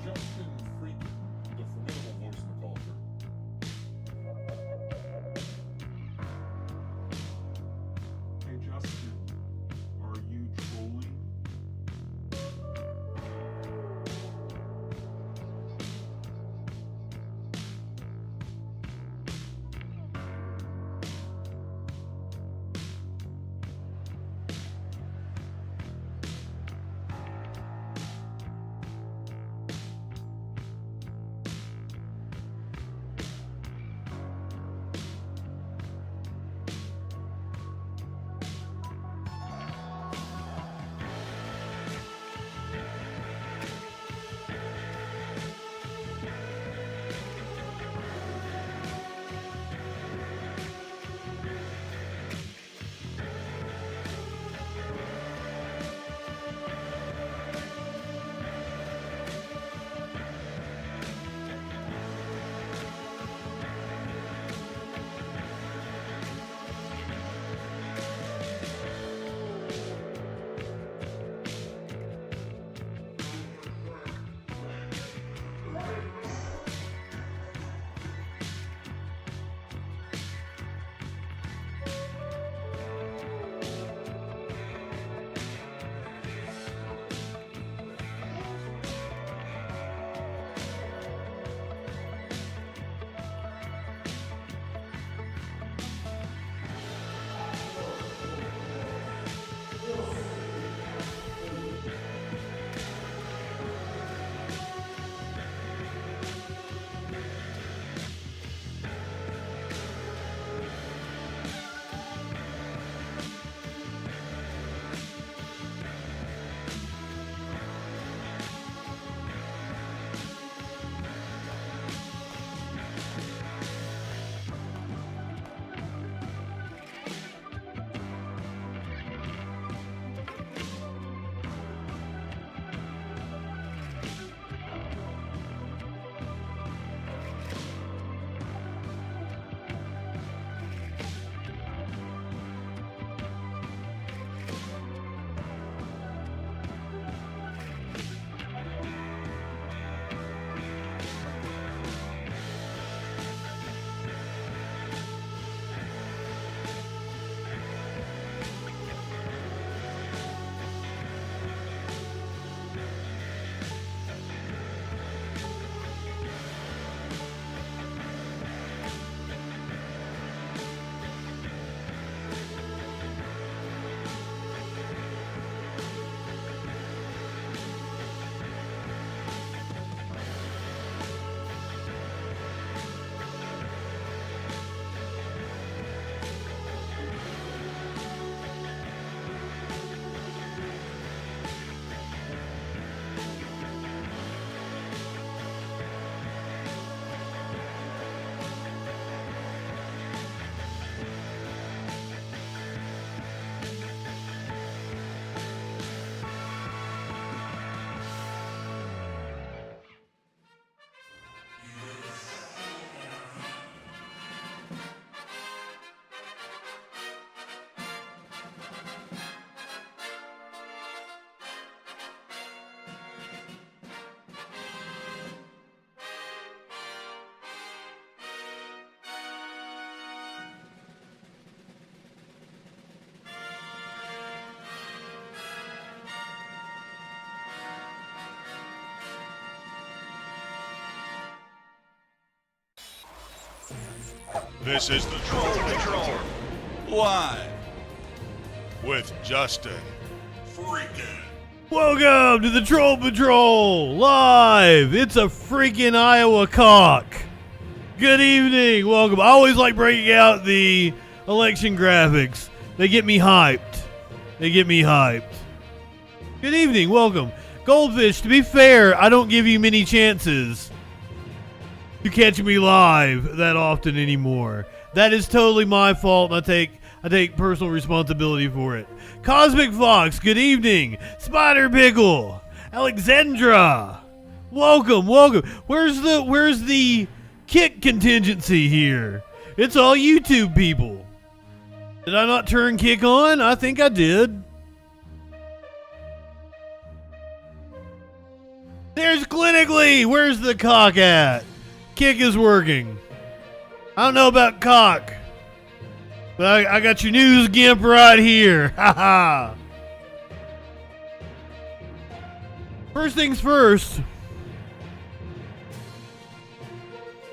JustinFREAKIN, the formidable voice in the culture. Hey Justin, are you trolling? This is the Troll Patrol, live with Justin Freakin. Welcome to the Troll Patrol live. It's a freaking Iowa cock. Good evening. Welcome. I always like breaking out the election graphics. They get me hyped. Good evening. Welcome. Goldfish, to be fair, I don't give you many chances to catch me live that often anymore. That is totally my fault, and I take personal responsibility for it. Cosmic Fox, good evening. Spider Pickle, Alexandra, welcome. Where's the kick contingency here? It's all YouTube people. Did I not turn kick on? I think I did. There's Clinically. Where's the cock at? Kick is working. I don't know about cock, but I got your news gimp right here. Haha. First things first.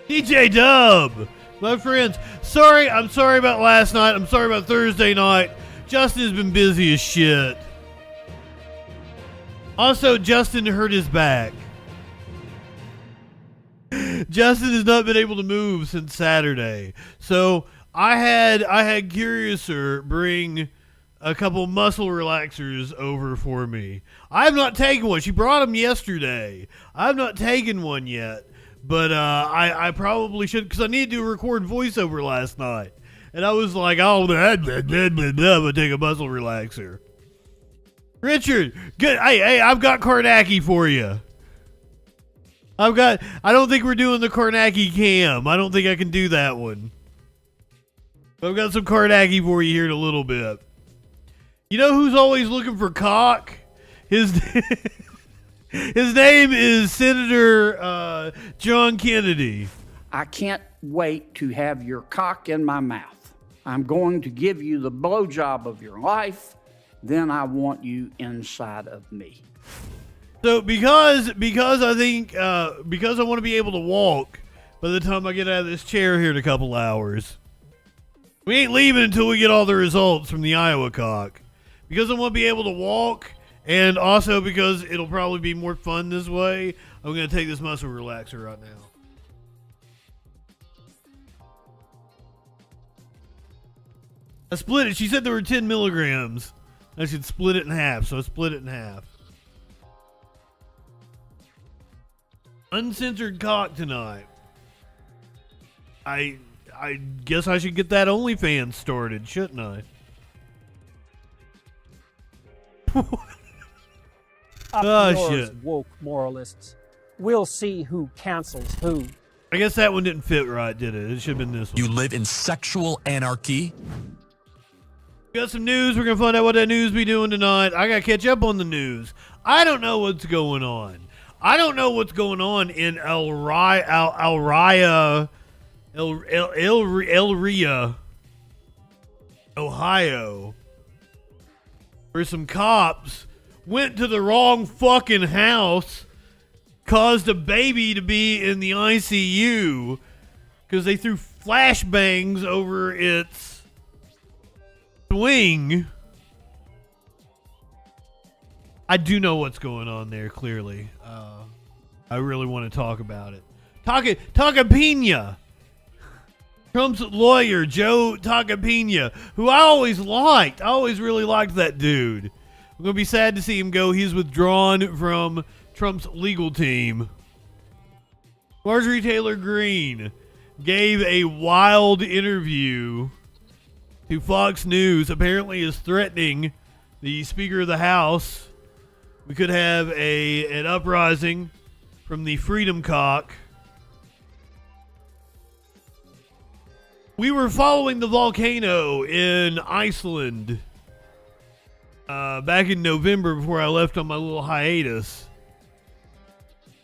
DJ Dub, my friends. I'm sorry about last night. I'm sorry about Thursday night. Justin has been busy as shit. Also, Justin hurt his back. Justin has not been able to move since Saturday. So I had Curiouser bring a couple muscle relaxers over for me. I have not taken one. She brought them yesterday. I have not taken one yet, but I probably should, because I needed to record voiceover last night. And I was like, I'm going to take a muscle relaxer. Richard, good. Hey, I've got Karnacki for you. I don't think we're doing the Karnacki cam. I don't think I can do that one. I've got some Karnacki for you here in a little bit. You know who's always looking for cock? His name is Senator John Kennedy. I can't wait to have your cock in my mouth. I'm going to give you the blowjob of your life. Then I want you inside of me. So because I think because I want to be able to walk by the time I get out of this chair here in a couple hours. We ain't leaving until we get all the results from the Iowa cock. Because I want to be able to walk, and also because it'll probably be more fun this way, I'm going to take this muscle relaxer right now. I split it. She said there were 10 milligrams. I should split it in half, so I split it in half. Uncensored cock tonight. I guess I should get that OnlyFans started, shouldn't I? Oh, shit. Woke moralists. We'll see who cancels who. I guess that one didn't fit right, did it? It should have been this one. You live in sexual anarchy? We got some news. We're going to find out what that news be doing tonight. I got to catch up on the news. I don't know what's going on. I don't know what's going on in El Ria, Ohio, where some cops went to the wrong fucking house, caused a baby to be in the ICU because they threw flashbangs over its swing. I do know what's going on there, clearly. I really want to talk about it. Tacopina. Trump's lawyer, Joe Tacopina, who I always liked. I always really liked that dude. I'm going to be sad to see him go. He's withdrawn from Trump's legal team. Marjorie Taylor Greene gave a wild interview to Fox News. Apparently is threatening the Speaker of the House. We could have an uprising from the Freedom Cock. We were following the volcano in Iceland back in November before I left on my little hiatus.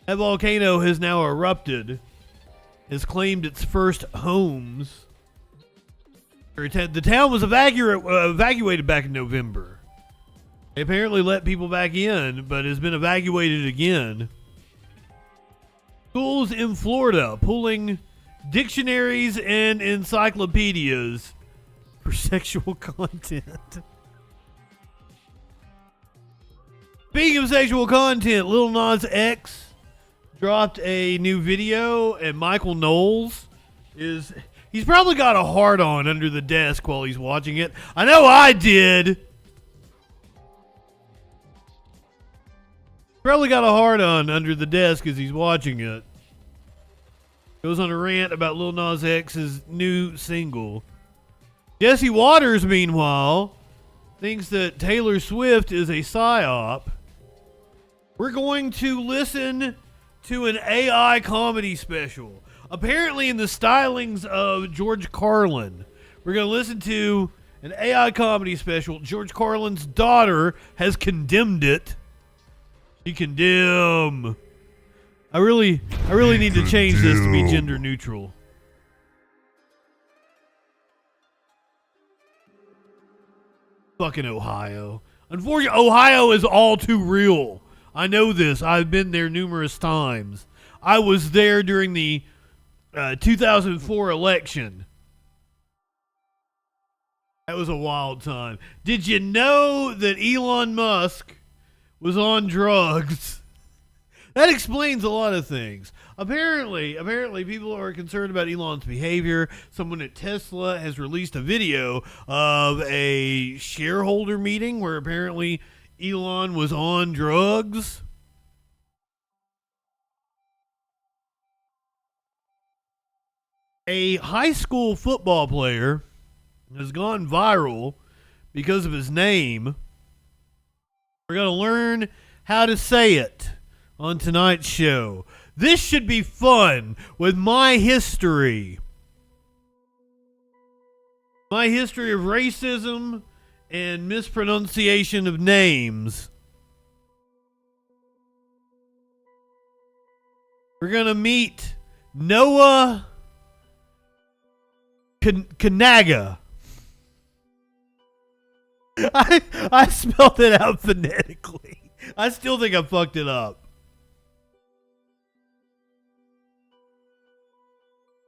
That volcano has now erupted, has claimed its first homes. The town was evacuated back in November. They apparently let people back in, but has been evacuated again. Schools in Florida pulling dictionaries and encyclopedias for sexual content. Speaking of sexual content, Lil Nas X dropped a new video, and Michael Knowles he's probably got a hard-on under the desk while he's watching it. I know I did. Probably got a hard-on under the desk as he's watching it. Goes on a rant about Lil Nas X's new single. Jesse Waters, meanwhile, thinks that Taylor Swift is a psyop. We're going to listen to an AI comedy special. Apparently in the stylings of George Carlin. We're going to listen to an AI comedy special. George Carlin's daughter has condemned it. She condemn. I really need to change this to be gender neutral. Fucking Ohio. Unfortunately, Ohio is all too real. I know this. I've been there numerous times. I was there during the 2004 election. That was a wild time. Did you know that Elon Musk was on drugs? That explains a lot of things. Apparently, people are concerned about Elon's behavior. Someone at Tesla has released a video of a shareholder meeting where apparently Elon was on drugs. A high school football player has gone viral because of his name. We're going to learn how to say it on tonight's show. This should be fun with my history. My history of racism and mispronunciation of names. We're going to meet Noah Kanaga. I spelled it out phonetically. I still think I fucked it up.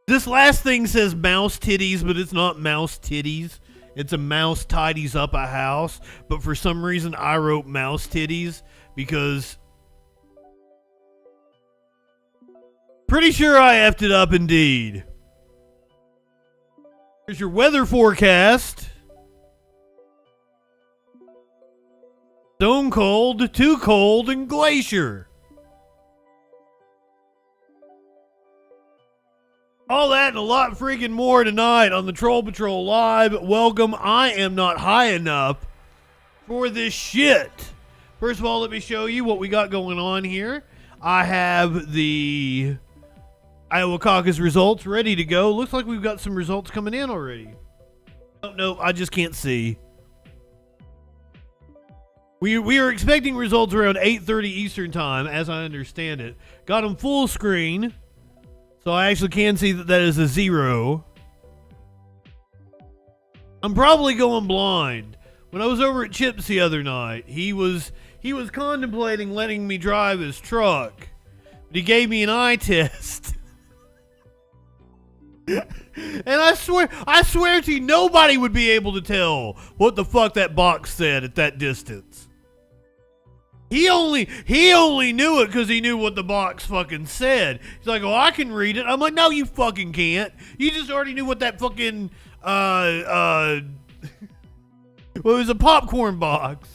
This last thing says mouse titties, but it's not mouse titties. It's a mouse tidies up a house. But for some reason, I wrote mouse titties because pretty sure I effed it up indeed. Here's your weather forecast. Stone cold, too cold, and glacier. All that and a lot freaking more tonight on the Troll Patrol Live. Welcome. I am not high enough for this shit. First of all, let me show you what we got going on here. I have the Iowa caucus results ready to go. Looks like we've got some results coming in already. Oh, no, I just can't see. We are expecting results around 8:30 Eastern time, as I understand it. Got them full screen, so I actually can see that is a 0. I'm probably going blind. When I was over at Chip's the other night, he was contemplating letting me drive his truck, but he gave me an eye test. And I swear to you, nobody would be able to tell what the fuck that box said at that distance. He only knew it because he knew what the box fucking said. He's like, oh, I can read it. I'm like, no, you fucking can't. You just already knew what that fucking, well, it was a popcorn box.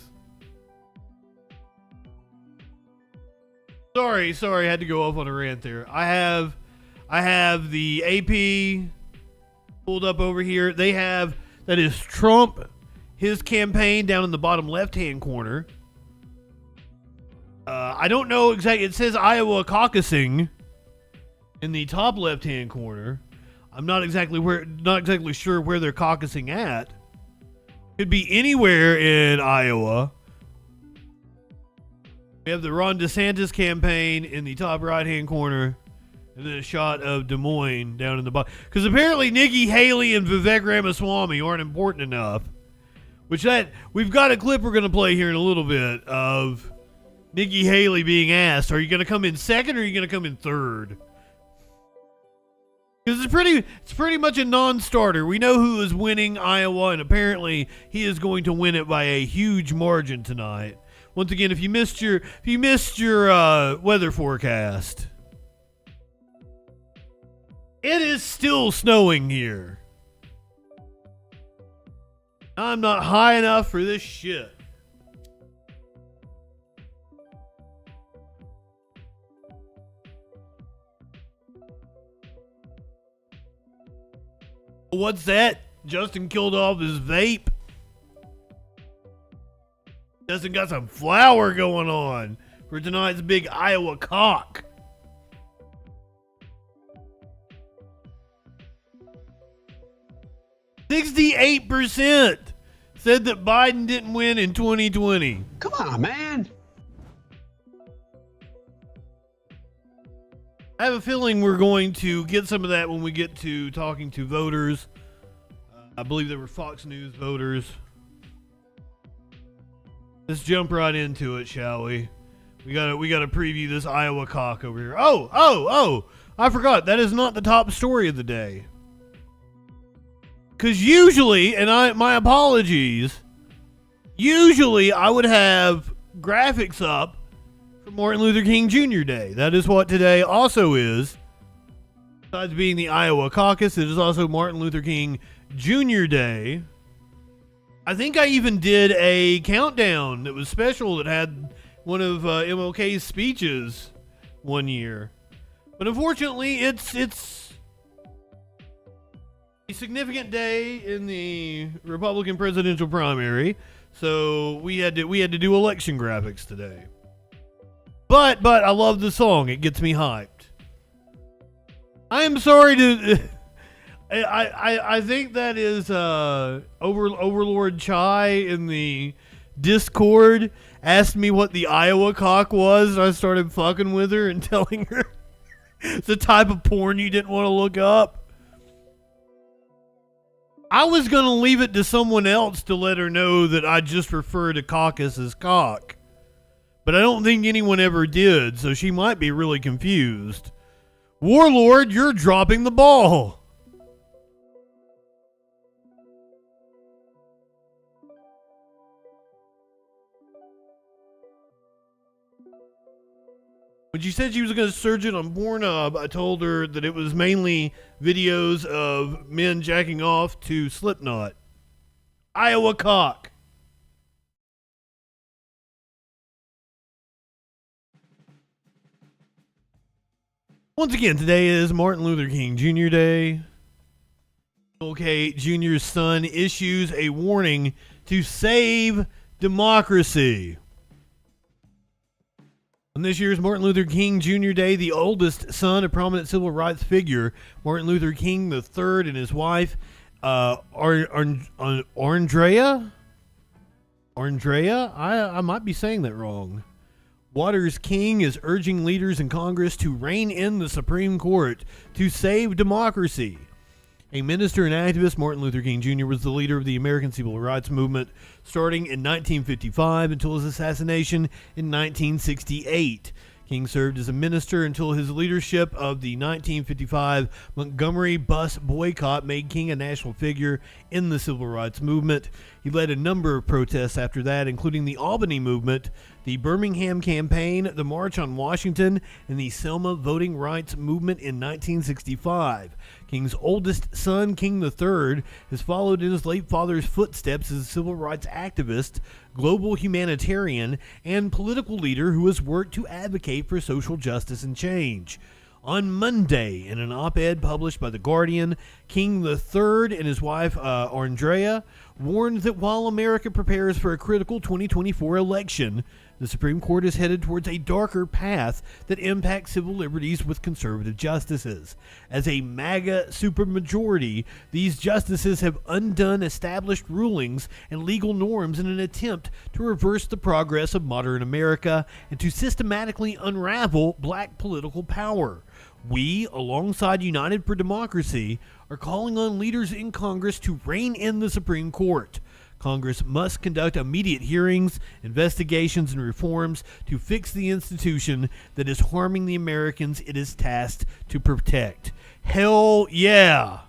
Sorry, I had to go off on a rant there. I have the AP pulled up over here. They have, that is Trump, his campaign down in the bottom left-hand corner. I don't know exactly. It says Iowa caucusing in the top left-hand corner. I'm not exactly sure where they're caucusing at. Could be anywhere in Iowa. We have the Ron DeSantis campaign in the top right-hand corner, and then a shot of Des Moines down in the bottom. Because apparently Nikki Haley and Vivek Ramaswamy aren't important enough. We've got a clip we're going to play here in a little bit of Nikki Haley being asked, are you going to come in second or are you going to come in third? Because it's pretty much a non-starter. We know who is winning Iowa, and apparently he is going to win it by a huge margin tonight. Once again, if you missed your weather forecast, it is still snowing here. I'm not high enough for this shit. What's that? Justin killed off his vape. Justin got some flour going on for tonight's big Iowa cock. %68% said that Biden didn't win in 2020. Come on, man. I have a feeling we're going to get some of that when we get to talking to voters. I believe they were Fox News voters. Let's jump right into it, shall we? We gotta preview this Iowa cock over here. Oh! I forgot. That is not the top story of the day. Because usually, and my apologies, usually I would have graphics up for Martin Luther King Jr. Day. That is what today also is. Besides being the Iowa caucus, it is also Martin Luther King Jr. Day. I think I even did a countdown that was special that had one of MLK's speeches one year. But unfortunately, it's a significant day in the Republican presidential primary, so we had to do election graphics today. But I love the song. It gets me hyped. I am sorry to. I think that is Overlord Chai in the Discord asked me what the Iowa cock was, and I started fucking with her and telling her the type of porn you didn't want to look up. I was going to leave it to someone else to let her know that I just refer to caucus as cock. But I don't think anyone ever did, so she might be really confused. Warlord, you're dropping the ball. When she said she was going to search it on Pornhub, I told her that it was mainly videos of men jacking off to Slipknot. Iowa cock. Once again, today is Martin Luther King Jr. Day. MLK Jr.'s son issues a warning to save democracy. On this year's Martin Luther King Jr. Day, the oldest son of prominent civil rights figure, Martin Luther King III, and his wife, Andrea? I might be saying that wrong. Waters King is urging leaders in Congress to rein in the Supreme Court to save democracy. A minister and activist, Martin Luther King Jr. was the leader of the American Civil Rights Movement starting in 1955 until his assassination in 1968. King served as a minister until his leadership of the 1955 Montgomery bus boycott made King a national figure in the civil rights movement. He led a number of protests after that, including the Albany movement, the Birmingham campaign, the March on Washington, and the Selma voting rights movement in 1965. King's oldest son, King III, has followed in his late father's footsteps as a civil rights activist, global humanitarian, and political leader who has worked to advocate for social justice and change. On Monday, in an op-ed published by The Guardian, King III and his wife, Andrea, warned that while America prepares for a critical 2024 election, the Supreme Court is headed towards a darker path that impacts civil liberties with conservative justices. As a MAGA supermajority, these justices have undone established rulings and legal norms in an attempt to reverse the progress of modern America and to systematically unravel black political power. We, alongside United for Democracy, are calling on leaders in Congress to rein in the Supreme Court. Congress must conduct immediate hearings, investigations, and reforms to fix the institution that is harming the Americans it is tasked to protect. Hell yeah!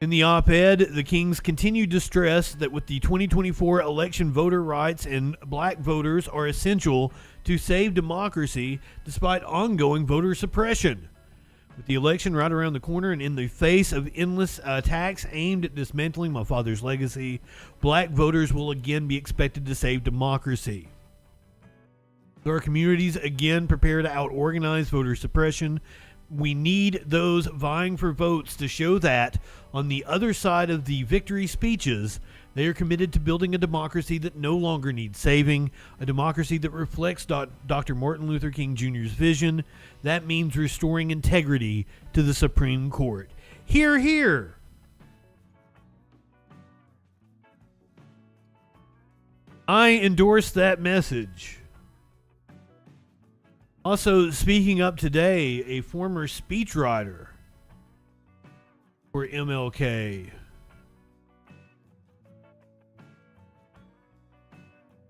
In the op-ed, the Kings continued to stress that with the 2024 election, voter rights and black voters are essential to save democracy despite ongoing voter suppression. With the election right around the corner and in the face of endless attacks aimed at dismantling my father's legacy, black voters will again be expected to save democracy. With our communities again prepare to out-organize voter suppression, we need those vying for votes to show that, on the other side of the victory speeches, they are committed to building a democracy that no longer needs saving, a democracy that reflects Dr. Martin Luther King Jr.'s vision. That means restoring integrity to the Supreme Court. Hear, hear. I endorse that message. Also, speaking up today, a former speechwriter for MLK.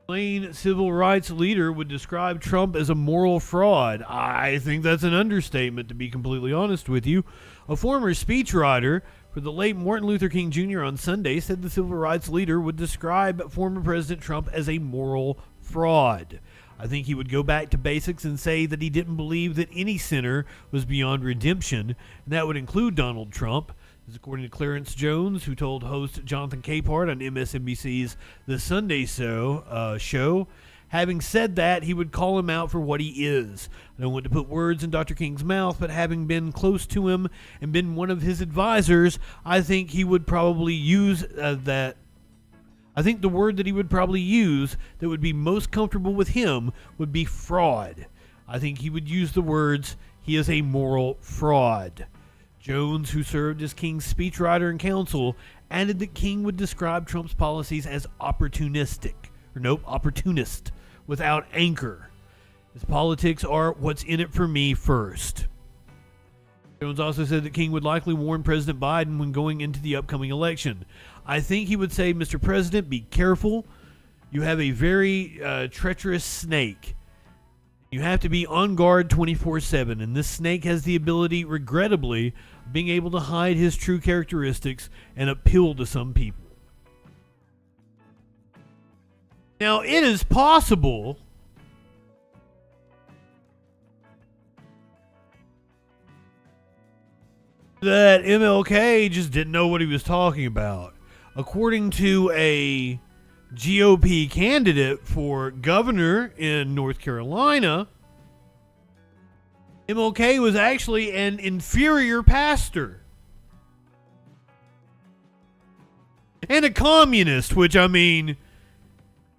Plain civil rights leader would describe Trump as a moral fraud. I think that's an understatement, to be completely honest with you. A former speechwriter for the late Martin Luther King Jr. on Sunday said the civil rights leader would describe former President Trump as a moral fraud. I think he would go back to basics and say that he didn't believe that any sinner was beyond redemption, and that would include Donald Trump. This is according to Clarence Jones, who told host Jonathan Capehart on MSNBC's The Sunday Show. Having said that, he would call him out for what he is. I don't want to put words in Dr. King's mouth, but having been close to him and been one of his advisors, I think he would probably use that. I think the word that he would probably use that would be most comfortable with him would be fraud. I think he would use the words, he is a moral fraud. Jones, who served as King's speechwriter and counsel, added that King would describe Trump's policies as opportunist, without anchor. His politics are what's in it for me first. Jones also said that King would likely warn President Biden when going into the upcoming election. I think he would say, Mr. President, be careful. You have a very treacherous snake. You have to be on guard 24/7, and this snake has the ability, regrettably, of being able to hide his true characteristics and appeal to some people. Now, it is possible that MLK just didn't know what he was talking about. According to a GOP candidate for governor in North Carolina, MLK was actually an inferior pastor. And a communist, which, I mean,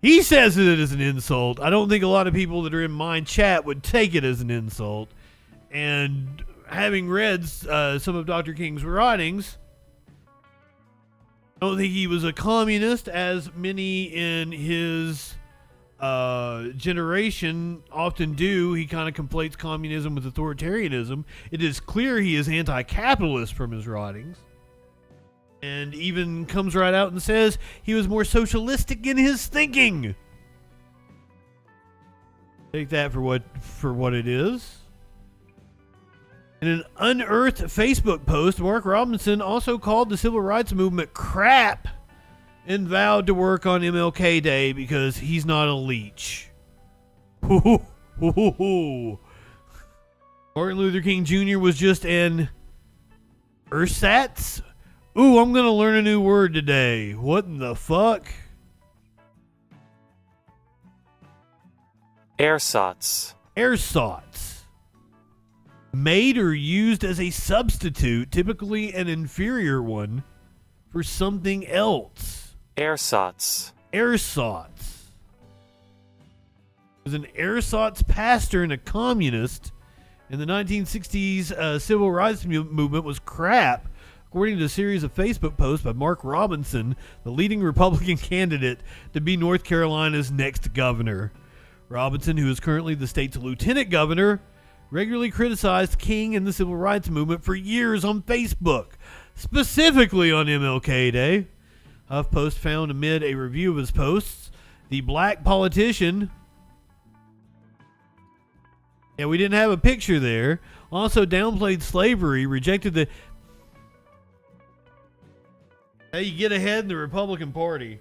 he says it as an insult. I don't think a lot of people that are in my chat would take it as an insult. And having read some of Dr. King's writings, I don't think he was a communist, as many in his generation often do. He kind of conflates communism with authoritarianism. It is clear he is anti-capitalist from his writings, and even comes right out and says he was more socialistic in his thinking. Take that for what it is. In an unearthed Facebook post, Mark Robinson also called the civil rights movement crap and vowed to work on MLK Day because he's not a leech. Martin Luther King Jr. was just an ersatz. Ooh, I'm going to learn a new word today. What in the fuck? Ersatz. Ersatz. Made or used as a substitute, typically an inferior one, for something else. Ersatz. Ersatz. Was an ersatz pastor and a communist in the 1960s. Civil rights movement was crap, according to a series of Facebook posts by Mark Robinson, the leading Republican candidate to be North Carolina's next governor. Robinson, who is currently the state's lieutenant governor, regularly criticized King and the civil rights movement for years on Facebook, specifically on MLK Day. HuffPost found amid a review of his posts, the black politician, yeah, we didn't have a picture there, also downplayed slavery, rejected the Hey, you get ahead in the Republican Party.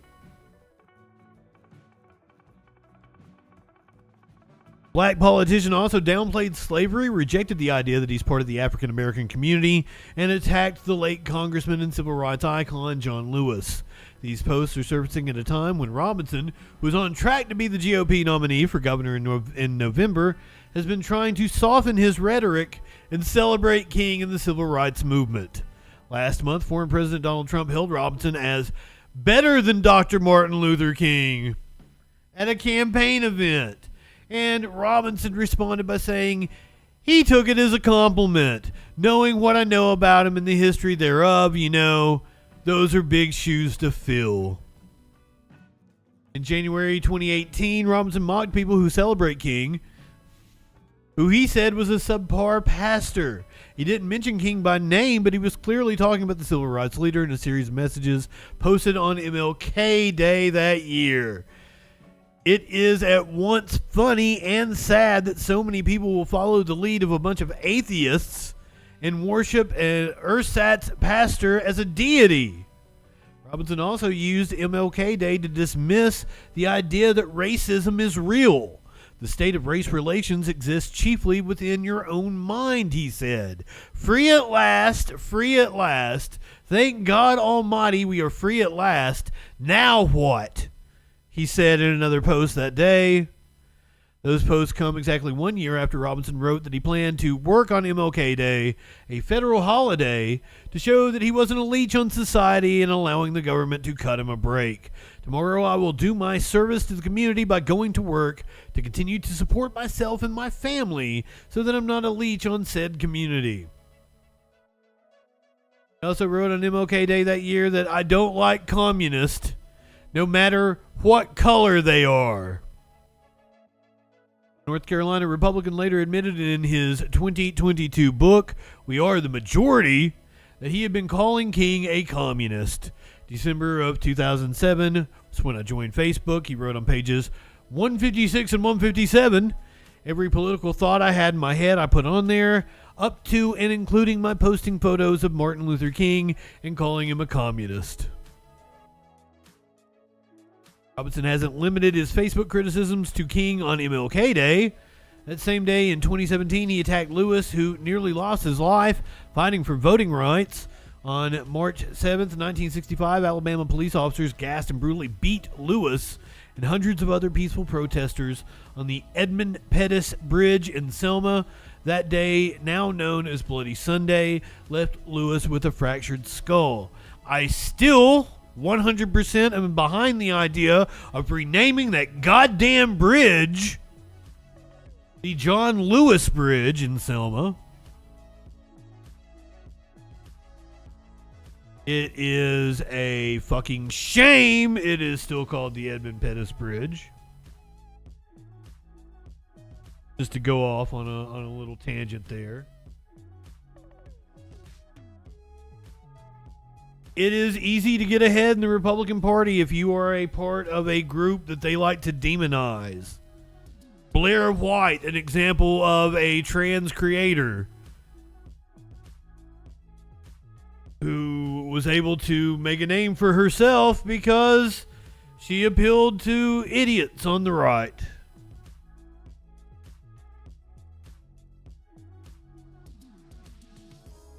Black politician also downplayed slavery, rejected the idea that he's part of the African American community, and attacked the late congressman and civil rights icon John Lewis. These posts are surfacing at a time when Robinson, who is on track to be the GOP nominee for governor in November, has been trying to soften his rhetoric and celebrate King and the civil rights movement. Last month, former President Donald Trump hailed Robinson as better than Dr. Martin Luther King at a campaign event. And Robinson responded by saying, he took it as a compliment. Knowing what I know about him and the history thereof, you know, those are big shoes to fill. In January 2018, Robinson mocked people who celebrate King, who he said was a subpar pastor. He didn't mention King by name, but he was clearly talking about the civil rights leader in a series of messages posted on MLK Day that year. It is at once funny and sad that so many people will follow the lead of a bunch of atheists and worship an ersatz pastor as a deity. Robinson also used MLK Day to dismiss the idea that racism is real. The state of race relations exists chiefly within your own mind, he said. Free at last, free at last. Thank God Almighty we are free at last. Now what? He said in another post that day. Those posts come exactly 1 year after Robinson wrote that he planned to work on MLK Day, a federal holiday, to show that he wasn't a leech on society and allowing the government to cut him a break. Tomorrow I will do my service to the community by going to work to continue to support myself and my family so that I'm not a leech on said community. He also wrote on MLK Day that year that I don't like communists, no matter what color they are. North Carolina Republican later admitted in his 2022 book, We Are the Majority, that he had been calling King a communist. December of 2007 was when I joined Facebook. He wrote on pages 156 and 157, every political thought I had in my head I put on there, up to and including my posting photos of Martin Luther King and calling him a communist. Robinson hasn't limited his Facebook criticisms to King on MLK Day. That same day in 2017, he attacked Lewis, who nearly lost his life fighting for voting rights. On March 7th, 1965, Alabama police officers gassed and brutally beat Lewis and hundreds of other peaceful protesters on the Edmund Pettus Bridge in Selma. That day, now known as Bloody Sunday, left Lewis with a fractured skull. I still 100% am behind the idea of renaming that goddamn bridge the John Lewis Bridge in Selma. It is a fucking shame it is still called the Edmund Pettus Bridge. Just to go off on a little tangent there. It is easy to get ahead in the Republican Party if you are a part of a group that they like to demonize. Blair White, an example of a trans creator who was able to make a name for herself because she appealed to idiots on the right.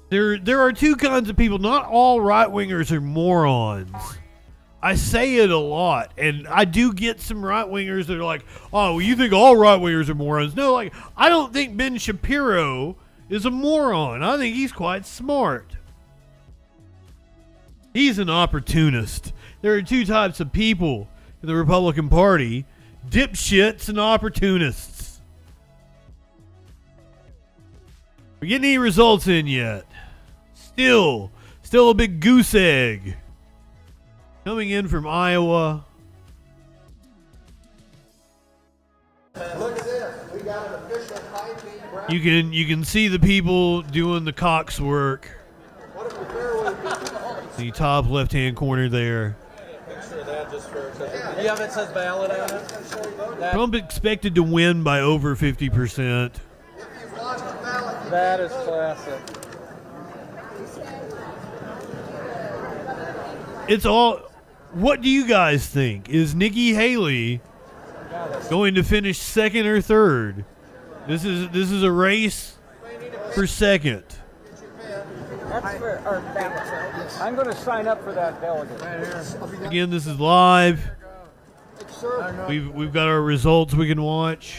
There are two kinds of people. Not all right-wingers are morons. I say it a lot, and I do get some right-wingers that are like, oh, well, you think all right-wingers are morons. No, like, I don't think Ben Shapiro is a moron. I think he's quite smart. He's an opportunist. There are two types of people in the Republican Party, dipshits and opportunists. We're getting any results in yet. Still a big goose egg. Coming in from Iowa. Look at this. We got an official high-beat. You can see the people doing the Cox work. The top left-hand corner there. Yeah, that says ballot on it. Trump expected to win by over 50%. That is classic. it's all. What do you guys think? Is Nikki Haley going to finish second or third? This is a race for second. That's for our ballot. I'm going to sign up for that delegate. Again, this is live. We've got our results we can watch.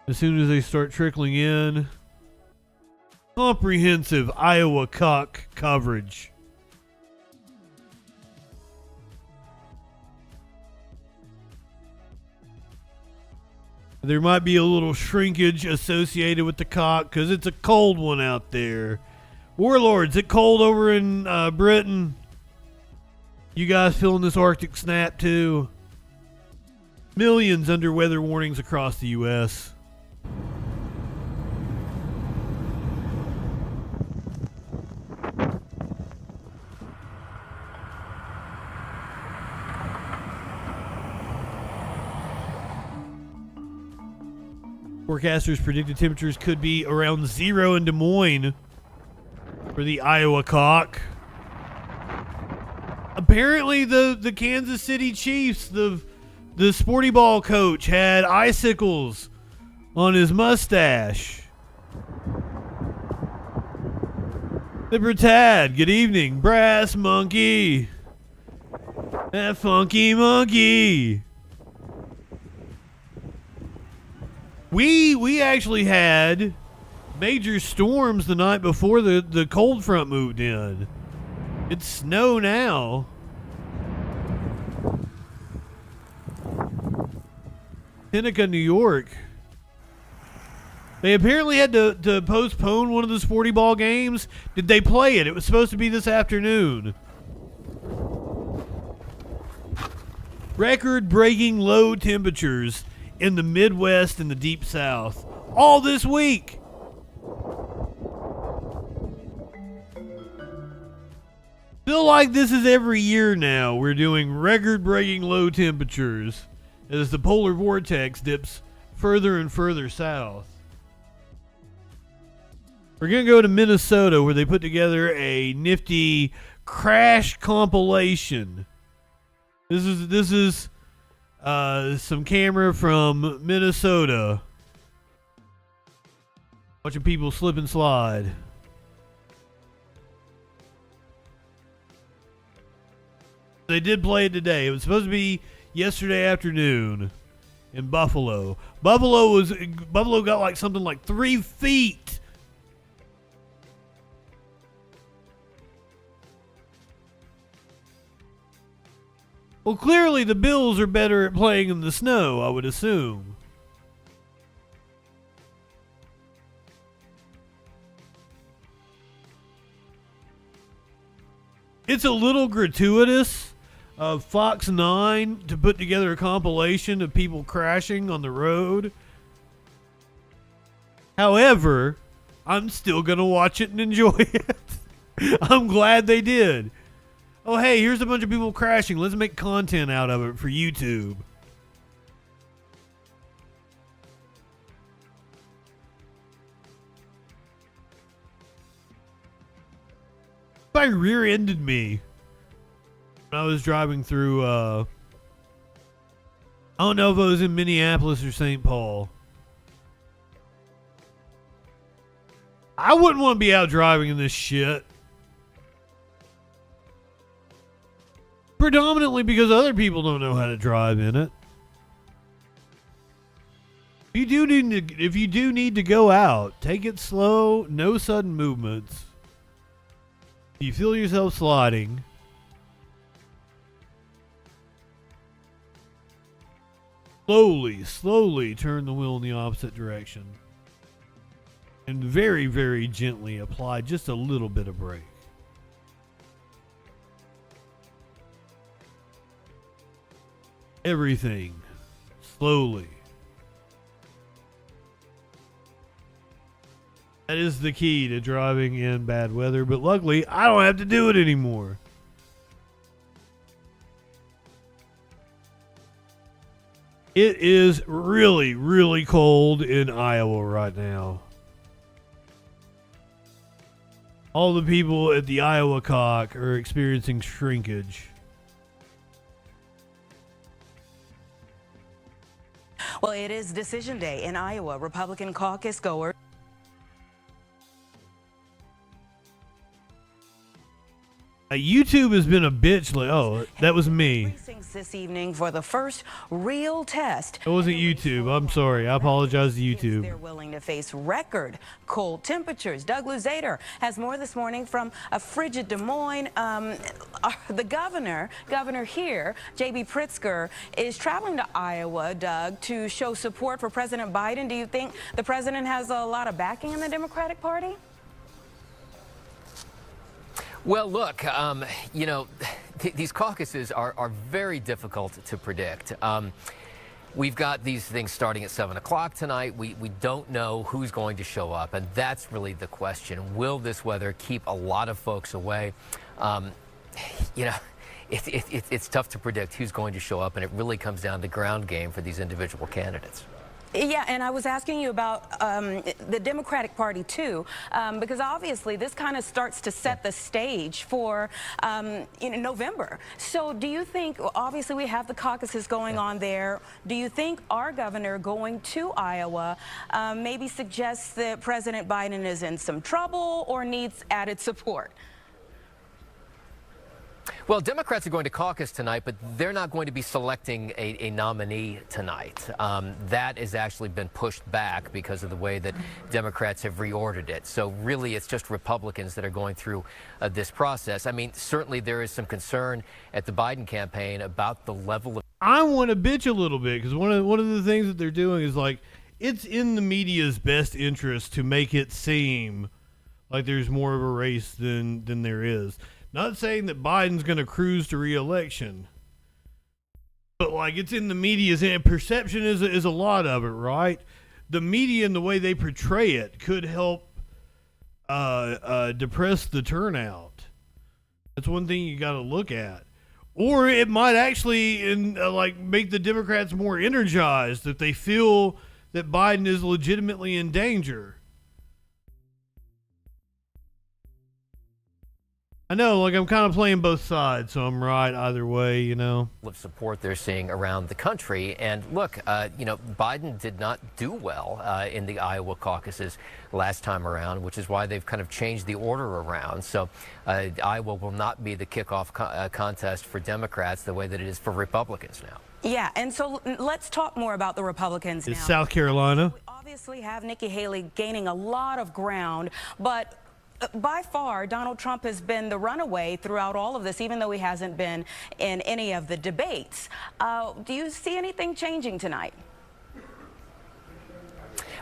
As soon as they start trickling in. Comprehensive Iowa cock coverage. There might be a little shrinkage associated with the cock because it's a cold one out there. Warlords, it cold over in Britain? You guys feeling this Arctic snap too? Millions under weather warnings across the U.S. Forecasters predicted temperatures could be around 0 in Des Moines for the Iowa cock. Apparently, the Kansas City Chiefs, the sporty ball coach, had icicles on his mustache. Libertad, good evening. Brass monkey. That funky monkey. We actually had major storms the night before the cold front moved in. It's snow now. Seneca, New York. They apparently had to postpone one of the sporty ball games. Did they play it? It was supposed to be this afternoon. Record-breaking low temperatures in the Midwest and the Deep South all this week. Feel like this is every year now. We're doing record-breaking low temperatures as the polar vortex dips further and further south. We're going to go to Minnesota where they put together a nifty crash compilation. This is some camera from Minnesota. Watching people slip and slide. They did play it today. It was supposed to be yesterday afternoon in Buffalo. Buffalo got like something like 3 feet. Well, clearly the Bills are better at playing in the snow, I would assume. It's a little gratuitous of Fox 9 to put together a compilation of people crashing on the road. However, I'm still going to watch it and enjoy it. I'm glad they did. Oh, hey, here's a bunch of people crashing. Let's make content out of it for YouTube. Somebody rear-ended me when I was driving through, I don't know if I was in Minneapolis or St. Paul. I wouldn't want to be out driving in this shit. Predominantly because other people don't know how to drive in it. If you do need to go out, take it slow, no sudden movements. If you feel yourself sliding, slowly turn the wheel in the opposite direction. And very, very gently apply just a little bit of brake. Everything slowly. That is the key to driving in bad weather, but luckily I don't have to do it anymore. It is really, really cold in Iowa right now. All the people at the Iowa caucus are experiencing shrinkage. Well, it is decision day in Iowa. Republican caucus goers. YouTube has been a bitch. That was me. Precincts this evening for the first real test. It wasn't YouTube. I'm sorry. I apologize to YouTube. They're willing to face record cold temperatures. Doug Luzader has more this morning from a frigid Des Moines. The governor here, J.B. Pritzker, is traveling to Iowa, Doug, to show support for President Biden. Do you think the president has a lot of backing in the Democratic Party? Well, look, these caucuses are very difficult to predict. We've got these things starting at 7 o'clock tonight. We don't know who's going to show up, and that's really the question. Will this weather keep a lot of folks away? It's tough to predict who's going to show up, and it really comes down to ground game for these individual candidates. Yeah, and I was asking you about the Democratic Party, too, because obviously this kind of starts to set the stage for November. So do you think, obviously we have the caucuses going on there, do you think our governor going to Iowa maybe suggests that President Biden is in some trouble or needs added support? Well, Democrats are going to caucus tonight, but they're not going to be selecting a nominee tonight. That has actually been pushed back because of the way that Democrats have reordered it. So really, it's just Republicans that are going through this process. I mean, certainly there is some concern at the Biden campaign about the level of... I want to bitch a little bit because one of the things that they're doing is like, it's in the media's best interest to make it seem like there's more of a race than there is. Not saying that Biden's going to cruise to re-election, but like it's in the media's and perception is a lot of it, right? The media and the way they portray it could help depress the turnout. That's one thing you got to look at. Or it might actually make the Democrats more energized if they feel that Biden is legitimately in danger. I know, like, I'm kind of playing both sides, so I'm right either way, you know. Of support they're seeing around the country. And look, Biden did not do well in the Iowa caucuses last time around, which is why they've kind of changed the order around. So Iowa will not be the kickoff contest for Democrats the way that it is for Republicans now. Yeah, and so let's talk more about the Republicans now. It's South Carolina. We obviously have Nikki Haley gaining a lot of ground, but by far, Donald Trump has been the runaway throughout all of this, even though he hasn't been in any of the debates. Do you see anything changing tonight?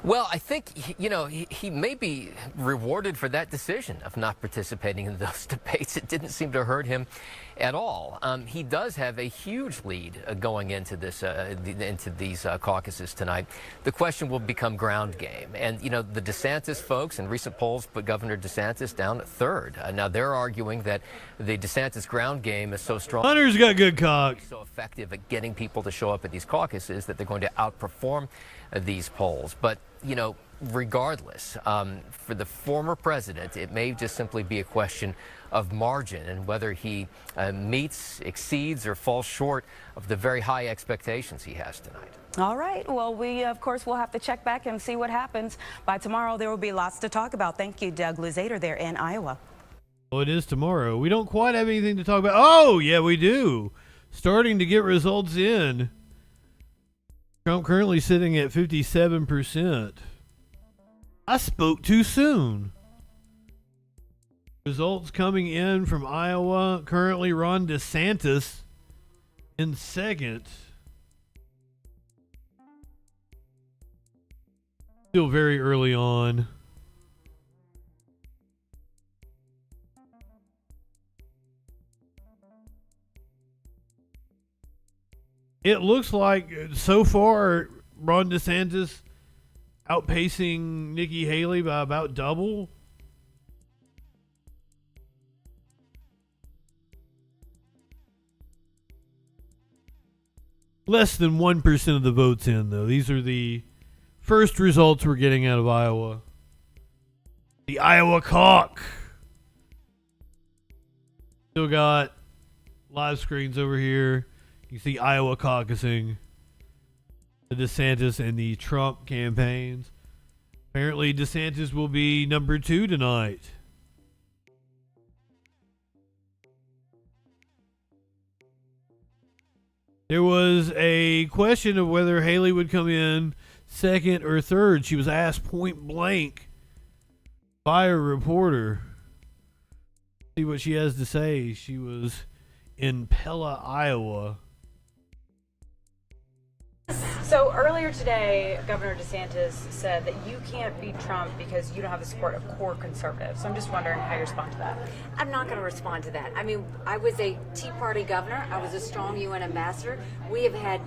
Well, I think, he may be rewarded for that decision of not participating in those debates. It didn't seem to hurt him at all. He does have a huge lead going into this, into these caucuses tonight. The question will become ground game. And, the DeSantis folks in recent polls put Governor DeSantis down at third. Now, they're arguing that the DeSantis ground game is so strong. Hunter's got good cock. So effective at getting people to show up at these caucuses that they're going to outperform these polls. But, regardless, for the former president, it may just simply be a question of margin and whether he meets, exceeds, or falls short of the very high expectations he has tonight. All right. Well, we, of course, will have to check back and see what happens. By tomorrow, there will be lots to talk about. Thank you, Doug Luzader there in Iowa. Well, it is tomorrow. We don't quite have anything to talk about. Oh, yeah, we do. Starting to get results in. Trump currently sitting at 57%. I spoke too soon. Results coming in from Iowa. Currently, Ron DeSantis in second. Still very early on. It looks like so far Ron DeSantis outpacing Nikki Haley by about double. Less than 1% of the votes in, though. These are the first results we're getting out of Iowa. The Iowa caucus. Still got live screens over here. You see Iowa caucusing, the DeSantis and the Trump campaigns. Apparently, DeSantis will be number 2 tonight. There was a question of whether Haley would come in second or third. She was asked point blank by a reporter. See what she has to say. She was in Pella, Iowa. So earlier today, Governor DeSantis said that you can't beat Trump because you don't have the support of core conservatives. So I'm just wondering how you respond to that. I'm not going to respond to that. I mean, I was a Tea Party governor. I was a strong UN ambassador. We have had,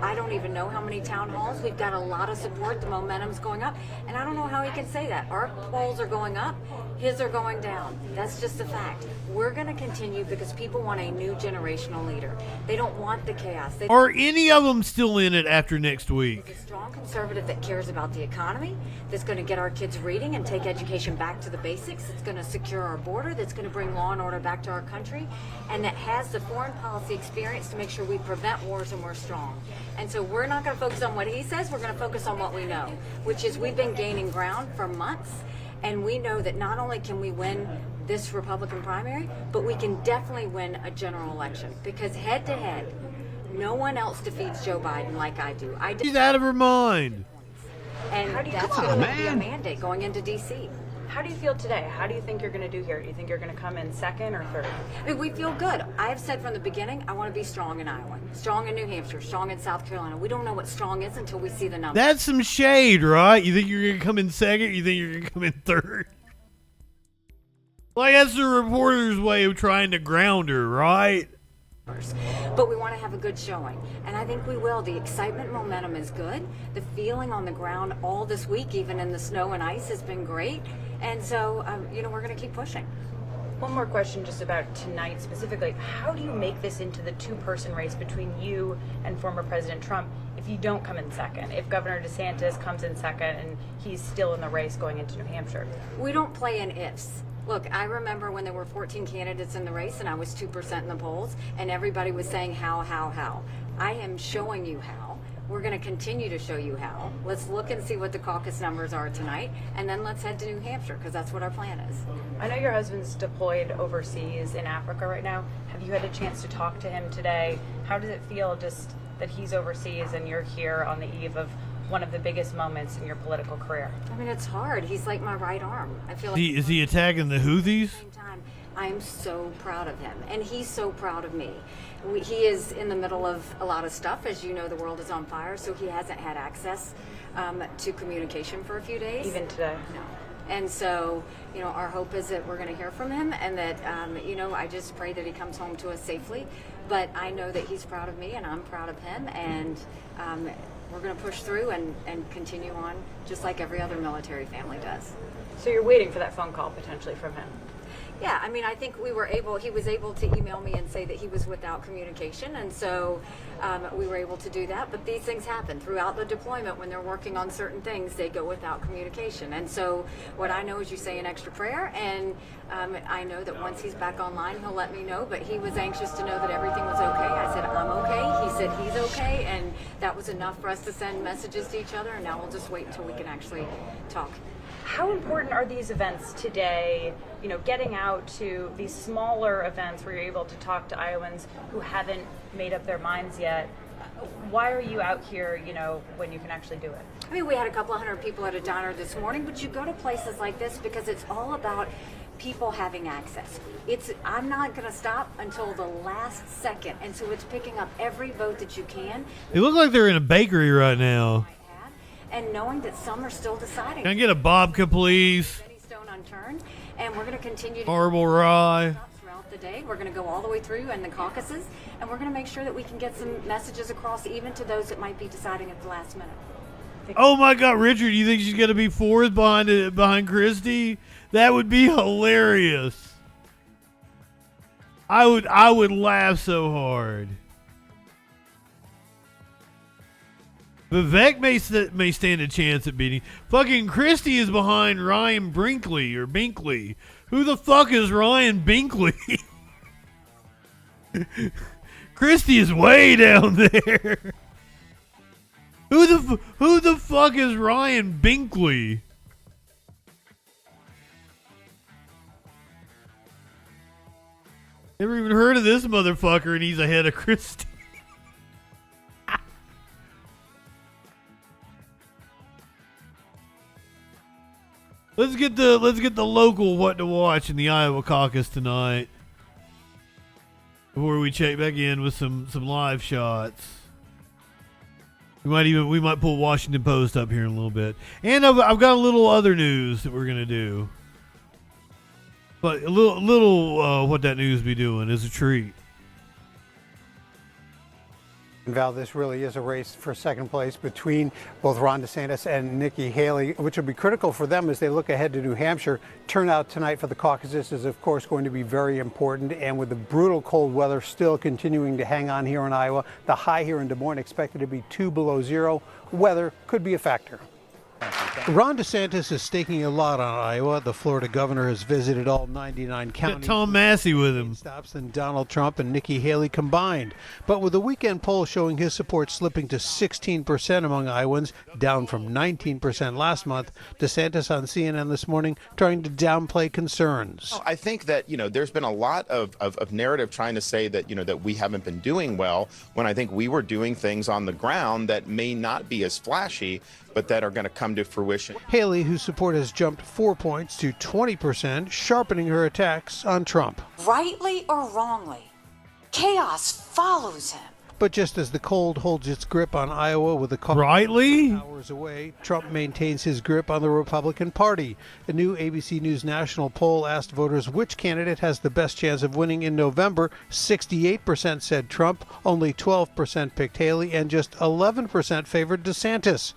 I don't even know how many town halls. We've got a lot of support. The momentum's going up. And I don't know how he can say that. Our polls are going up. His are going down. That's just a fact. We're going to continue because people want a new generational leader. They don't want the chaos. Are any of them still in it after next week? A strong conservative that cares about the economy, that's going to get our kids reading and take education back to the basics, that's going to secure our border, that's going to bring law and order back to our country, and that has the foreign policy experience to make sure we prevent wars and we're strong. And so we're not going to focus on what he says, we're going to focus on what we know, which is we've been gaining ground for months, and we know that not only can we win this Republican primary, but we can definitely win a general election, because head to head, no one else defeats Joe Biden like I do. She's out of her mind. And that's going to be a mandate going into D.C. How do you feel today? How do you think you're going to do here? Do you think you're going to come in second or third? I mean, we feel good. I have said from the beginning, I want to be strong in Iowa, strong in New Hampshire, strong in South Carolina. We don't know what strong is until we see the numbers. That's some shade, right? You think you're going to come in second? You think you're going to come in third? Like, that's the reporter's way of trying to ground her, right? But we want to have a good showing, and I think we will. The excitement, momentum is good. The feeling on the ground all this week, even in the snow and ice, has been great. And so, we're going to keep pushing. One more question just about tonight specifically. How do you make this into the two-person race between you and former President Trump if you don't come in second? If Governor DeSantis comes in second and he's still in the race going into New Hampshire? We don't play in ifs. Look, I remember when there were 14 candidates in the race and I was 2% in the polls and everybody was saying how. I am showing you how. We're going to continue to show you how. Let's look and see what the caucus numbers are tonight, and then let's head to New Hampshire, because that's what our plan is. I know your husband's deployed overseas in Africa right now. Have you had a chance to talk to him today? How does it feel just that he's overseas and you're here on the eve of one of the biggest moments in your political career? I mean, it's hard. He's like my right arm. I feel like Is he attacking the Houthis? I am so proud of him, and he's so proud of me. He is in the middle of a lot of stuff. As you know, the world is on fire, so he hasn't had access to communication for a few days. Even today? No. And so, our hope is that we're going to hear from him, and that, I just pray that he comes home to us safely. But I know that he's proud of me, and I'm proud of him, and we're going to push through and continue on just like every other military family does. So you're waiting for that phone call potentially from him? Yeah, I mean, I think he was able to email me and say that he was without communication, and so we were able to do that. But these things happen throughout the deployment. When they're working on certain things, they go without communication. And so what I know is you say an extra prayer, and I know that once he's back online, he'll let me know. But he was anxious to know that everything was okay. I said, I'm okay. He said he's okay, and that was enough for us to send messages to each other, and now we'll just wait until we can actually talk. How important are these events today, getting out to these smaller events where you're able to talk to Iowans who haven't made up their minds yet? Why are you out here, when you can actually do it? I mean, we had a couple hundred people at a diner this morning, but you go to places like this because it's all about people having access. I'm not going to stop until the last second, and so it's picking up every vote that you can. They look like they're in a bakery right now. And knowing that some are still deciding. Can I get a babka, please? Any stone unturned, and we're going to continue to Marble rye. Throughout the day. We're going to go all the way through in the caucuses, and we're going to make sure that we can get some messages across, even to those that might be deciding at the last minute. Oh my God, Richard! You think she's going to be fourth behind Christie? That would be hilarious. I would laugh so hard. Vivek may stand a chance at beating. Fucking Christie is behind Ryan Binkley. Who the fuck is Ryan Binkley? Christie is way down there. Who the fuck is Ryan Binkley? Never even heard of this motherfucker, and he's ahead of Christie. Let's get the local what to watch in the Iowa caucus tonight. Before we check back in with some live shots. We might pull Washington Post up here in a little bit. And I've got a little other news that we're gonna do. But a little what that news be doing is a treat. Val, this really is a race for second place between both Ron DeSantis and Nikki Haley, which will be critical for them as they look ahead to New Hampshire. Turnout tonight for the caucuses is, of course, going to be very important. And with the brutal cold weather still continuing to hang on here in Iowa, the high here in Des Moines expected to be 2 below zero. Weather could be a factor. Ron DeSantis is staking a lot on Iowa. The Florida governor has visited all 99 counties. Got Tom Massey with him. Stops than Donald Trump and Nikki Haley combined. But with the weekend poll showing his support slipping to 16% among Iowans, down from 19% last month, DeSantis on CNN this morning trying to downplay concerns. I think that, there's been a lot of narrative trying to say that, that we haven't been doing well, when I think we were doing things on the ground that may not be as flashy, but that are going to come to fruition. Haley, whose support has jumped 4 points to 20%, sharpening her attacks on Trump. Rightly or wrongly, chaos follows him. But just as the cold holds its grip on Iowa with the rightly hours away, Trump maintains his grip on the Republican Party. A new ABC News national poll asked voters which candidate has the best chance of winning in November. 68% said Trump, only 12% picked Haley, and just 11% favored DeSantis.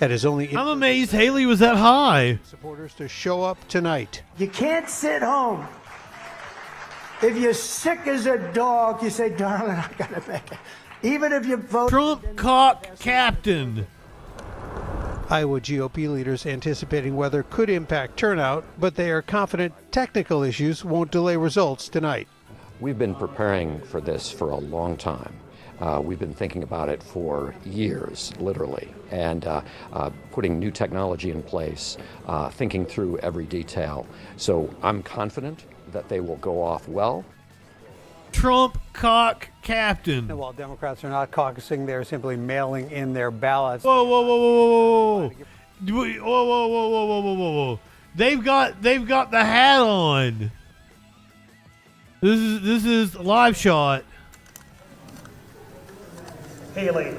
At his only I'm amazed Haley was that high. Supporters to show up tonight. You can't sit home. If you're sick as a dog, you say, darling, I gotta make it. Even if you vote Trump cock captain. Iowa GOP leaders anticipating weather could impact turnout, but they are confident technical issues won't delay results tonight. We've been preparing for this for a long time. We've been thinking about it for years, literally, and putting new technology in place, thinking through every detail. So I'm confident that they will go off well. Trump cock captain. And while Democrats are not caucusing, they're simply mailing in their ballots. Whoa, whoa, whoa, whoa, whoa, whoa, whoa, whoa, whoa, whoa, whoa, whoa, whoa, whoa. They've got the hat on. This is a live shot. Haley.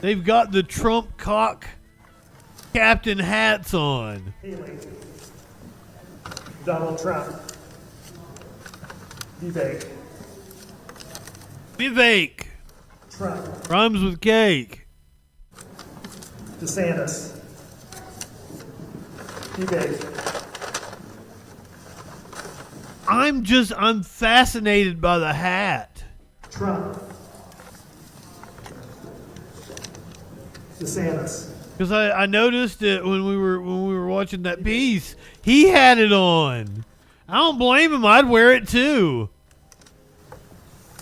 They've got the Trump cock captain hats on. Haley. Donald Trump. Vivek. Trump. Rhymes with cake. DeSantis. I'm fascinated by the hat. Trump. DeSantis. Because I noticed it when we were watching that piece. He had it on. I don't blame him. I'd wear it too.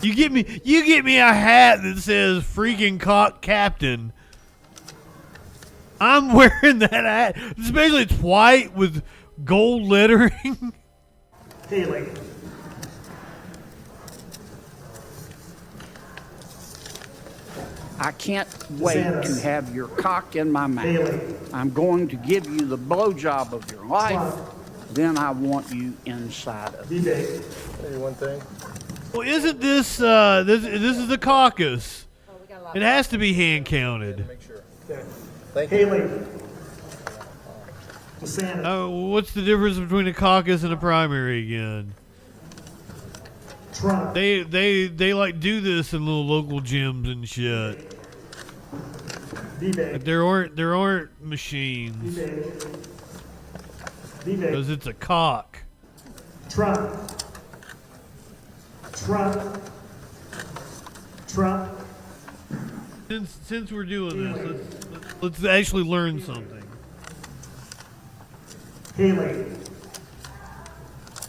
You get me a hat that says "freaking cock captain." I'm wearing that hat. Especially it's white with gold lettering. Haley. I can't wait to have your cock in my mouth. I'm going to give you the blowjob of your life. Then I want you inside of me. Hey, one thing. Well, isn't this this is the caucus? It has to be hand counted. Make sure. Thank you. Haley. DeSantis. What's the difference between a caucus and a primary again? Trump. They like do this in little local gyms and shit. Like there aren't machines. Because it's a cock. Trump. Since we're doing this, let's actually learn something. Haley.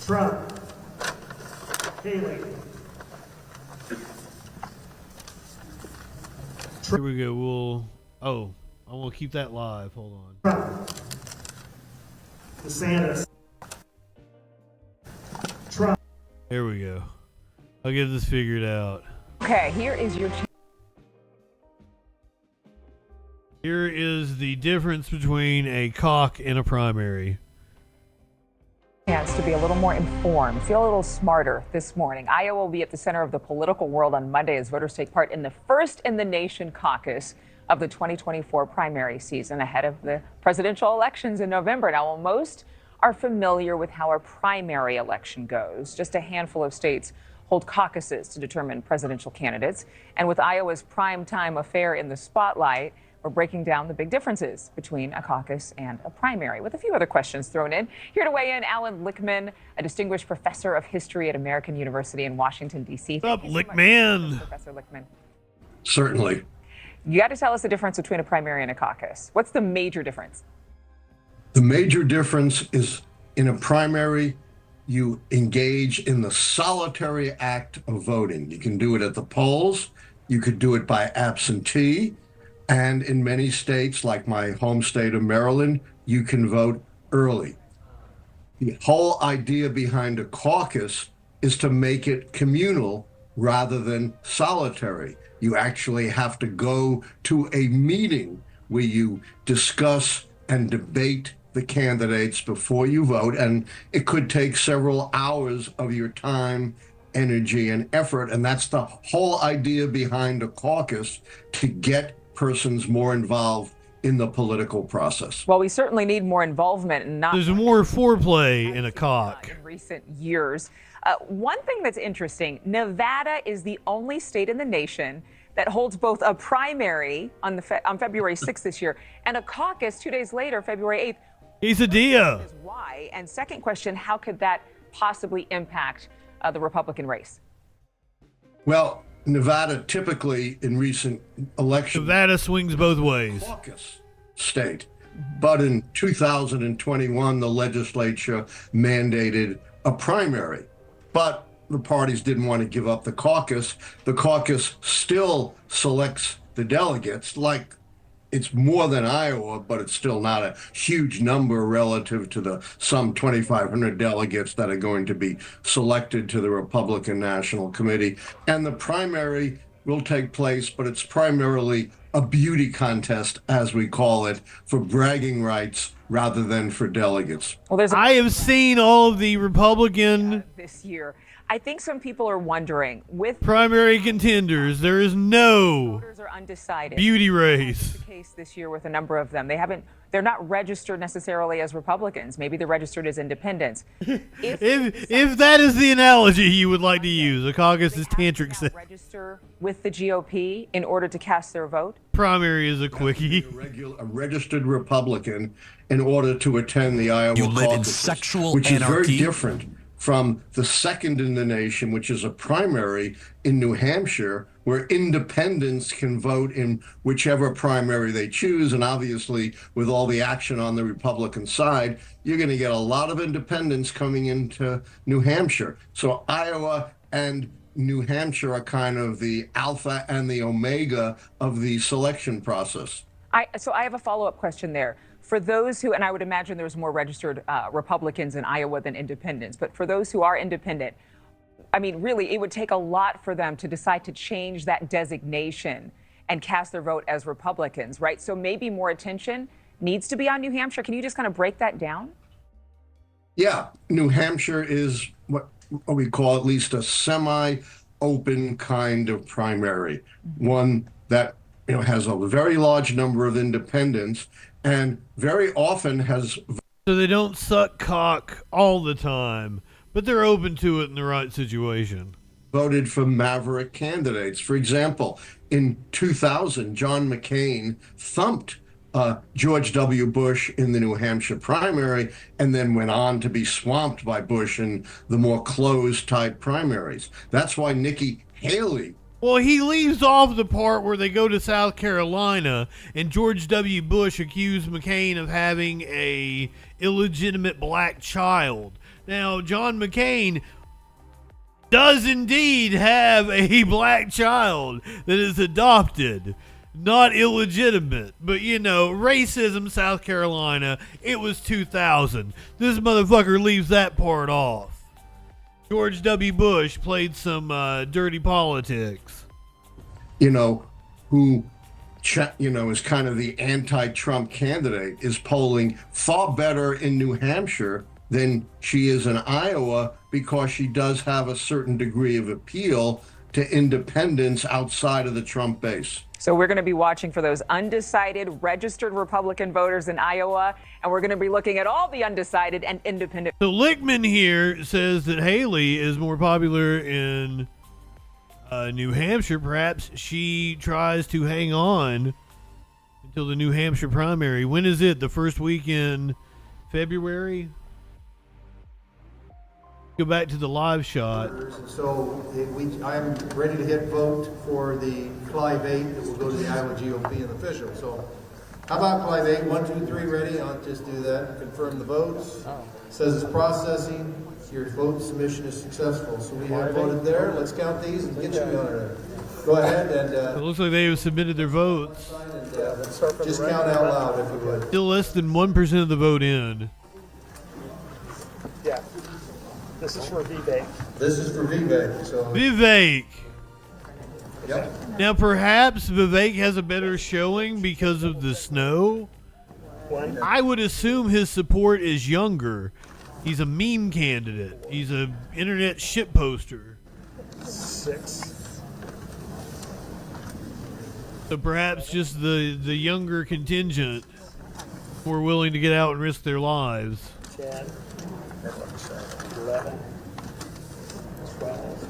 Trump. Haley. Here we go. I will keep that live. Hold on. DeSantis. Trump. There we go. I'll get this figured out. Okay, here is your. Here is the difference between a cock and a primary. Chance to be a little more informed, feel a little smarter this morning. Iowa will be at the center of the political world on Monday as voters take part in the first in the nation caucus of the 2024 primary season ahead of the presidential elections in November. Now, while most are familiar with how a primary election goes, just a handful of states hold caucuses to determine presidential candidates. And with Iowa's primetime affair in the spotlight, we're breaking down the big differences between a caucus and a primary, with a few other questions thrown in. Here to weigh in, Alan Lichtman, a distinguished professor of history at American University in Washington, D.C. What's up, Lichtman? Professor Lichtman. Certainly. You got to tell us the difference between a primary and a caucus. What's the major difference? The major difference is in a primary, you engage in the solitary act of voting. You can do it at the polls. You could do it by absentee. And in many states, like my home state of Maryland, you can vote early. The whole idea behind a caucus is to make it communal rather than solitary. You actually have to go to a meeting where you discuss and debate the candidates before you vote, and it could take several hours of your time, energy, and effort. And that's the whole idea behind a caucus, to get persons more involved in the political process. Well, we certainly need more involvement, and not. There's more foreplay in a cock. In recent years. One thing that's interesting, Nevada is the only state in the nation that holds both a primary on February 6th this year and a caucus 2 days later, February 8th. Quesadilla. Why? And second question, how could that possibly impact the Republican race? Well, Nevada typically in recent elections. Nevada swings both ways. Caucus state. But in 2021, the legislature mandated a primary. But the parties didn't want to give up the caucus. The caucus still selects the delegates. Like, it's more than Iowa, but it's still not a huge number relative to the some 2,500 delegates that are going to be selected to the Republican National Committee. And the primary will take place, but it's primarily a beauty contest, as we call it, for bragging rights rather than for delegates. Well, I have seen all of the Republican this year. I think some people are wondering, with primary contenders, there is no voters are undecided. Beauty race. That's the case this year with a number of them. They're not registered necessarily as Republicans. Maybe they're registered as independents. If that is the analogy you would like to use, a caucus is tantric sex. Register with the GOP in order to cast their vote. Primary is a quickie. A registered Republican in order to attend the Iowa You live in caucuses, sexual which is anarchy. very different from the second in the nation, which is a primary in New Hampshire, where independents can vote in whichever primary they choose. And obviously, with all the action on the Republican side, you're going to get a lot of independents coming into New Hampshire. So Iowa and New Hampshire are kind of the alpha and the omega of the selection process. So I have a follow-up question there. For those who, and I would imagine there's more registered Republicans in Iowa than independents, but for those who are independent, I mean, really, it would take a lot for them to decide to change that designation and cast their vote as Republicans, right? So maybe more attention needs to be on New Hampshire. Can you just kind of break that down? Yeah, New Hampshire is what we call at least a semi-open kind of primary, one that has a very large number of independents and very often has. So they don't suck cock all the time, but they're open to it in the right situation. Voted for maverick candidates. For example, in 2000, John McCain thumped George W. Bush in the New Hampshire primary and then went on to be swamped by Bush in the more closed type primaries. That's why Nikki Haley. Well, he leaves off the part where they go to South Carolina and George W. Bush accused McCain of having a illegitimate black child. Now, John McCain does indeed have a black child that is adopted. Not illegitimate, but you know, racism, South Carolina, it was 2000. This motherfucker leaves that part off. George W. Bush played some dirty politics. You know, who, you know, is kind of the anti-Trump candidate, is polling far better in New Hampshire than she is in Iowa, because she does have a certain degree of appeal to independents outside of the Trump base. So we're going to be watching for those undecided registered Republican voters in Iowa, and we're going to be looking at all the undecided and independent. So Lichtman here says that Haley is more popular in New Hampshire. Perhaps she tries to hang on until the New Hampshire primary. When is it? The first week in February? Go back to the live shot. So I'm ready to hit vote for the Clive 8 that will go to the Iowa GOP and official. So how about Clive 8? 1, 2, 3, ready? I'll just do that. Confirm the votes. Says it's processing. Your vote submission is successful. So we have voted there. Let's count these and get you on there. Go ahead and... it looks like they have submitted their votes. And, just count out loud if you would. Still less than 1% of the vote in. Yeah. This is for Vivek. This is for Vivek. So. Vivek. Yep. Now, perhaps Vivek has a better showing because of the snow. I would assume his support is younger. He's a meme candidate. He's a internet shit poster. 6. So perhaps just the younger contingent who are willing to get out and risk their lives. 10. 11, 12.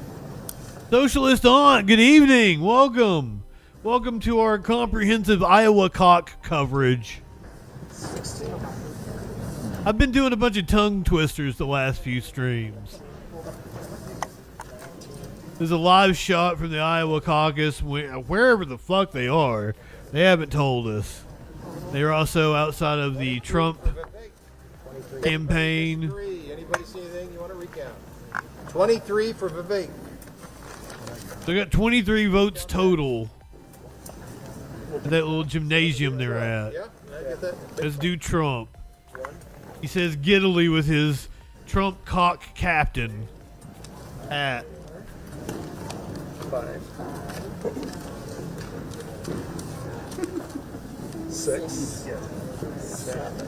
Socialist Aunt, good evening. Welcome. Welcome to our comprehensive Iowa cock coverage. 16. I've been doing a bunch of tongue twisters the last few streams. There's a live shot from the Iowa caucus, wherever the fuck they are. They haven't told us. They're also outside of the Trump campaign. Anybody see anything you want to recount? 23 for Vivek. They got 23 votes total. At that little gymnasium they're at. Yeah, I get that. Let's do Trump. He says giddily with his Trump cock captain hat. 5. 6. 7.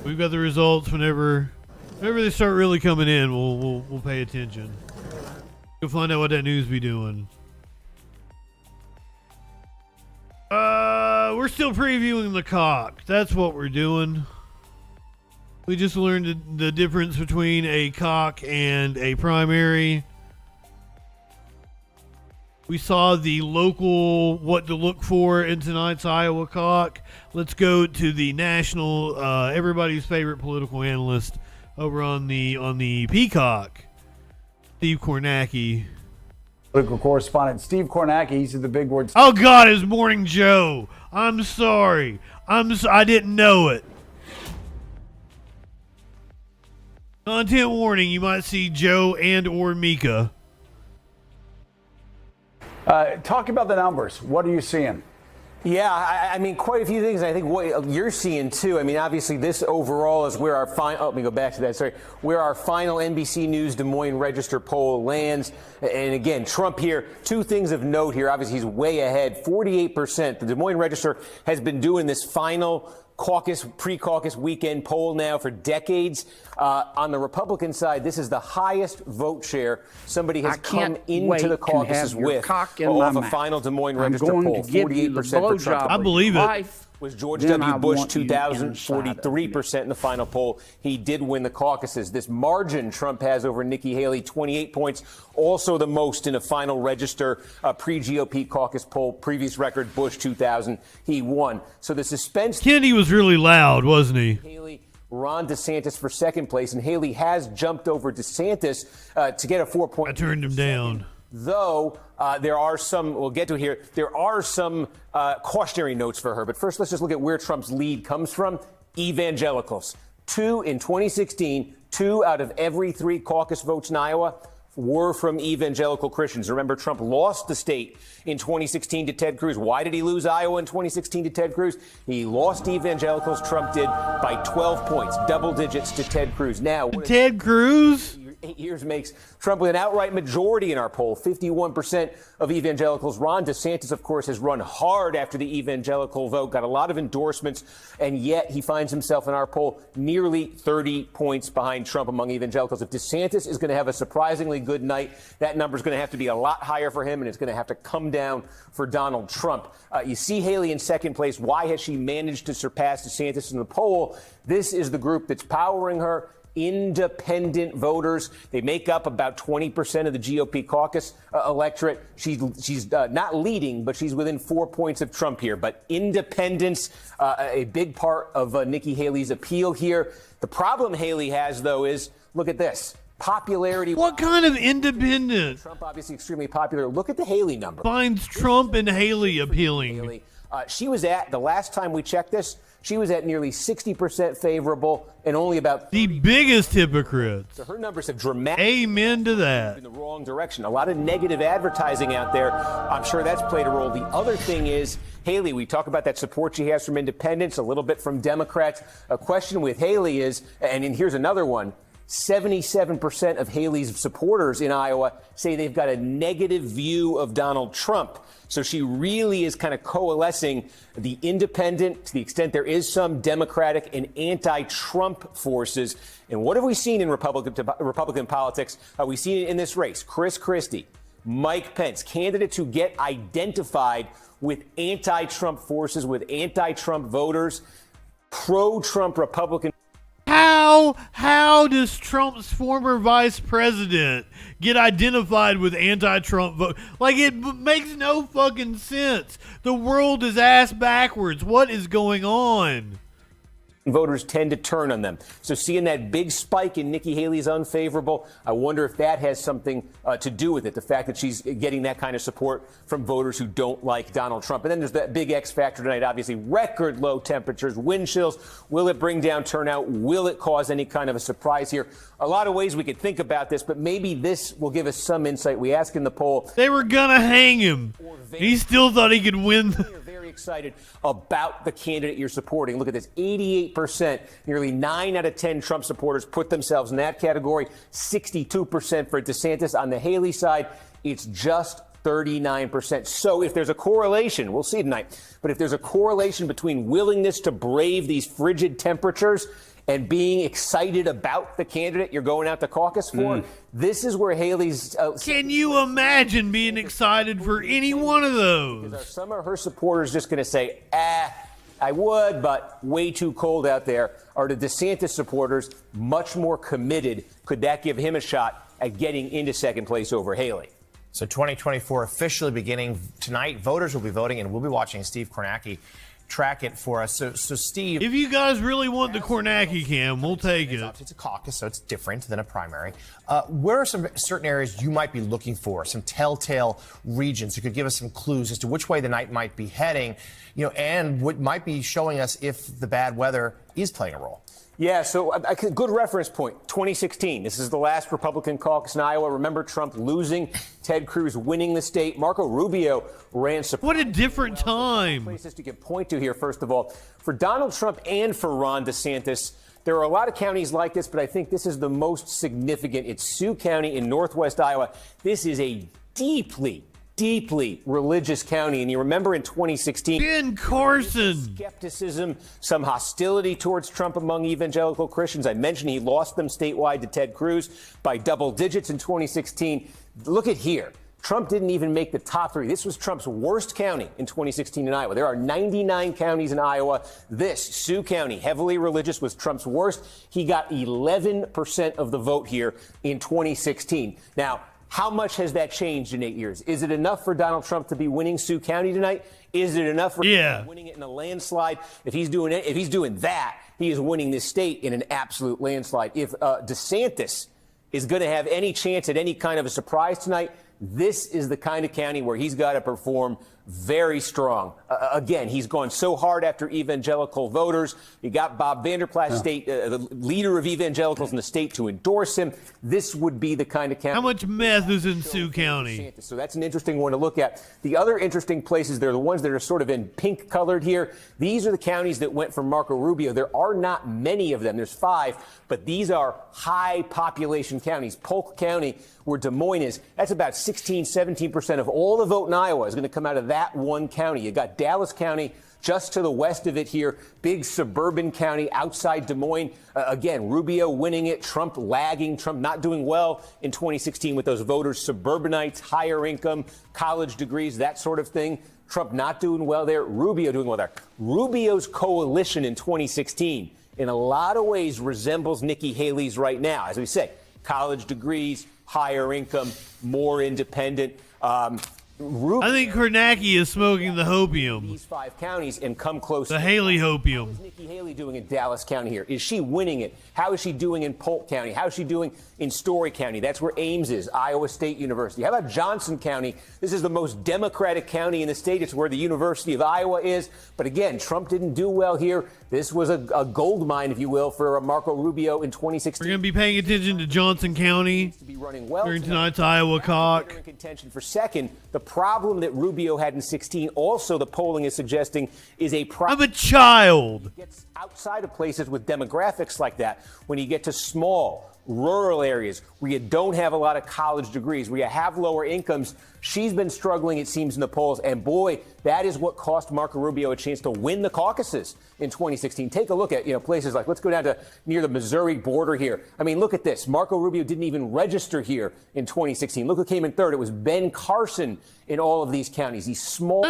We've got the results whenever they start really coming in. We'll pay attention. You'll find out what that news be doing. We're still previewing the cock. That's what we're doing. We just learned the difference between a cock and a primary. We saw the local what to look for in tonight's Iowa cock. Let's go to the national, everybody's favorite political analyst over on the Peacock, Steve Kornacki. Political correspondent Steve Kornacki. He's at the big board. Oh God, it's Morning Joe. I'm sorry. I didn't know it. Content warning: you might see Joe and or Mika. Talk about the numbers. What are you seeing? Yeah, I mean, quite a few things. I think what you're seeing too. I mean, obviously, this overall is where our final. Oh, let me go back to that. Sorry, where our final NBC News Des Moines Register poll lands. And again, Trump here. Two things of note here. Obviously, he's way ahead, 48%. The Des Moines Register has been doing this final pre-caucus weekend poll now for decades. On the Republican side, this is the highest vote share somebody has come into the caucuses with off a final Des Moines Register poll. 48% for Trump. I believe it. Was George W. Bush 2000, 43% in the final poll. He did win the caucuses. This margin Trump has over Nikki Haley, 28 points, also the most in a final register pre-GOP caucus poll. Previous record, Bush 2000, he won. So the suspense... Kennedy was really loud, wasn't he? Haley, Ron DeSantis for second place, and Haley has jumped over DeSantis to get a 4-point... I turned him down. Though there are some, we'll get to it here, there are some cautionary notes for her. But first, let's just look at where Trump's lead comes from. Evangelicals. 2 in 2016, 2 out of every 3 caucus votes in Iowa, were from evangelical Christians. Remember, Trump lost the state in 2016 to Ted Cruz. Why did he lose Iowa in 2016 to Ted Cruz? He lost evangelicals, Trump did, by 12 points, double digits to Ted Cruz. Now, Ted Cruz? 8 years makes Trump with an outright majority in our poll, 51% of evangelicals. Ron DeSantis, of course, has run hard after the evangelical vote, got a lot of endorsements, and yet he finds himself in our poll nearly 30 points behind Trump among evangelicals. If DeSantis is going to have a surprisingly good night, that number is going to have to be a lot higher for him, and it's going to have to come down for Donald Trump. You see Haley in second place. Why has she managed to surpass DeSantis in the poll? This is the group that's powering her. Independent voters. They make up about 20% of the GOP caucus electorate. She's not leading, but she's within 4 points of Trump here. But independents, a big part of Nikki Haley's appeal here. The problem Haley has, though, is look at this. Popularity. What kind of independent? Trump obviously extremely popular. Look at the Haley number. Finds Trump and Haley appealing. She was at, the last time we checked this, she was at nearly 60% favorable and only about the biggest hypocrites. So her numbers have dramatically amen to that in the wrong direction. A lot of negative advertising out there. I'm sure that's played a role. The other thing is Haley. We talk about that support she has from independents, a little bit from Democrats. A question with Haley is, and here's another one. 77% of Haley's supporters in Iowa say they've got a negative view of Donald Trump. So she really is kind of coalescing the independent, to the extent there is some Democratic and anti-Trump forces. And what have we seen in Republican politics? We've seen it in this race. Chris Christie, Mike Pence, candidates who get identified with anti-Trump forces, with anti-Trump voters, pro-Trump Republican. How does Trump's former vice president get identified with anti-Trump vote? Like, it makes no fucking sense. The world is ass backwards. What is going on? Voters tend to turn on them. So seeing that big spike in Nikki Haley's unfavorable, I wonder if that has something to do with it, the fact that she's getting that kind of support from voters who don't like Donald Trump. And then there's that big X factor tonight, obviously, record low temperatures, wind chills. Will it bring down turnout? Will it cause any kind of a surprise here? A lot of ways we could think about this, but maybe this will give us some insight. We asked in the poll. They were going to hang him. He still thought he could win. Very excited about the candidate you're supporting. Look at this, 88%, nearly 9 out of 10 Trump supporters put themselves in that category, 62% for DeSantis. On the Haley side, it's just 39%. So if there's a correlation, we'll see tonight, but if there's a correlation between willingness to brave these frigid temperatures and being excited about the candidate you're going out to caucus for, this is where Haley's... Can you imagine being excited for any one of those? Are some of her supporters just going to say, I would, but way too cold out there? Are the DeSantis supporters much more committed? Could that give him a shot at getting into second place over Haley? So 2024 officially beginning tonight. Voters will be voting, and we'll be watching Steve Kornacki track it for us. So Steve, if you guys really want the Kornacki cam, we'll take it. It's a caucus, so it's different than a primary. Where are some certain areas you might be looking for, some telltale regions that could give us some clues as to which way the night might be heading, and what might be showing us if the bad weather is playing a role? Yeah, so a good reference point, 2016. This is the last Republican caucus in Iowa. Remember Trump losing, Ted Cruz winning the state. Marco Rubio ran support. What a different time. Places to get point to here, first of all. For Donald Trump and for Ron DeSantis, there are a lot of counties like this, but I think this is the most significant. It's Sioux County in northwest Iowa. This is a deeply religious county. And you remember in 2016, Ben Carson, skepticism, some hostility towards Trump among evangelical Christians. I mentioned he lost them statewide to Ted Cruz by double digits in 2016. Look at here. Trump didn't even make the top 3. This was Trump's worst county in 2016 in Iowa. There are 99 counties in Iowa. This, Sioux County, heavily religious, was Trump's worst. He got 11% of the vote here in 2016. Now, how much has that changed in 8 years? Is it enough for Donald Trump to be winning Sioux County tonight? Is it enough for him to be winning it in a landslide? If he's doing that, he is winning this state in an absolute landslide. If DeSantis is going to have any chance at any kind of a surprise tonight, this is the kind of county where he's got to perform very strong. Again, he's gone so hard after evangelical voters. You got Bob Vanderplas, the leader of evangelicals in the state, to endorse him. This would be the kind of county. How much meth is in Sioux County? So that's an interesting one to look at. The other interesting places, they're the ones that are sort of in pink colored here. These are the counties that went for Marco Rubio. There are not many of them. There's 5, but these are high population counties. Polk County, where Des Moines is, that's about 16, 17% of all the vote in Iowa is going to come out of that one county. You got Dallas County just to the west of it here, big suburban county outside Des Moines. Again, Rubio winning it, Trump lagging, Trump not doing well in 2016 with those voters, suburbanites, higher income, college degrees, that sort of thing. Trump not doing well there, Rubio doing well there. Rubio's coalition in 2016 in a lot of ways resembles Nikki Haley's right now. As we say, college degrees, higher income, more independent. I think Kornacki is smoking the hopium. These 5 counties and come close. The Haley hopium. How is Nikki Haley doing in Dallas County here? Is she winning it? How is she doing in Polk County? How is she doing in Story County? That's where Ames is, Iowa State University. How about Johnson County? This is the most Democratic county in the state. It's where the University of Iowa is. But again, Trump didn't do well here. This was a gold mine, if you will, for Marco Rubio in 2016. We're going to be paying attention to Johnson County during tonight's Iowa cock. In contention for second. The problem that Rubio had in 16, also the polling is suggesting, is a problem. I'm a child. Gets outside of places with demographics like that, when you get to small, rural areas where you don't have a lot of college degrees, where you have lower incomes, she's been struggling, it seems, in the polls. And boy, that is what cost Marco Rubio a chance to win the caucuses in 2016. Take a look at, places like, let's go down to near the Missouri border here. I mean, look at this. Marco Rubio didn't even register here in 2016. Look who came in third. It was Ben Carson in all of these counties, these small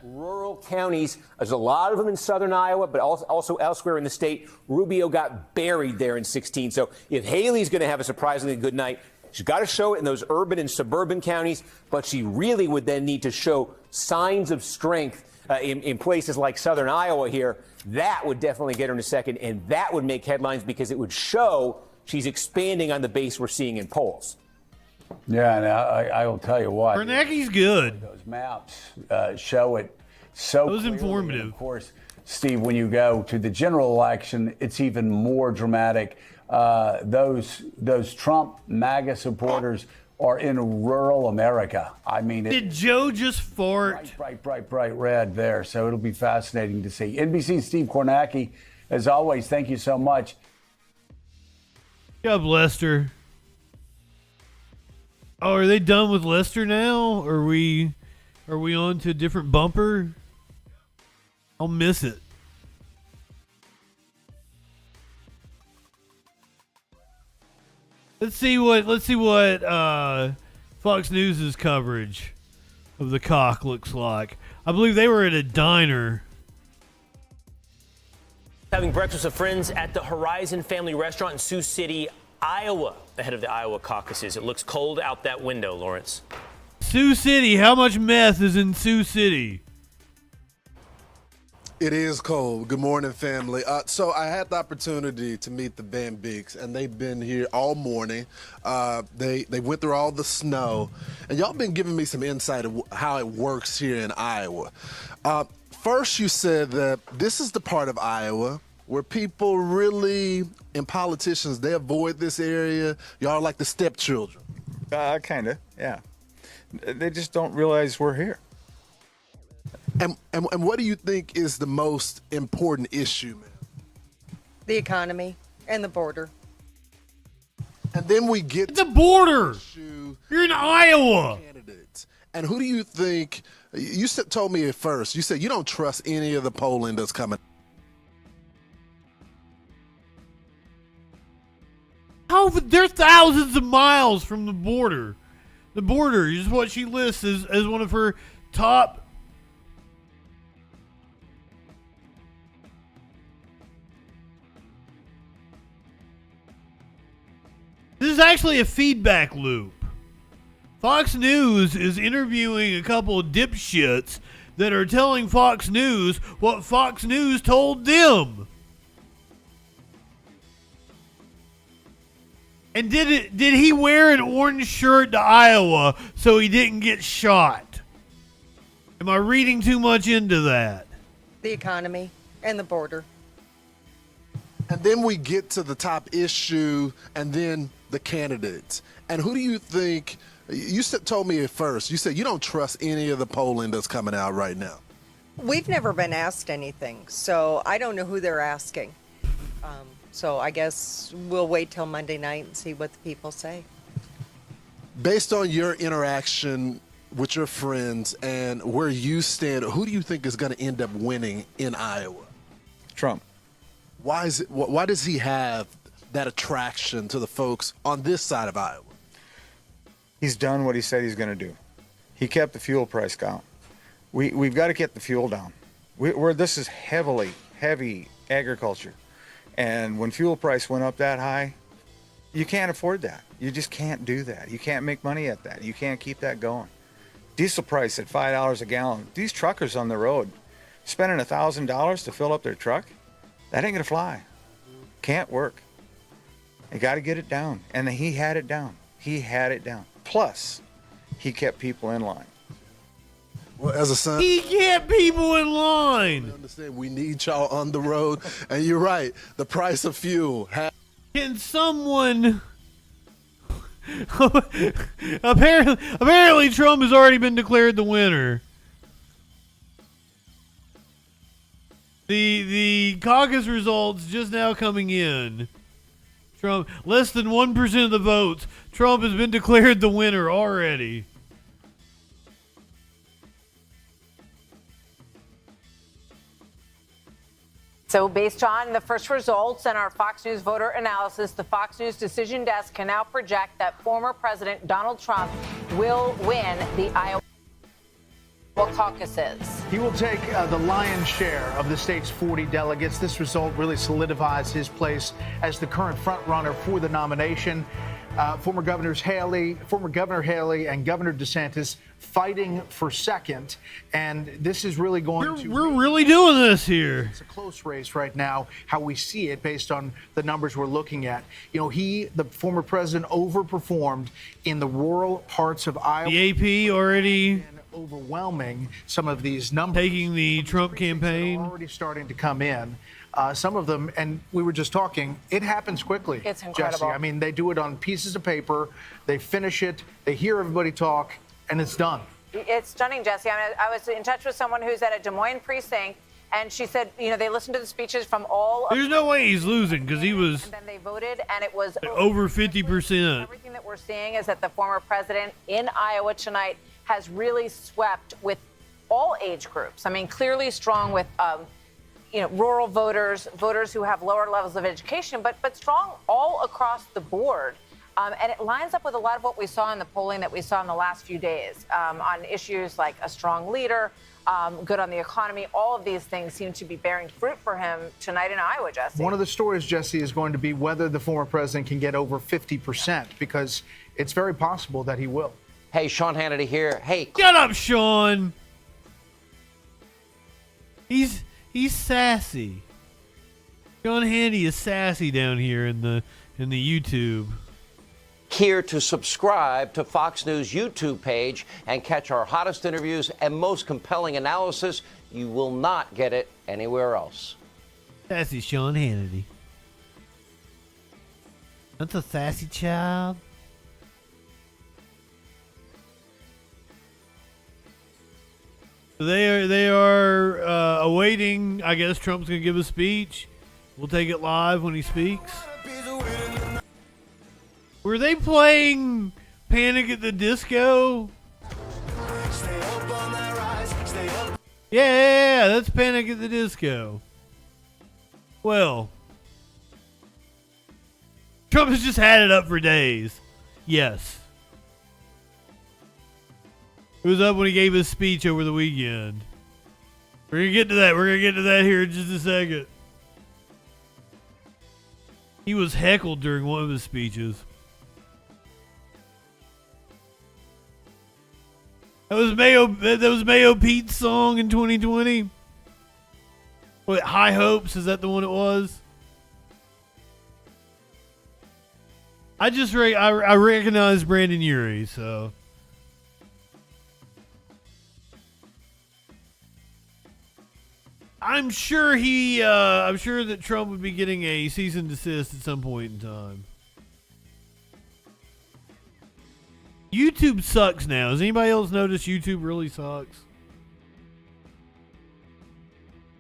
rural counties. There's a lot of them in southern Iowa, but also elsewhere in the state. Rubio got buried there in 16. So if Haley's going to have a surprisingly good night, she's got to show it in those urban and suburban counties, but she really would then need to show signs of strength in places like southern Iowa here. That would definitely get her into second, and that would make headlines because it would show she's expanding on the base we're seeing in polls. Yeah, and I will tell you what. Kornacki's good. Those maps show it so It was clearly. informative. And of course, Steve, when you go to the general election, it's even more dramatic. Those Trump MAGA supporters are in rural America. I mean, did Joe just fart? Bright red there. So it'll be fascinating to see. NBC's Steve Kornacki, as always, thank you so much. Good job, Lester. Oh, are they done with Lester now? Are we on to a different bumper? I'll miss it. Let's see what Fox News' coverage of the cock looks like. I believe they were at a diner. Having breakfast with friends at the Horizon Family Restaurant in Sioux City, Iowa, ahead of the Iowa caucuses. It looks cold out that window, Lawrence. Sioux City, how much meth is in Sioux City? It is cold. Good morning, family. So I had the opportunity to meet the Van Beeks, and they've been here all morning. They went through all the snow, and y'all been giving me some insight of how it works here in Iowa. First, you said that this is the part of Iowa where people really, and politicians, they avoid this area. Y'all are like the stepchildren. Kind of, yeah. They just don't realize we're here. And what do you think is the most important issue, man? The economy and the border. And then we get the border. You're in Iowa. Candidates. And who do you think? You told me at first. You said you don't trust any of the polling that's coming. How they're thousands of miles from the border. The border is what she lists as one of her top. This is actually a feedback loop. Fox News is interviewing a couple of dipshits that are telling Fox News what Fox News told them. And did he wear an orange shirt to Iowa so he didn't get shot? Am I reading too much into that? The economy and the border. And then we get to the top issue and then the candidates. And who do you think, you told me at first, you said you don't trust any of the polling that's coming out right now. We've never been asked anything, so I don't know who they're asking. So I guess we'll wait till Monday night and see what the people say. Based on your interaction with your friends and where you stand, who do you think is going to end up winning in Iowa? Trump. Why does he have that attraction to the folks on this side of Iowa? He's done what he said he's going to do. He kept the fuel price down. We've got to get the fuel down. This is heavy agriculture. And when fuel price went up that high, you can't afford that. You just can't do that. You can't make money at that. You can't keep that going. Diesel price at $5 a gallon. These truckers on the road spending $1,000 to fill up their truck, that ain't gonna fly. Can't work. You got to get it down. And he had it down. He had it down. Plus, he kept people in line. Well, as a son, he kept people in line. I understand we need y'all on the road, and you're right. The price of fuel. Can someone? apparently, Trump has already been declared the winner. The caucus results just now coming in. Trump, less than 1% of the votes. Trump has been declared the winner already. So based on the first results and our Fox News voter analysis, the Fox News decision desk can now project that former President Donald Trump will win the Iowa caucuses. He will take the lion's share of the state's 40 delegates. This result really solidifies his place as the current frontrunner for the nomination. Former Governor Haley and Governor DeSantis fighting for second, and this is really we're really doing this here. It's a close race right now, how we see it based on the numbers we're looking at. You know, the former president, overperformed in the rural parts of Iowa. The AP already overwhelming some of these numbers. Taking the Trump campaign. Already starting to come in. Some of them, and we were just talking, it happens quickly. It's incredible. Jesse. I mean, they do it on pieces of paper, they finish it, they hear everybody talk, and it's done. It's stunning, Jesse. I mean, I was in touch with someone who's at a Des Moines precinct, and she said, you know, they listened to the speeches from all of There's no way he's losing because he was. And then they voted, and it was over 50%. Everything that we're seeing is that the former president in Iowa tonight has really swept with all age groups. I mean, clearly strong with rural voters who have lower levels of education, but strong all across the board. And it lines up with a lot of what we saw in the polling that we saw in the last few days on issues like a strong leader, good on the economy. All of these things seem to be bearing fruit for him tonight in Iowa, Jesse. One of the stories, Jesse, is going to be whether the former president can get over 50%, because it's very possible that he will. Hey, Sean Hannity here. Hey. Shut up, Sean. He's sassy. Sean Hannity is sassy down here in the YouTube. Here to subscribe to Fox News YouTube page and catch our hottest interviews and most compelling analysis. You will not get it anywhere else. Sassy Sean Hannity. That's a sassy child. They are awaiting. I guess Trump's gonna give a speech. We'll take it live when he speaks. Were they playing Panic at the Disco? Yeah, that's Panic at the Disco. Well, Trump has just had it up for days. Yes. It was up when he gave his speech over the weekend. We're going to get to that. We're going to get to that here in just a second. He was heckled during one of his speeches. That was Mayo Pete's song in 2020. What, High Hopes? Is that the one it was? I recognize Brandon Urie, so. I'm sure that Trump would be getting a cease and desist at some point in time. YouTube sucks now. Has anybody else noticed YouTube really sucks?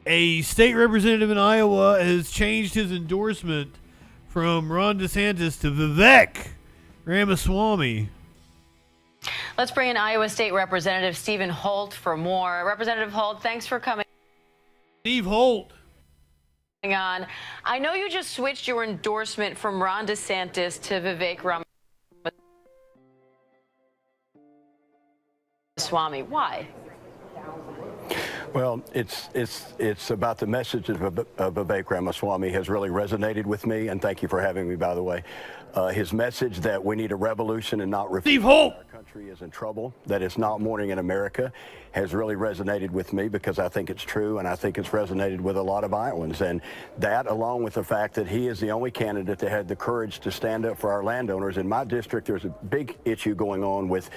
A state representative in Iowa has changed his endorsement from Ron DeSantis to Vivek Ramaswamy. Let's bring in Iowa State Representative Stephen Holt for more. Representative Holt, thanks for coming. Steve Holt. On. I know you just switched your endorsement from Ron DeSantis to Vivek Ramaswamy. Why? Well, it's about the message of Vivek Ramaswamy has really resonated with me, and thank you for having me, by the way. His message that we need a revolution and not reform. Steve Holt. Our country is in trouble, that it's not morning in America, has really resonated with me because I think it's true, and I think it's resonated with a lot of Iowans. And that, along with the fact that he is the only candidate that had the courage to stand up for our landowners. In my district, there's a big issue going on with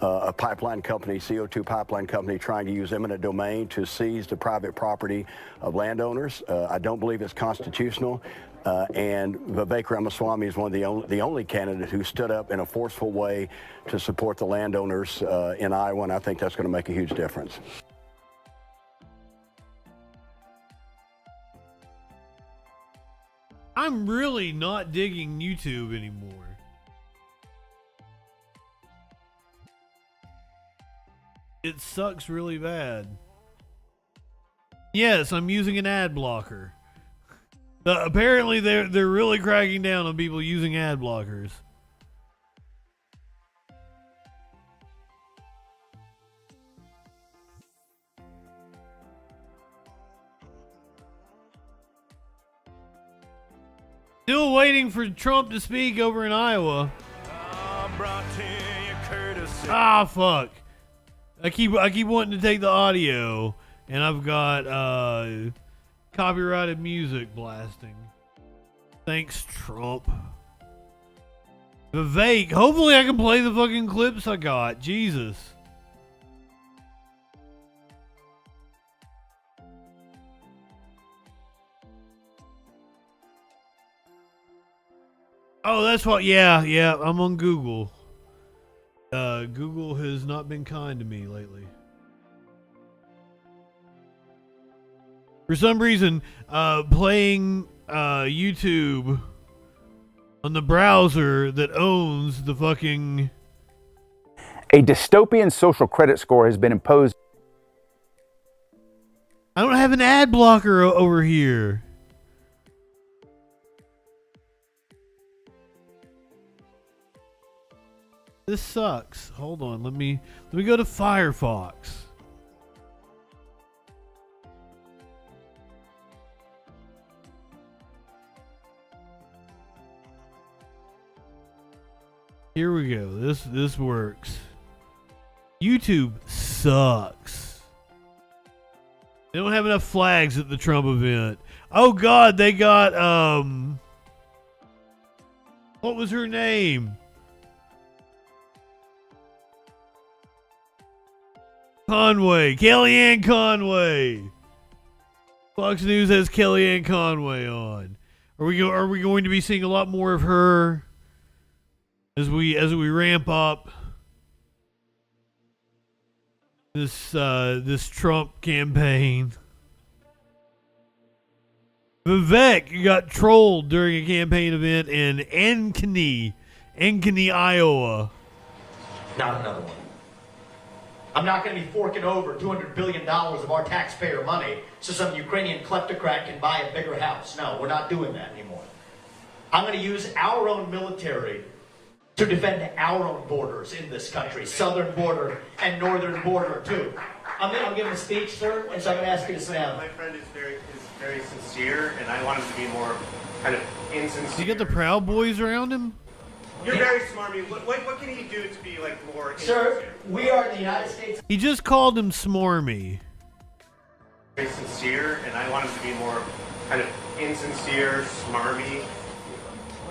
a pipeline company, CO2 pipeline company, trying to use eminent domain to seize the private property of landowners. I don't believe it's constitutional. And Vivek Ramaswamy is one of the only candidate who stood up in a forceful way to support the landowners in Iowa, and I think that's going to make a huge difference. I'm really not digging YouTube anymore. It sucks really bad. Yes, I'm using an ad blocker. Apparently they're really cracking down on people using ad blockers. Still waiting for Trump to speak over in Iowa. Ah, fuck. I keep wanting to take the audio, and I've got copyrighted music blasting. Thanks, Trump. Vivek, hopefully I can play the fucking clips I got. Jesus. Oh, that's what, yeah, I'm on Google. Google has not been kind to me lately. For some reason, playing YouTube on the browser that owns the fucking... A dystopian social credit score has been imposed. I don't have an ad blocker over here. This sucks. Hold on, let me go to Firefox. Here we go. This works. YouTube sucks. They don't have enough flags at the Trump event. Oh God, they got what was her name? Conway. Kellyanne Conway. Fox News has Kellyanne Conway on. Are we going to be seeing a lot more of her as we ramp up this Trump campaign? Vivek got trolled during a campaign event in Ankeny, Iowa. Not another one. I'm not going to be forking over $200 billion of our taxpayer money so some Ukrainian kleptocrat can buy a bigger house. No, we're not doing that anymore. I'm going to use our own military to defend our own borders in this country, southern border and northern border too. I'm giving a speech, sir, and so I'm going to ask you to sit down. My friend is very sincere, and I want him to be more kind of insincere. You got the Proud Boys around him? You're very smarmy. What can he do to be like more Sir, we are in the United States. He just called him Smarmy. Very sincere, and I want him to be more kind of insincere, smarmy.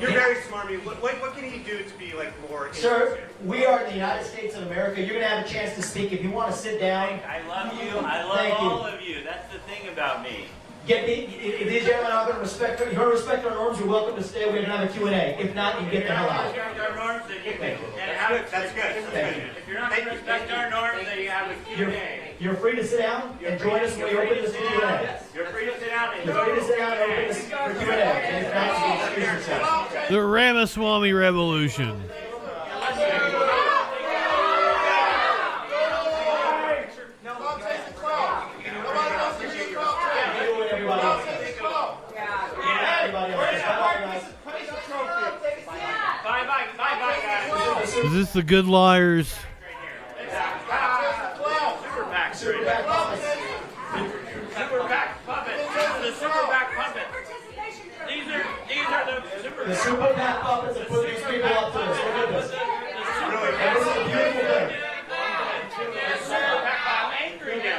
You're very smarmy. What can he do to be like more? Sir, we are in the United States of America. You're going to have a chance to speak. If you want to sit down. I love you. I love all of you. That's the thing about me. If these gentlemen are going to respect our norms, you're welcome to stay. We're going to have a Q&A. If not, you get the hell out. That's good. If you're not going to respect our norms, then you have a Q&A. You're free to sit down and join us when we open this for Q&A. You're free to sit down and You're free to sit down and open this for Q&A. And if not, you can excuse yourself. The Ramaswamy Revolution. Is this the Good Liars? Super PAC puppet. The super PAC puppet. These are the super. The super PAC puppets that put these people up to this. Look at this. And this is a beautiful thing. The super PAC. I'm angry now.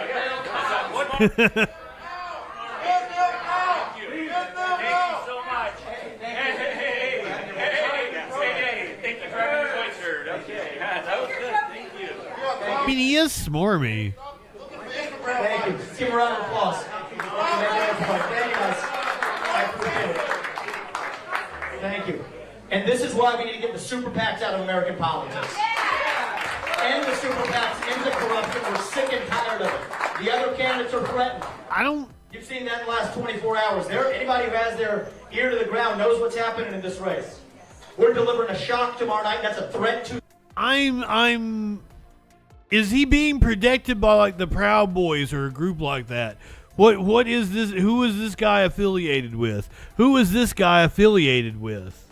I mean, he is smarmy. Thank you. Let's give him a round of applause. Thank you, guys. I appreciate it. Thank you. And this is why we need to get the super PACs out of American politics. End the super PACs, end the corruption. We're sick and tired of it. The other candidates are threatened. You've seen that in the last 24 hours. Anybody who has their ear to the ground knows what's happening in this race. We're delivering a shock tomorrow night. That's a threat to... Is he being protected by like the Proud Boys or a group like that? What is this? Who is this guy affiliated with? Who is this guy affiliated with?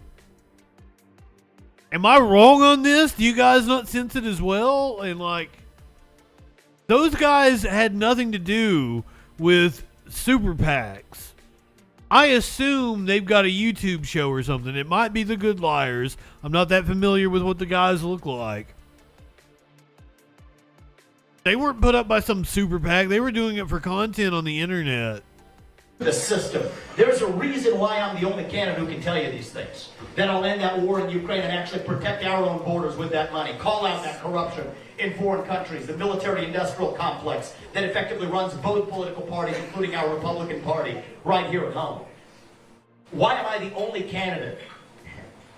Am I wrong on this? Do you guys not sense it as well? And like, those guys had nothing to do with super PACs. I assume they've got a YouTube show or something. It might be the Good Liars. I'm not that familiar with what the guys look like. They weren't put up by some super PAC. They were doing it for content on the internet. The system. There's a reason why I'm the only candidate who can tell you these things. That I'll end that war in Ukraine and actually protect our own borders with that money. Call out that corruption in foreign countries. The military-industrial complex that effectively runs both political parties, including our Republican Party, right here at home. Why am I the only candidate?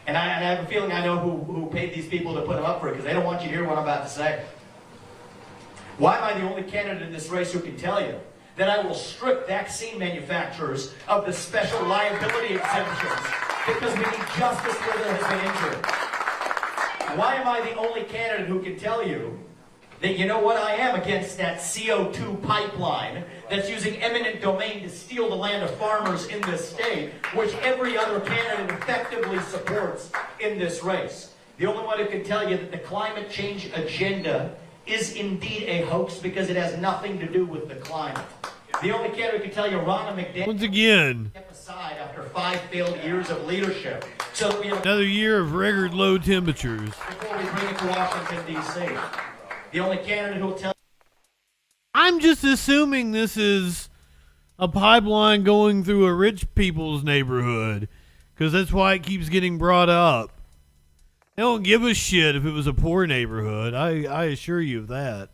And I have a feeling I know who paid these people to put them up for it, because they don't want you to hear what I'm about to say. Why am I the only candidate in this race who can tell you that I will strip vaccine manufacturers of the special liability exemptions because we need justice where there has been injury? Why am I the only candidate who can tell you that, you know what, I am against that CO2 pipeline that's using eminent domain to steal the land of farmers in this state, which every other candidate effectively supports in this race? The only one who can tell you that the climate change agenda is indeed a hoax because it has nothing to do with the climate. The only candidate who can tell you Ronna McDaniel Once again, stepped aside after 5 failed years of leadership. So that we have another year of record low temperatures. before we bring it to Washington, D.C. The only candidate who will tell I'm just assuming this is a pipeline going through a rich people's neighborhood, because that's why it keeps getting brought up. They don't give a shit if it was a poor neighborhood. I assure you of that.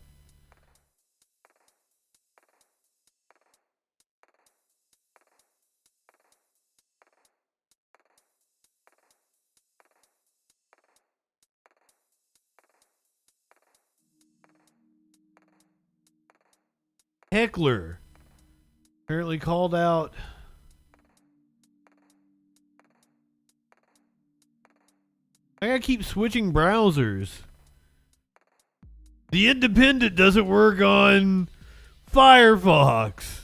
Heckler apparently called out I gotta keep switching browsers. The Independent doesn't work on Firefox.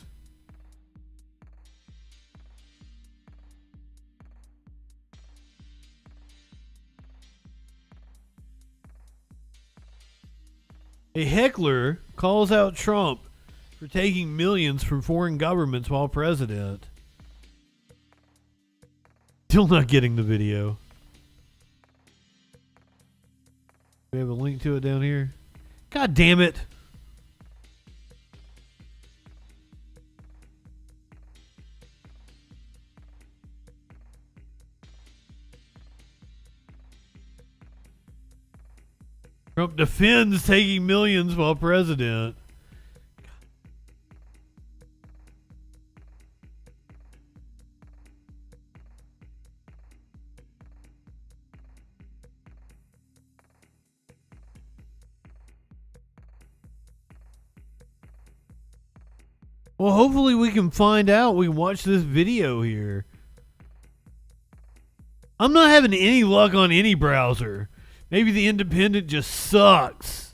A heckler calls out Trump for taking millions from foreign governments while president. Still not getting the video. We have a link to it down here. God damn it. Trump defends taking millions while president. Well, hopefully we can find out. We can watch this video here. I'm not having any luck on any browser. Maybe the Independent just sucks.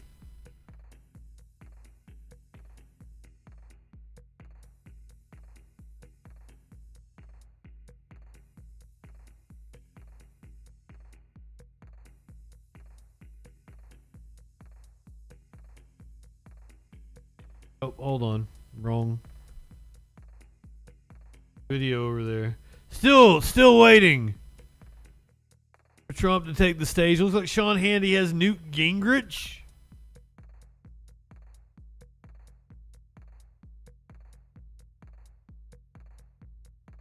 Oh, hold on. Wrong video over there. Still waiting for Trump to take the stage. Looks like Sean Hannity has Newt Gingrich.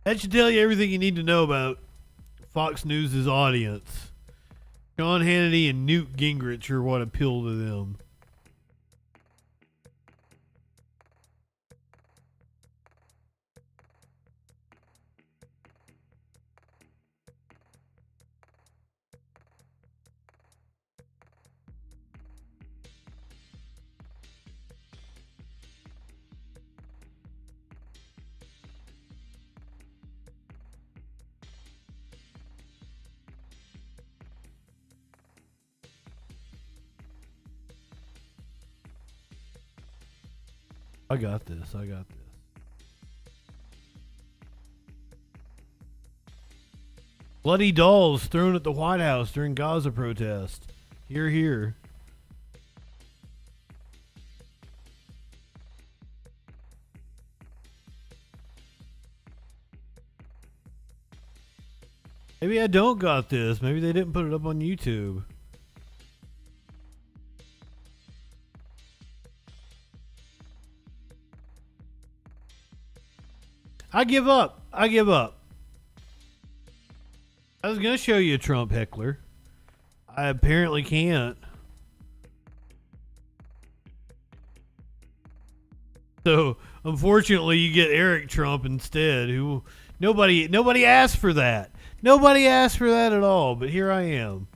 That should tell you everything you need to know about Fox News' audience. Sean Hannity and Newt Gingrich are what appeal to them. I got this. Bloody dolls thrown at the White House during Gaza protest. Hear, hear. Maybe I don't got this. Maybe they didn't put it up on YouTube. I give up. I was going to show you a Trump heckler. I apparently can't. So, unfortunately, you get Eric Trump instead, who nobody asked for that. Nobody asked for that at all, but here I am.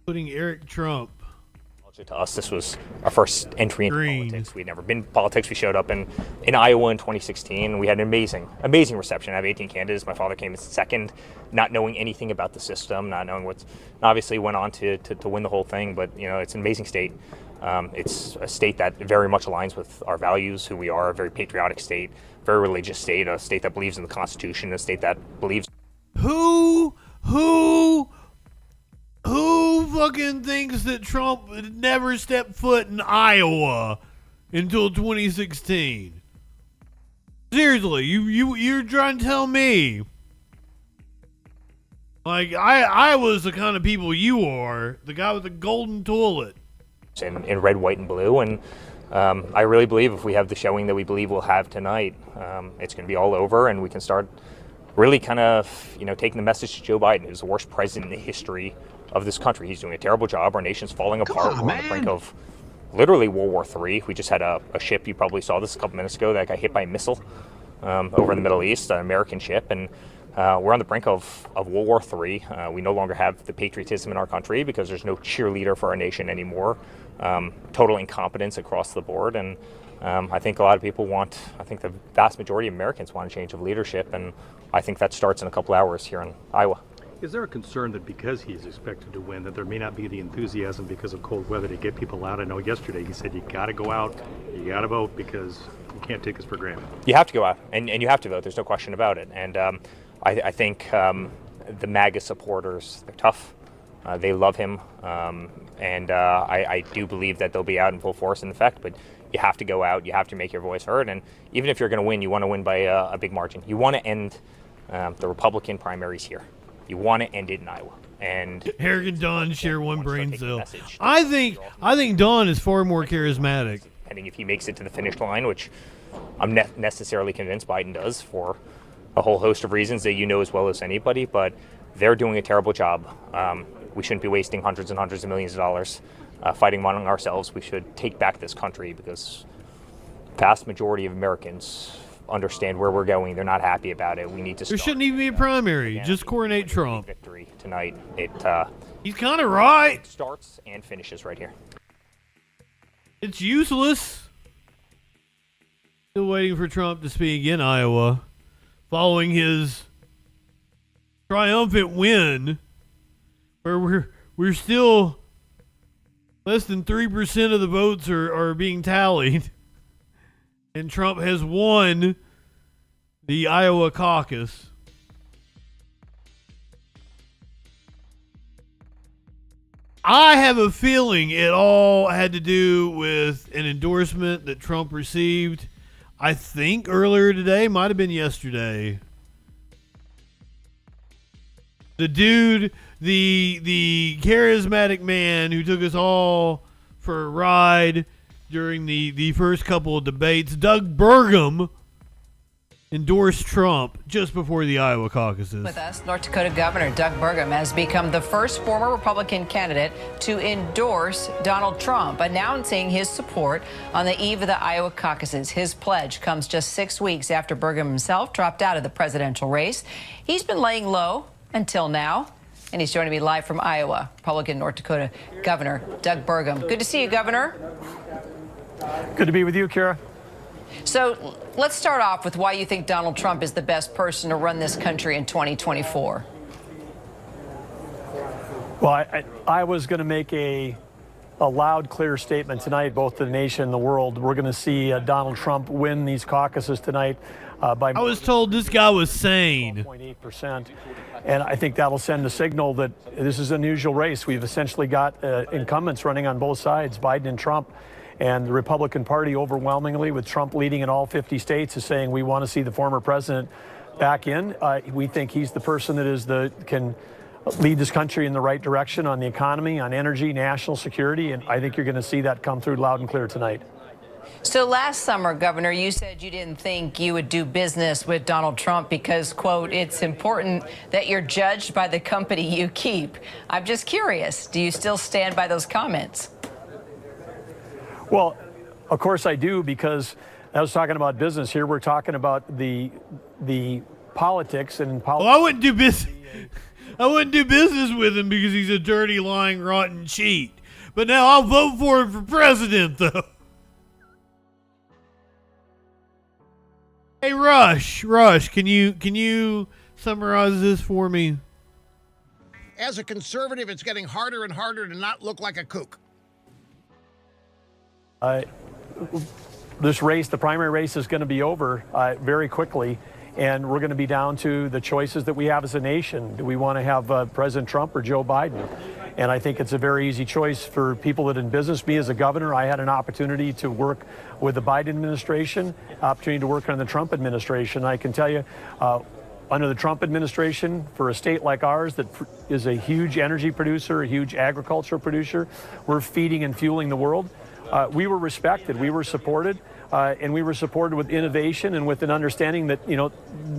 Putting Eric Trump. To us, this was our first entry into politics. We'd never been in politics. We showed up in Iowa in 2016. We had an amazing reception. I have 18 candidates. My father came in second, not knowing anything about the system, not knowing what's obviously went on to win the whole thing. But it's an amazing state. It's a state that very much aligns with our values, who we are, a very patriotic state, very religious state, a state that believes in the Constitution, a state that believes. Who fucking thinks that Trump would never step foot in Iowa until 2016? Seriously, you're trying to tell me? Like, I was the kind of people you are, the guy with the golden toilet. In red, white, and blue, and I really believe if we have the showing that we believe we'll have tonight, it's going to be all over, and we can start really kind of, taking the message to Joe Biden, who's the worst president in the history of this country. He's doing a terrible job. Our nation's falling apart. We're on the brink of literally World War III. We just had a ship, you probably saw this a couple minutes ago, that got hit by a missile over in the Middle East, an American ship, and we're on the brink of World War III. We no longer have the patriotism in our country because there's no cheerleader for our nation anymore. Total incompetence across the board, and I think a lot of people I think the vast majority of Americans want a change of leadership, and I think that starts in a couple hours here in Iowa. Is there a concern that because he is expected to win, that there may not be the enthusiasm because of cold weather to get people out? I know yesterday he said you got to go out, you got to vote because you can't take us for granted. You have to go out, and you have to vote. There's no question about it. And I think the MAGA supporters, they're tough. They love him, and I do believe that they'll be out in full force in effect. But you have to go out. You have to make your voice heard. And even if you're going to win, you want to win by a big margin. You want to end the Republican primaries here. You want to end it in Iowa. And Eric and Don share one brain cell. I think Don is far more charismatic. Depending if he makes it to the finish line, which I'm necessarily convinced Biden does for a whole host of reasons that you know as well as anybody, but they're doing a terrible job. We shouldn't be wasting hundreds and hundreds of millions of dollars fighting among ourselves. We should take back this country because vast majority of Americans understand where we're going. They're not happy about it. We need to There shouldn't even be a primary. Just coronate Trump. Victory tonight. He's kind of right. It starts and finishes right here. It's useless. Still waiting for Trump to speak in Iowa following his triumphant win, where we're still less than 3% of the votes are being tallied. And Trump has won the Iowa caucus. I have a feeling it all had to do with an endorsement that Trump received, I think earlier today, might have been yesterday. The dude, the charismatic man who took us all for a ride during the first couple of debates, Doug Burgum, endorsed Trump just before the Iowa caucuses. With us, North Dakota Governor Doug Burgum has become the first former Republican candidate to endorse Donald Trump, announcing his support on the eve of the Iowa caucuses. His pledge comes just 6 weeks after Burgum himself dropped out of the presidential race. He's been laying low until now, and he's joining me live from Iowa. Republican North Dakota Governor Doug Burgum. Good to see you, Governor. Good to be with you, Kara. So let's start off with why you think Donald Trump is the best person to run this country in 2024. Well, I was going to make a loud, clear statement tonight, both to the nation and the world. We're going to see Donald Trump win these caucuses tonight by. I was told this guy was sane. 0.8%. And I think that'll send a signal that this is an unusual race. We've essentially got incumbents running on both sides, Biden and Trump. And the Republican Party overwhelmingly, with Trump leading in all 50 states, is saying we want to see the former president back in. We think he's the person that can lead this country in the right direction on the economy, on energy, national security. And I think you're going to see that come through loud and clear tonight. So last summer, Governor, you said you didn't think you would do business with Donald Trump because, quote, it's important that you're judged by the company you keep. I'm just curious, do you still stand by those comments? Well, of course I do, because I was talking about business. Here we're talking about the politics and politics. Well, I wouldn't do business. I wouldn't do business with him because he's a dirty, lying, rotten cheat. But now I'll vote for him for president, though. Hey, Rush, can you summarize this for me? As a conservative, it's getting harder and harder to not look like a kook. This race, the primary race, is going to be over very quickly, and we're going to be down to the choices that we have as a nation. Do we want to have President Trump or Joe Biden? And I think it's a very easy choice for people that are in business. Me as a governor, I had an opportunity to work with the Biden administration, opportunity to work on the Trump administration. I can tell you, under the Trump administration, for a state like ours that is a huge energy producer, a huge agricultural producer, we're feeding and fueling the world. We were respected, we were supported, and we were supported with innovation and with an understanding that,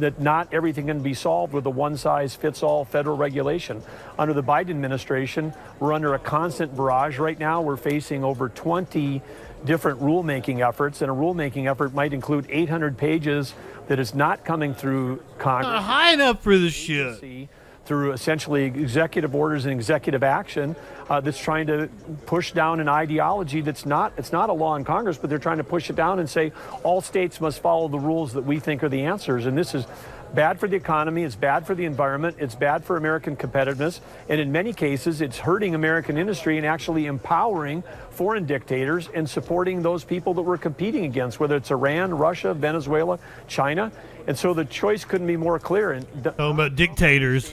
that not everything can be solved with a one-size-fits-all federal regulation. Under the Biden administration, we're under a constant barrage. Right now, we're facing over 20 different rulemaking efforts, and a rulemaking effort might include 800 pages that is not coming through Congress. Not high enough for this shit. Through essentially executive orders and executive action that's trying to push down an ideology it's not a law in Congress, but they're trying to push it down and say all states must follow the rules that we think are the answers. And this is bad for the economy, it's bad for the environment, it's bad for American competitiveness, and in many cases it's hurting American industry and actually empowering foreign dictators and supporting those people that we're competing against, whether it's Iran, Russia, Venezuela, China. And so the choice couldn't be more clear. And talking about dictators.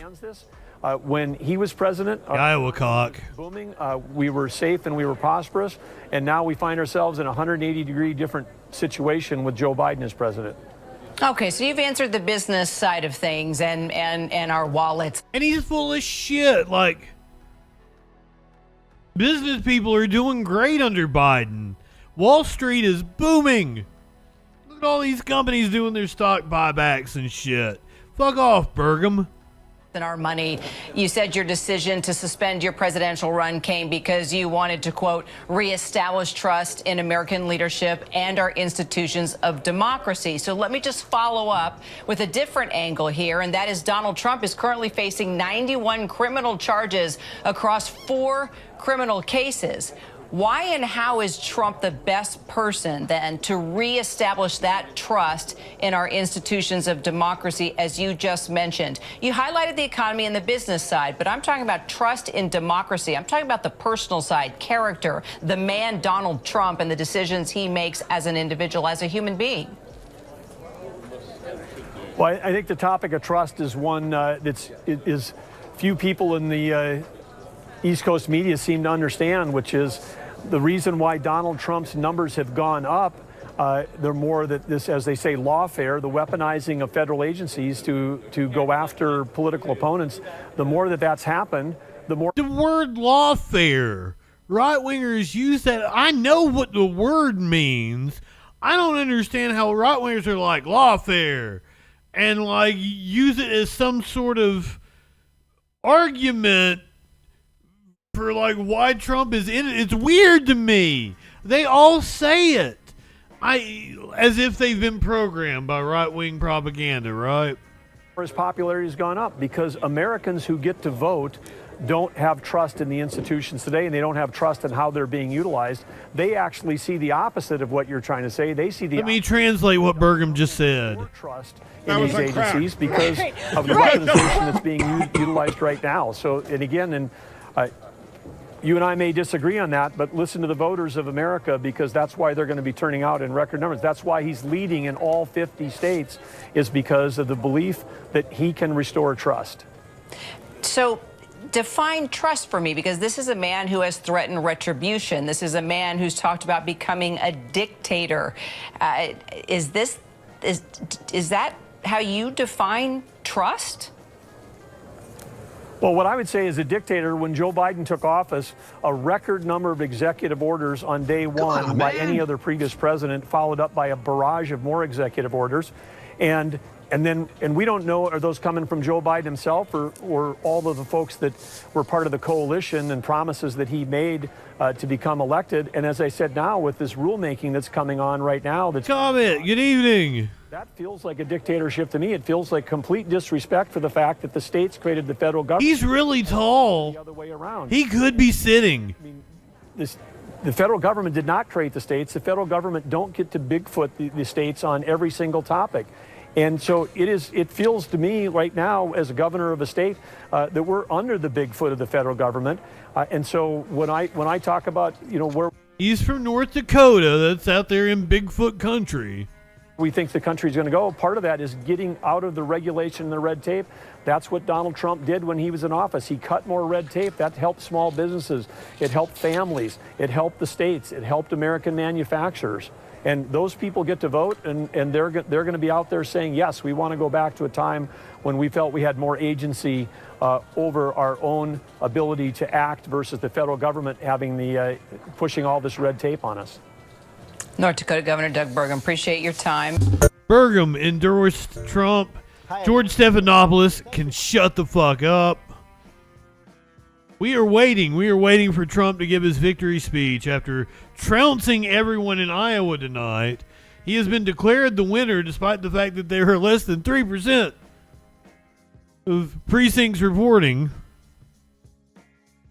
When he was president, Iowa cock. Booming, we were safe and we were prosperous, and now we find ourselves in a 180-degree different situation with Joe Biden as president. Okay, so you've answered the business side of things and our wallets. And he's full of shit. Like, business people are doing great under Biden. Wall Street is booming. Look at all these companies doing their stock buybacks and shit. Fuck off, Burgum. In our money, you said your decision to suspend your presidential run came because you wanted to, quote, reestablish trust in American leadership and our institutions of democracy. So let me just follow up with a different angle here, and that is Donald Trump is currently facing 91 criminal charges across 4 criminal cases. Why and how is Trump the best person, then, to reestablish that trust in our institutions of democracy, as you just mentioned? You highlighted the economy and the business side, but I'm talking about trust in democracy. I'm talking about the personal side, character, the man Donald Trump and the decisions he makes as an individual, as a human being. Well, I think the topic of trust is one is few people in the East Coast media seem to understand, which is the reason why Donald Trump's numbers have gone up. They're more that this, as they say, lawfare, the weaponizing of federal agencies to go after political opponents. The more that that's happened, the more. The word lawfare. Right-wingers use that. I know what the word means. I don't understand how right-wingers are like lawfare and like use it as some sort of argument for like why Trump is in it. It's weird to me. They all say it. As if they've been programmed by right-wing propaganda, right? His popularity has gone up because Americans who get to vote don't have trust in the institutions today, and they don't have trust in how they're being utilized. They actually see the opposite of what you're trying to say. They see the. Let me translate what Burgum just said. Trust in these agencies because of the weaponization that's being utilized right now. So, and again, you and I may disagree on that, but listen to the voters of America, because that's why they're going to be turning out in record numbers. That's why he's leading in all 50 states, is because of the belief that he can restore trust. So define trust for me, because this is a man who has threatened retribution. This is a man who's talked about becoming a dictator. Is that how you define trust? Well, what I would say is a dictator, when Joe Biden took office, a record number of executive orders on day one by any other previous president, followed up by a barrage of more executive orders. And we don't know, are those coming from Joe Biden himself or all of the folks that were part of the coalition and promises that he made to become elected. And as I said, now with this rulemaking that's coming on right now. Comment, good evening. That feels like a dictatorship to me. It feels like complete disrespect for the fact that the states created the federal government. He's really tall. The other way around. He could be sitting. I mean, the federal government did not create the states. The federal government don't get to Bigfoot the states on every single topic. And so it feels to me right now, as a governor of a state, that we're under the Bigfoot of the federal government. And so when I talk about, where he's from North Dakota, that's out there in Bigfoot country. We think the country's going to go. Part of that is getting out of the regulation and the red tape. That's what Donald Trump did when he was in office. He cut more red tape. That helped small businesses. It helped families. It helped the states. It helped American manufacturers. And those people get to vote, and they're going to be out there saying, yes, we want to go back to a time when we felt we had more agency over our own ability to act versus the federal government having pushing all this red tape on us. North Dakota Governor Doug Burgum, appreciate your time. Burgum endorsed Trump. George Stephanopoulos can shut the fuck up. We are waiting for Trump to give his victory speech after trouncing everyone in Iowa tonight. He has been declared the winner despite the fact that there are less than 3% of precincts reporting.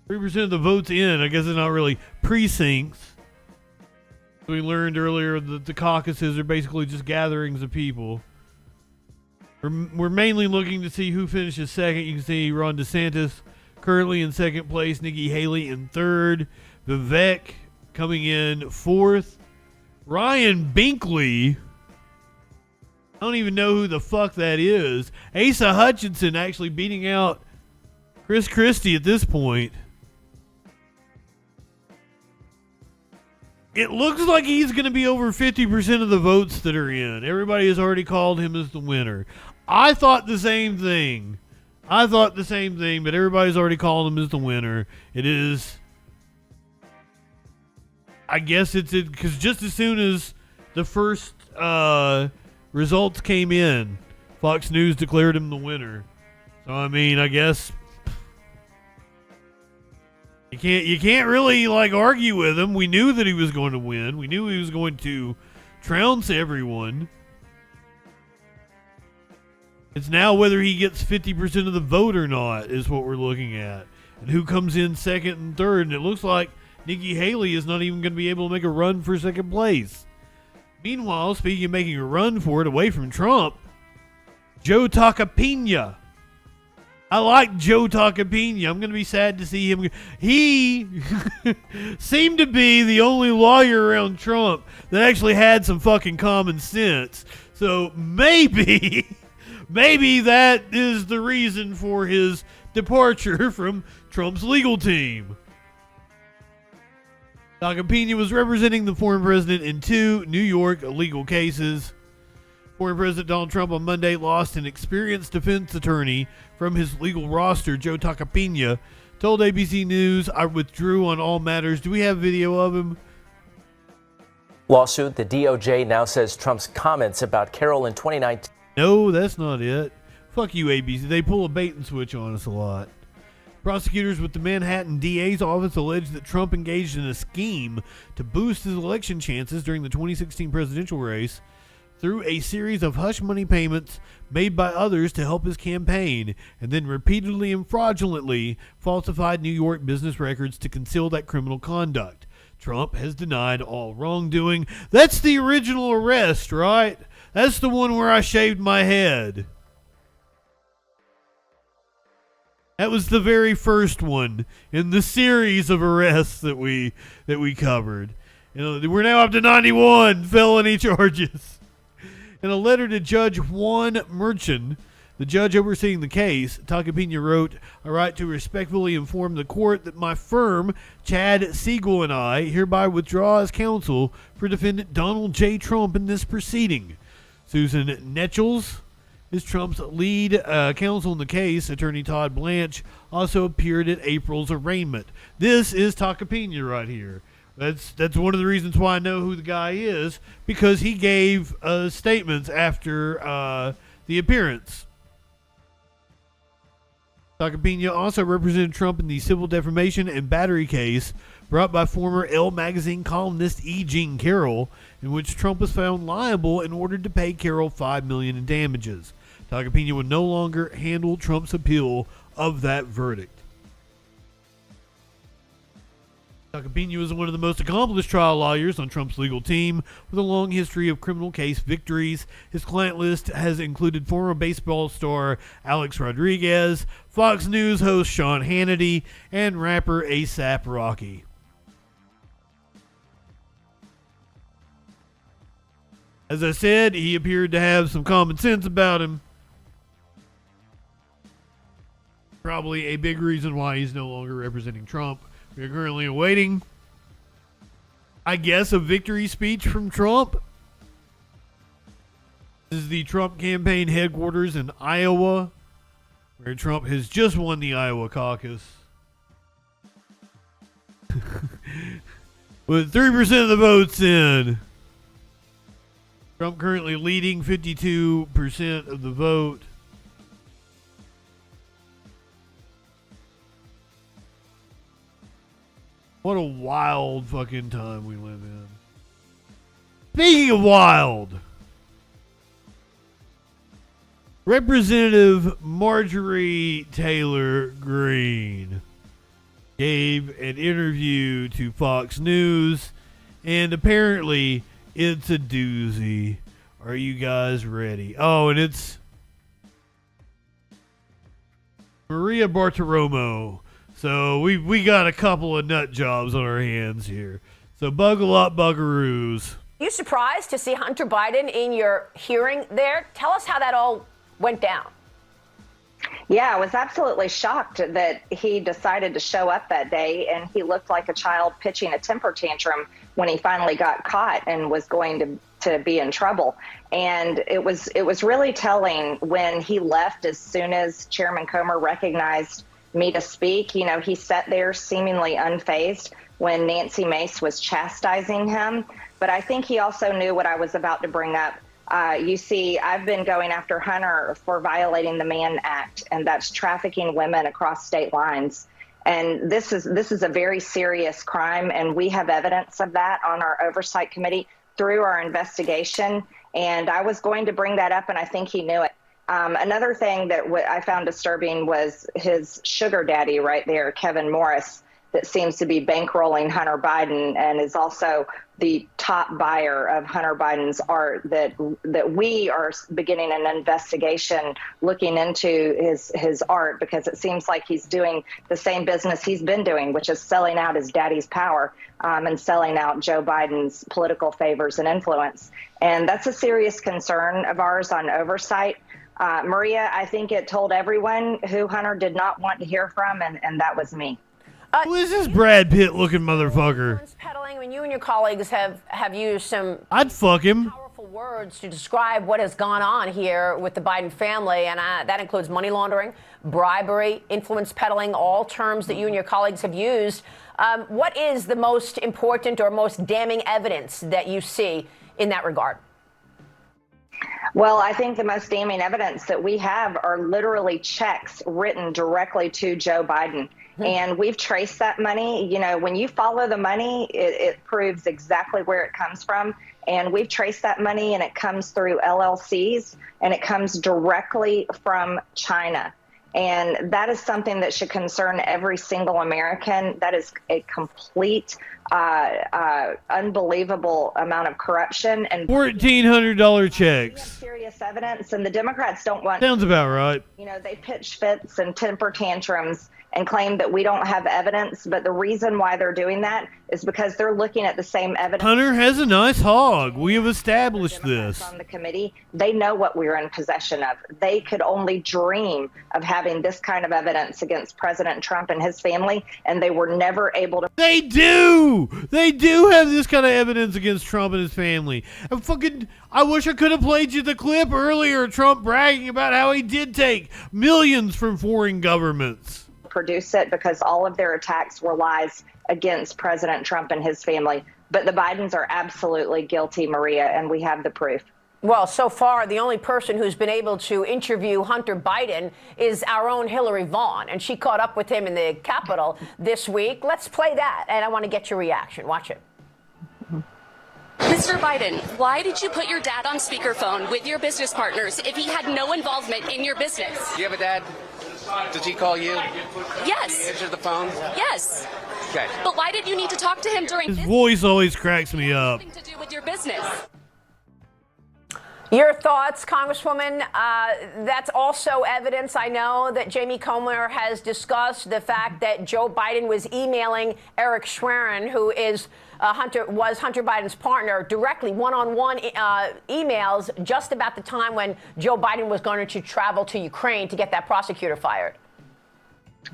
3% of the votes in. I guess it's not really precincts. We learned earlier that the caucuses are basically just gatherings of people. We're mainly looking to see who finishes second. You can see Ron DeSantis currently in second place, Nikki Haley in third, Vivek coming in fourth, Ryan Binkley, I don't even know who the fuck that is, Asa Hutchinson actually beating out Chris Christie at this point. It looks like he's going to be over 50% of the votes that are in. Everybody has already called him as the winner. I thought the same thing, but everybody's already called him as the winner. It is, I guess it's because just as soon as the first results came in, Fox News declared him the winner. So, I mean, I guess you can't really, like, argue with him. We knew that he was going to win. We knew he was going to trounce everyone. It's now whether he gets 50% of the vote or not is what we're looking at. And who comes in second and third. And it looks like Nikki Haley is not even going to be able to make a run for second place. Meanwhile, speaking of making a run for it away from Trump, Joe Tacopina. I like Joe Tacopina. I'm going to be sad to see him. He seemed to be the only lawyer around Trump that actually had some fucking common sense. So maybe that is the reason for his departure from Trump's legal team. Tacopina was representing the former president in 2 New York legal cases. Former President Donald Trump on Monday lost an experienced defense attorney from his legal roster. Joe Tacopina told ABC News, "I withdrew on all matters." Do we have video of him? Lawsuit. The DOJ now says Trump's comments about Carol in 2019. No, that's not it. Fuck you, ABC. They pull a bait and switch on us a lot. Prosecutors with the Manhattan DA's office allege that Trump engaged in a scheme to boost his election chances during the 2016 presidential race through a series of hush money payments made by others to help his campaign, and then repeatedly and fraudulently falsified New York business records to conceal that criminal conduct. Trump has denied all wrongdoing. That's the original arrest, right? That's the one where I shaved my head. That was the very first one in the series of arrests that we covered. You know, we're now up to 91 felony charges. In a letter to Judge Juan Merchan, the judge overseeing the case, Tacopina wrote, "I write to respectfully inform the court that my firm, Chad Siegel and I, hereby withdraw as counsel for defendant Donald J. Trump in this proceeding." Susan Netchels is Trump's lead counsel in the case. Attorney Todd Blanche also appeared at April's arraignment. This is Tacopina right here. That's one of the reasons why I know who the guy is, because he gave statements after the appearance. Tacopina also represented Trump in the civil defamation and battery case brought by former Elle magazine columnist E. Jean Carroll, in which Trump was found liable and ordered to pay Carroll $5 million in damages. Tacopina would no longer handle Trump's appeal of that verdict. Tacopina was one of the most accomplished trial lawyers on Trump's legal team, with a long history of criminal case victories. His client list has included former baseball star Alex Rodriguez, Fox News host Sean Hannity, and rapper A$AP Rocky. As I said, he appeared to have some common sense about him. Probably a big reason why he's no longer representing Trump. We are currently awaiting, I guess, a victory speech from Trump. This is the Trump campaign headquarters in Iowa, where Trump has just won the Iowa caucus. With 3% of the votes in. Trump currently leading 52% of the vote. What a wild fucking time we live in. Speaking of wild, Representative Marjorie Taylor Greene gave an interview to Fox News, and apparently it's a doozy. Are you guys ready? Oh, and it's Maria Bartiromo. So we got a couple of nut jobs on our hands here. So buckle up, buckaroos. You surprised to see Hunter Biden in your hearing there? Tell us how that all went down. Yeah, I was absolutely shocked that he decided to show up that day, and he looked like a child pitching a temper tantrum when he finally got caught and was going to be in trouble. And it was really telling when he left as soon as Chairman Comer recognized me to speak. You know, he sat there seemingly unfazed when Nancy Mace was chastising him. But I think he also knew what I was about to bring up You see, I've been going after Hunter for violating the Mann Act, and that's trafficking women across state lines. And this is a very serious crime, and we have evidence of that on our oversight committee through our investigation. And I was going to bring that up, and I think he knew it. Another thing that I found disturbing was his sugar daddy right there, Kevin Morris, that seems to be bankrolling Hunter Biden and is also the top buyer of Hunter Biden's art, that we are beginning an investigation looking into his art, because it seems like he's doing the same business he's been doing, which is selling out his daddy's power and selling out Joe Biden's political favors and influence. And that's a serious concern of ours on oversight. Maria, I think it told everyone who Hunter did not want to hear from, and that was me. Who is this Brad Pitt looking motherfucker? Peddling, when you and your colleagues have used some I'd fuck him. powerful words to describe what has gone on here with the Biden family, and that includes money laundering, bribery, influence peddling, all terms that you and your colleagues have used. What is the most important or most damning evidence that you see in that regard? Well, I think the most damning evidence that we have are literally checks written directly to Joe Biden. And we've traced that money. You know, when you follow the money, it proves exactly where it comes from. And we've traced that money, and it comes through LLCs, and it comes directly from China. And that is something that should concern every single American. That is a complete, unbelievable amount of corruption and $1,400 checks. Serious evidence. And the Democrats don't want. Sounds about right. You know, they pitch fits and temper tantrums and claim that we don't have evidence. But the reason why they're doing that is because they're looking at the same evidence. Hunter has a nice hog. We have established this. On the committee, they know what we're in possession of. They could only dream of having this kind of evidence against President Trump and his family, and they were never able to. They do! They do have this kind of evidence against Trump and his family. I wish I could have played you the clip earlier, Trump bragging about how he did take millions from foreign governments. Produce it, because all of their attacks were lies against President Trump and his family. But the Bidens are absolutely guilty, Maria, and we have the proof. Well, so far, the only person who's been able to interview Hunter Biden is our own Hillary Vaughn, and she caught up with him in the Capitol this week. Let's play that, and I want to get your reaction. Watch it. Mr. Biden, why did you put your dad on speakerphone with your business partners if he had no involvement in your business? Do you have a dad? Did he call you? Yes. Answer the phone? Yes. Okay. But why did you need to talk to him during His voice always cracks me up. to do with your business? Your thoughts, Congresswoman? That's also evidence, I know, that Jamie Comer has discussed the fact that Joe Biden was emailing Eric Schwerin, who is Hunter Biden's partner, directly one-on-one emails just about the time when Joe Biden was going to travel to Ukraine to get that prosecutor fired.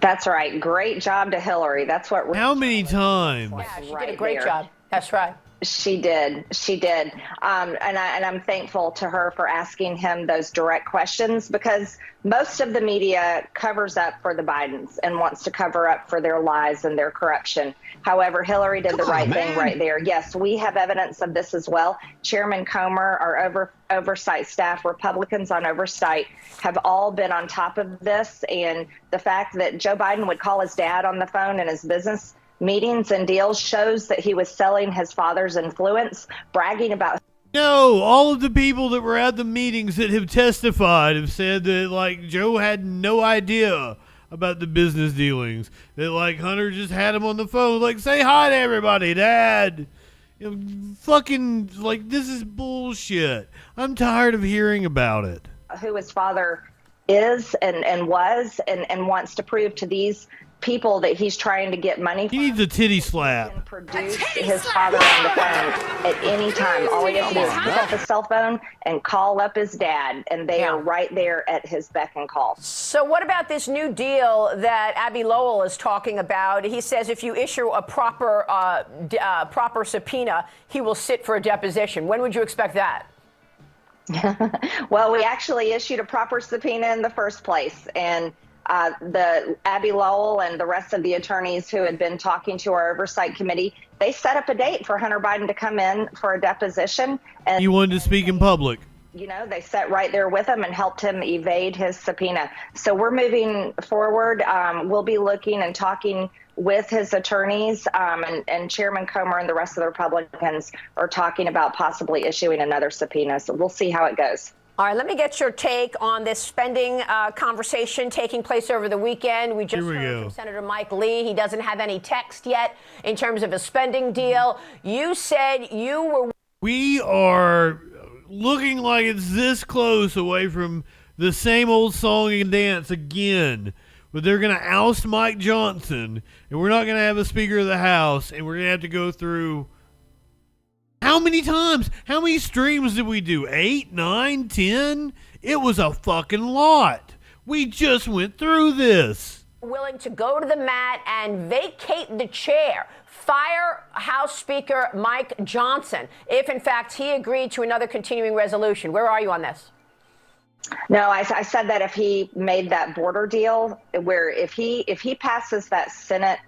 That's right. Great job to Hillary. That's what. How many times? Yeah, she did a great job. That's right. She did. And I'm thankful to her for asking him those direct questions, because most of the media covers up for the Bidens and wants to cover up for their lies and their corruption. However, Hillary did the right thing right there. Yes, we have evidence of this as well. Chairman Comer, our oversight staff, Republicans on oversight, have all been on top of this. And the fact that Joe Biden would call his dad on the phone in his business meetings and deals shows that he was selling his father's influence, bragging about. No, all of the people that were at the meetings that have testified have said that, like, Joe had no idea about the business dealings. That, like, Hunter just had him on the phone, like, say hi to everybody, Dad. You know, fucking, like, this is bullshit. I'm tired of hearing about it. Who his father is and was and wants to prove to these people that he's trying to get money from. He needs a titty slap. Produce his father on the phone at any time. All he has to do is pick up his cell phone and call up his dad, and they are right there at his beck and call. So what about this new deal that Abby Lowell is talking about? He says if you issue a proper subpoena, he will sit for a deposition. When would you expect that? Well, we actually issued a proper subpoena in the first place, and the Abby Lowell and the rest of the attorneys who had been talking to our oversight committee, they set up a date for Hunter Biden to come in for a deposition. And you wanted to speak in public. they sat right there with him and helped him evade his subpoena. So we're moving forward. We'll be looking and talking with his attorneys, and Chairman Comer and the rest of the Republicans are talking about possibly issuing another subpoena. So we'll see how it goes. All right, let me get your take on this spending conversation taking place over the weekend. We just heard from Senator Mike Lee. He doesn't have any text yet in terms of a spending deal. You said you were... We are looking like it's this close away from the same old song and dance again. But they're going to oust Mike Johnson, and we're not going to have a Speaker of the House, and we're going to have to go through... How many times? How many streams did we do? 8, 9, 10? It was a fucking lot. We just went through this. Willing to go to the mat and vacate the chair. Fire House Speaker Mike Johnson, if in fact he agreed to another continuing resolution. Where are you on this? No, I said that if he made that border deal, where if he passes that Senate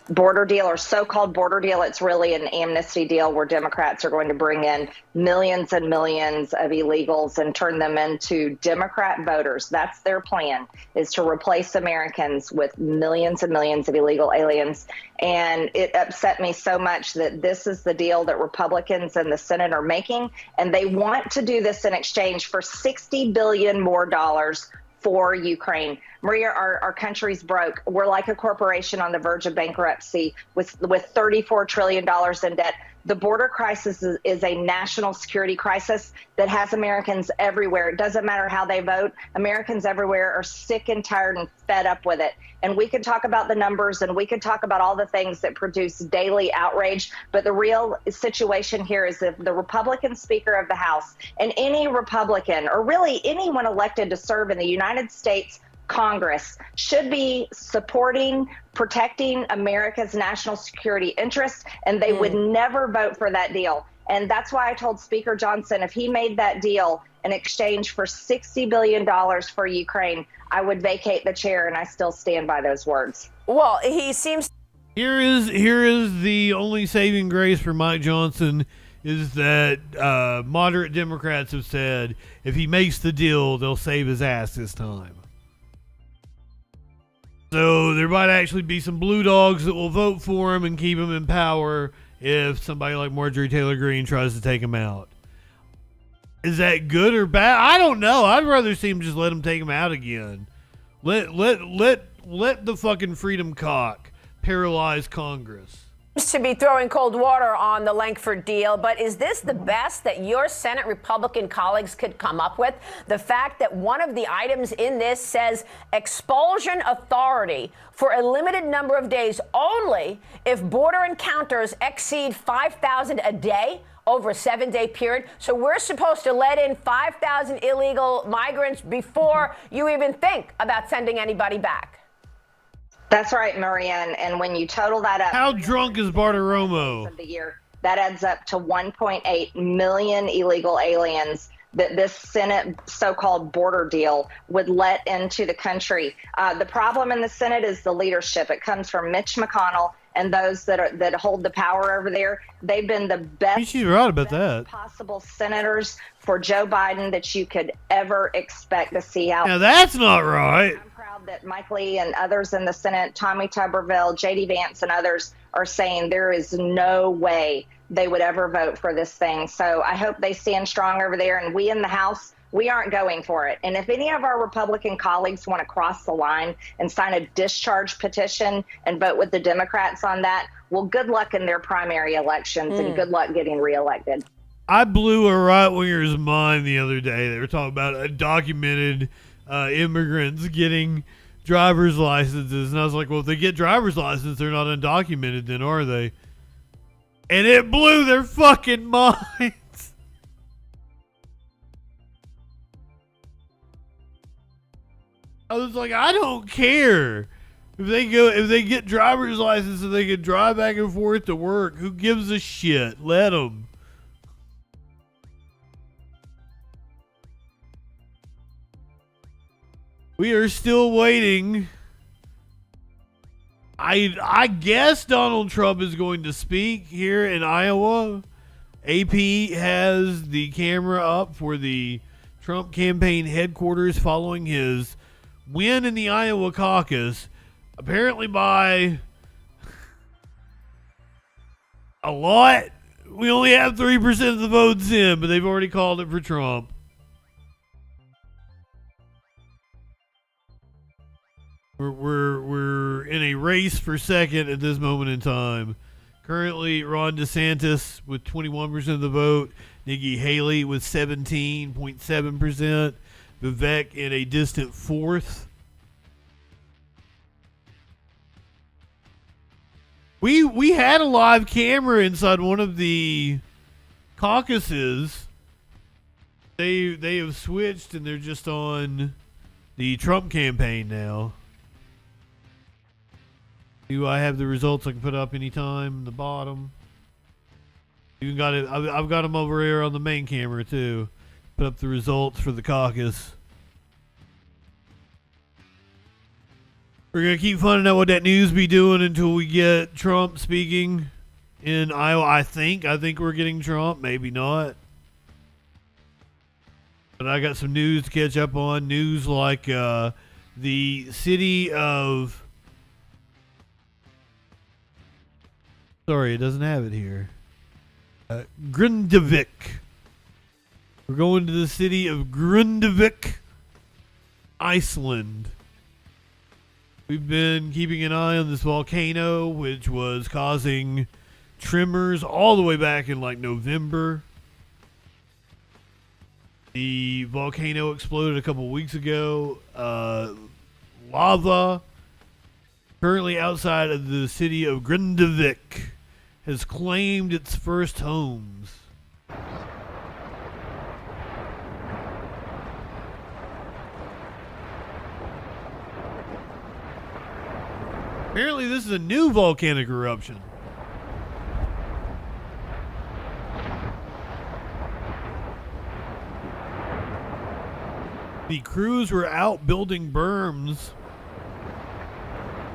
border deal or so-called border deal, it's really an amnesty deal where Democrats are going to bring in millions and millions of illegals and turn them into Democrat voters. That's their plan, is to replace Americans with millions and millions of illegal aliens. And it upset me so much that this is the deal that Republicans in the Senate are making, and they want to do this in exchange for $60 billion more for Ukraine. Maria, our country's broke. We're like a corporation on the verge of bankruptcy with $34 trillion in debt. The border crisis is a national security crisis that has Americans everywhere. It doesn't matter how they vote. Americans everywhere are sick and tired and fed up with it. And we could talk about the numbers and we could talk about all the things that produce daily outrage. But the real situation here is if the Republican Speaker of the House and any Republican or really anyone elected to serve in the United States Congress should be supporting, protecting America's national security interests, and they would never vote for that deal. And that's why I told Speaker Johnson if he made that deal in exchange for $60 billion for Ukraine, I would vacate the chair, and I still stand by those words. Well, he seems... Here is the only saving grace for Mike Johnson is that moderate Democrats have said if he makes the deal, they'll save his ass this time. So there might actually be some blue dogs that will vote for him and keep him in power if somebody like Marjorie Taylor Greene tries to take him out. Is that good or bad? I don't know. I'd rather see him just let him take him out again. Let the fucking freedom cock paralyze Congress. To be throwing cold water on the Lankford deal, but is this the best that your Senate Republican colleagues could come up with? The fact that one of the items in this says expulsion authority for a limited number of days only if border encounters exceed 5,000 a day over a 7-day period. So we're supposed to let in 5,000 illegal migrants before you even think about sending anybody back. That's right, Maria. And when you total that up, how drunk is Bartiromo? Of the year, that adds up to 1.8 million illegal aliens that this Senate so-called border deal would let into the country. The problem in the Senate is the leadership. It comes from Mitch McConnell and those that hold the power over there. They've been the best, she's right about that, possible senators for Joe Biden that you could ever expect to see out. Now that's not right. I'm proud that Mike Lee and others in the Senate, Tommy Tuberville, J.D. Vance and others are saying there is no way they would ever vote for this thing. So I hope they stand strong over there, and we in the House, we aren't going for it. And if any of our Republican colleagues want to cross the line and sign a discharge petition and vote with the Democrats on that, well, good luck in their primary elections and good luck getting reelected. I blew a right-winger's mind the other day. They were talking about undocumented immigrants getting driver's licenses. And I was like, well, if they get driver's licenses, they're not undocumented then, are they? And it blew their fucking minds. I was like, I don't care. If they get driver's licenses and they can drive back and forth to work, who gives a shit? Let them. We are still waiting. I guess Donald Trump is going to speak here in Iowa. AP has the camera up for the Trump campaign headquarters following his win in the Iowa caucus, apparently by a lot. We only have 3% of the votes in, but they've already called it for Trump. We're in a race for second at this moment in time. Currently, Ron DeSantis with 21% of the vote, Nikki Haley with 17.7%, Vivek in a distant fourth. We had a live camera inside one of the caucuses. They have switched and they're just on the Trump campaign now. Do I have the results I can put up anytime? The bottom. You got it. I've got them over here on the main camera too. Put up the results for the caucus. We're gonna keep finding out what that news be doing until we get Trump speaking in Iowa. I think we're getting Trump. Maybe not. But I got some news to catch up on. News like the city of. Sorry, it doesn't have it here. Grundavik. We're going to the city of Grundavik, Iceland. We've been keeping an eye on this volcano, which was causing tremors all the way back in like November. The volcano exploded a couple weeks ago. Lava, currently outside of the city of Grundavik, has claimed its first homes. Apparently this is a new volcanic eruption. The crews were out building berms,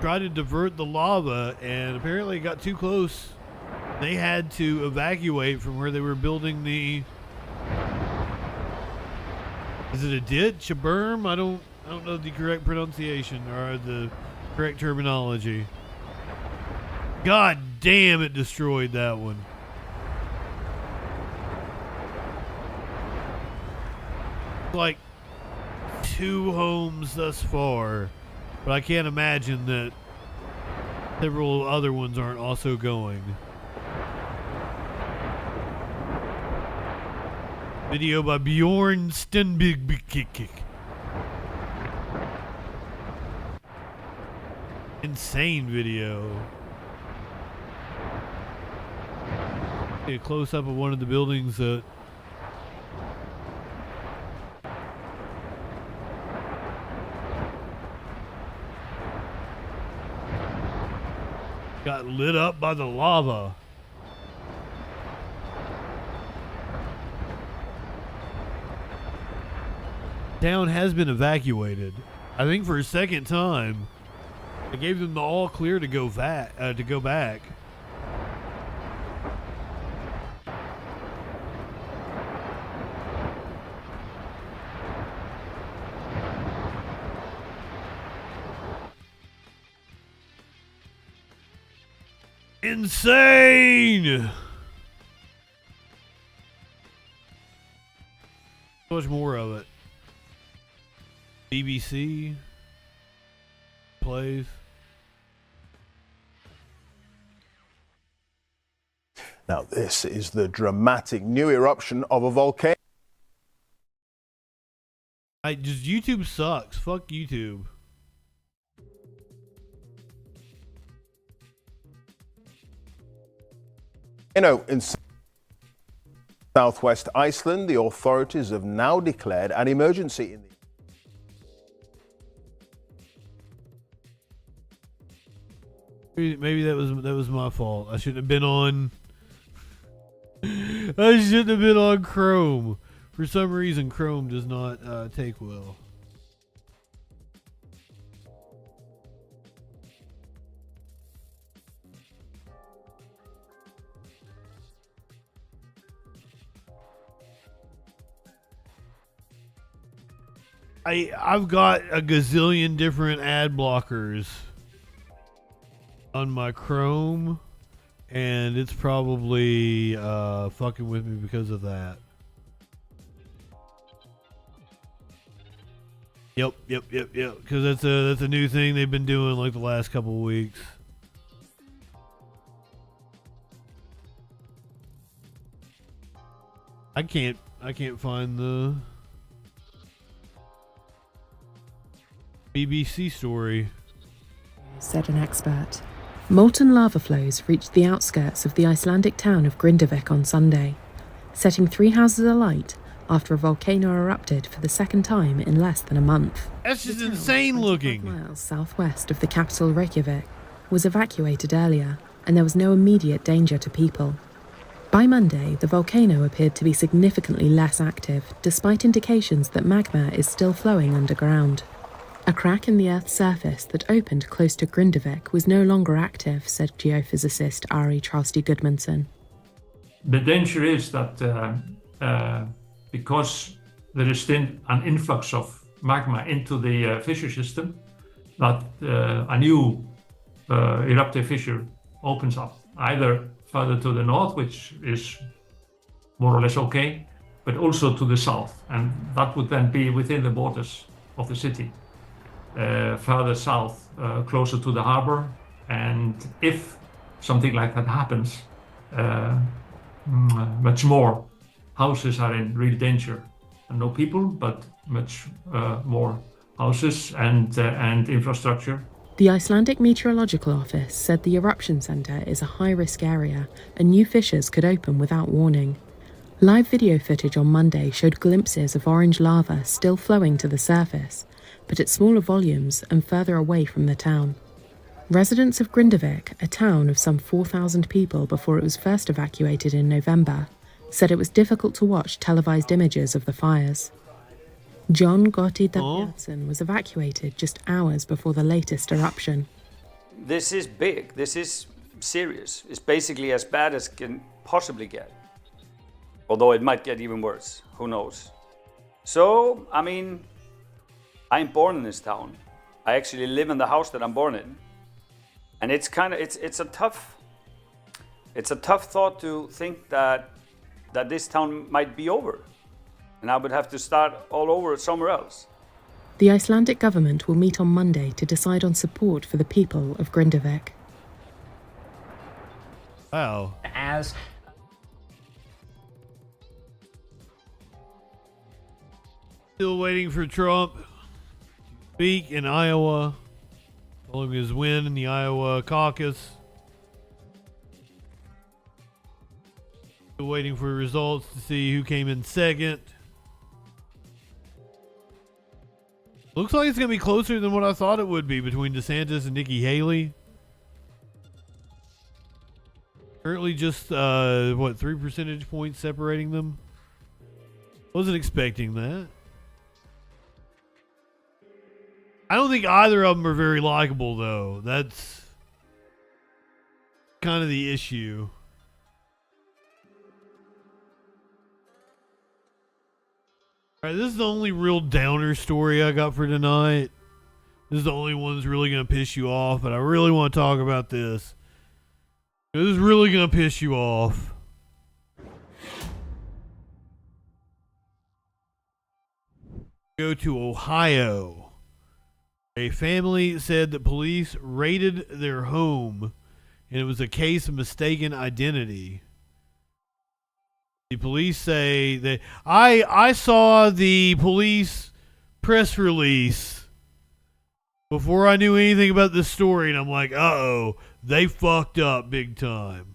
tried to divert the lava, and apparently it got too close. They had to evacuate from where they were building the. Is it a ditch, a berm? I don't know the correct pronunciation or the correct terminology. God damn, it destroyed that one. Like 2 homes thus far, but I can't imagine that several other ones aren't also going. Video by Bjorn Stenbig. Insane video. Get a close up of one of the buildings that got lit up by the lava. Town has been evacuated. I think for a second time. I gave them the all clear to go back. Insane. So much more of it. BBC plays. Now, this is the dramatic new eruption of a volcano. Just YouTube sucks. Fuck YouTube. In southwest Iceland, the authorities have now declared an emergency in the Maybe that was my fault. I shouldn't have been on. I shouldn't have been on Chrome. For some reason, Chrome does not take well. I've got a gazillion different ad blockers on my Chrome, and it's probably fucking with me because of that. Yep. Because that's a new thing they've been doing like the last couple of weeks. I can't find the BBC story. Said an expert. Molten lava flows reached the outskirts of the Icelandic town of Grindavik on Sunday, setting 3 houses alight after a volcano erupted for the second time in less than a month. That's just insane looking. 25 miles southwest of the capital Reykjavik was evacuated earlier, and there was no immediate danger to people. By Monday, the volcano appeared to be significantly less active, despite indications that magma is still flowing underground. A crack in the Earth's surface that opened close to Grindavik was no longer active, said geophysicist Ari Trausti Gudmundsson. The danger is that because there is still an influx of magma into the fissure system, that a new eruptive fissure opens up, either further to the north, which is more or less okay, but also to the south, and that would then be within the borders of the city, further south, closer to the harbor. And if something like that happens, much more houses are in real danger, and no people, but much more houses and infrastructure. The Icelandic Meteorological Office said the eruption centre is a high-risk area and new fissures could open without warning. Live video footage on Monday showed glimpses of orange lava still flowing to the surface, but at smaller volumes and further away from the town. Residents of Grindavik, a town of some 4,000 people before it was first evacuated in November, said it was difficult to watch televised images of the fires. John Gotti Bjarnason was evacuated just hours before the latest eruption. This is big. This is serious. It's basically as bad as can possibly get. Although it might get even worse. Who knows? So, I mean, I'm born in this town. I actually live in the house that I'm born in. And it's kind of, it's a tough thought to think that this town might be over. And I would have to start all over somewhere else. The Icelandic government will meet on Monday to decide on support for the people of Grindavik. Wow. Still waiting for Trump to speak in Iowa, following his win in the Iowa caucus. Still waiting for results to see who came in second. Looks like it's going to be closer than what I thought it would be between DeSantis and Nikki Haley. Currently just, 3 percentage points separating them? Wasn't expecting that. I don't think either of them are very likable, though. That's kind of the issue. Alright, this is the only real downer story I got for tonight. This is the only one that's really going to piss you off, but I really want to talk about this. This is really going to piss you off. Go to Ohio. A family said that police raided their home, and it was a case of mistaken identity. The police say that I saw the police press release before I knew anything about this story, and I'm like, uh-oh, they fucked up big time.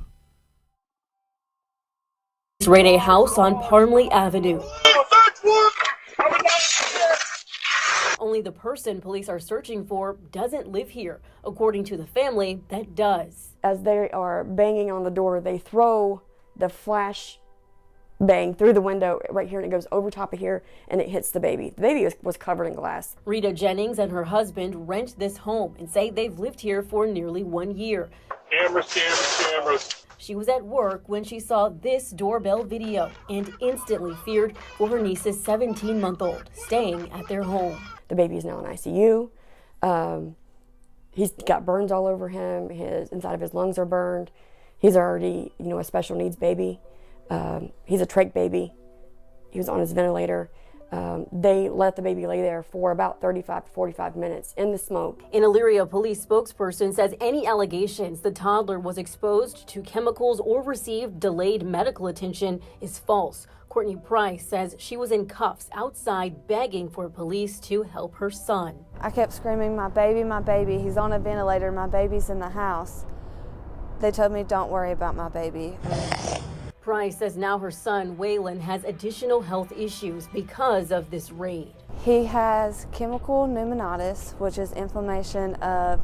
Raid a house on Parmley Avenue. Only the person police are searching for doesn't live here, according to the family that does. As they are banging on the door, they throw the flash bang through the window right here, and it goes over top of here, and it hits the baby. The baby was covered in glass. Rita Jennings and her husband rent this home and say they've lived here for nearly 1 year. Cameras. She was at work when she saw this doorbell video and instantly feared for her niece's 17-month-old staying at their home. The baby is now in ICU. He's got burns all over him. Inside of his lungs are burned. He's already, a special needs baby. He's a trach baby. He was on his ventilator. They let the baby lay there for about 35 to 45 minutes in the smoke. An Elyria police spokesperson says any allegations the toddler was exposed to chemicals or received delayed medical attention is false. Courtney Price says she was in cuffs outside begging for police to help her son. I kept screaming, my baby, he's on a ventilator, my baby's in the house. They told me, don't worry about my baby. Price says now her son, Waylon, has additional health issues because of this raid. He has chemical pneumonitis, which is inflammation of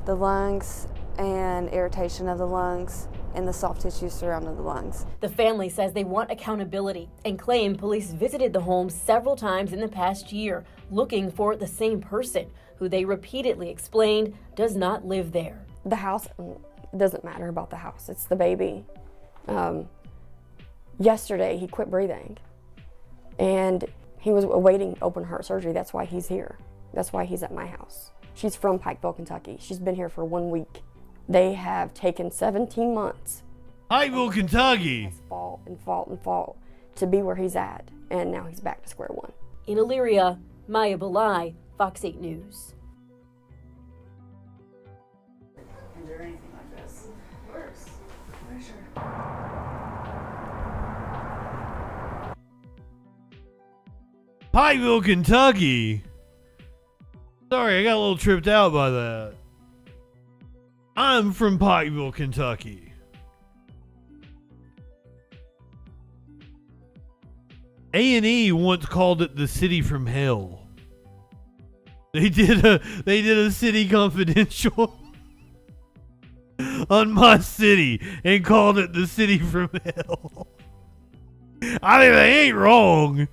the lungs and irritation of the lungs and the soft tissue surrounding the lungs. The family says they want accountability and claim police visited the home several times in the past year looking for the same person who they repeatedly explained does not live there. The house, doesn't matter about the house, it's the baby. Yesterday, he quit breathing, and he was awaiting open heart surgery. That's why he's here. That's why he's at my house. She's from Pikeville, Kentucky. She's been here for 1 week. They have taken 17 months. Pikeville, Kentucky. Fall to be where he's at, and now he's back to square one. In Elyria, Maya Belai, Fox 8 News. Is there anything like this? Where's your... Pikeville, Kentucky. Sorry, I got a little tripped out by that. I'm from Pikeville, Kentucky. A&E once called it the city from hell. They did a city confidential on my city and called it the city from hell. I mean, they ain't wrong.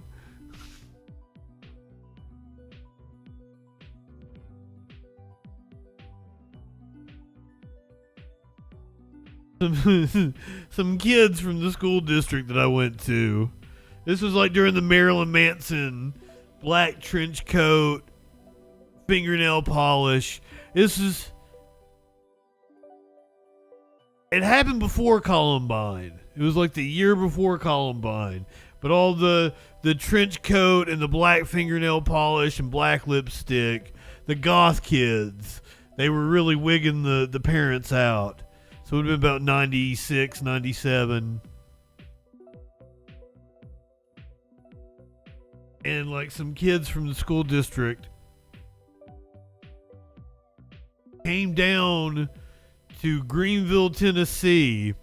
Some kids from the school district that I went to. This was like during the Marilyn Manson black trench coat, fingernail polish. It happened before Columbine. It was like the year before Columbine. But all the trench coat and the black fingernail polish and black lipstick, the goth kids, they were really wigging the parents out. So it would have been about 96, 97. And like some kids from the school district came down to Greenville, Tennessee.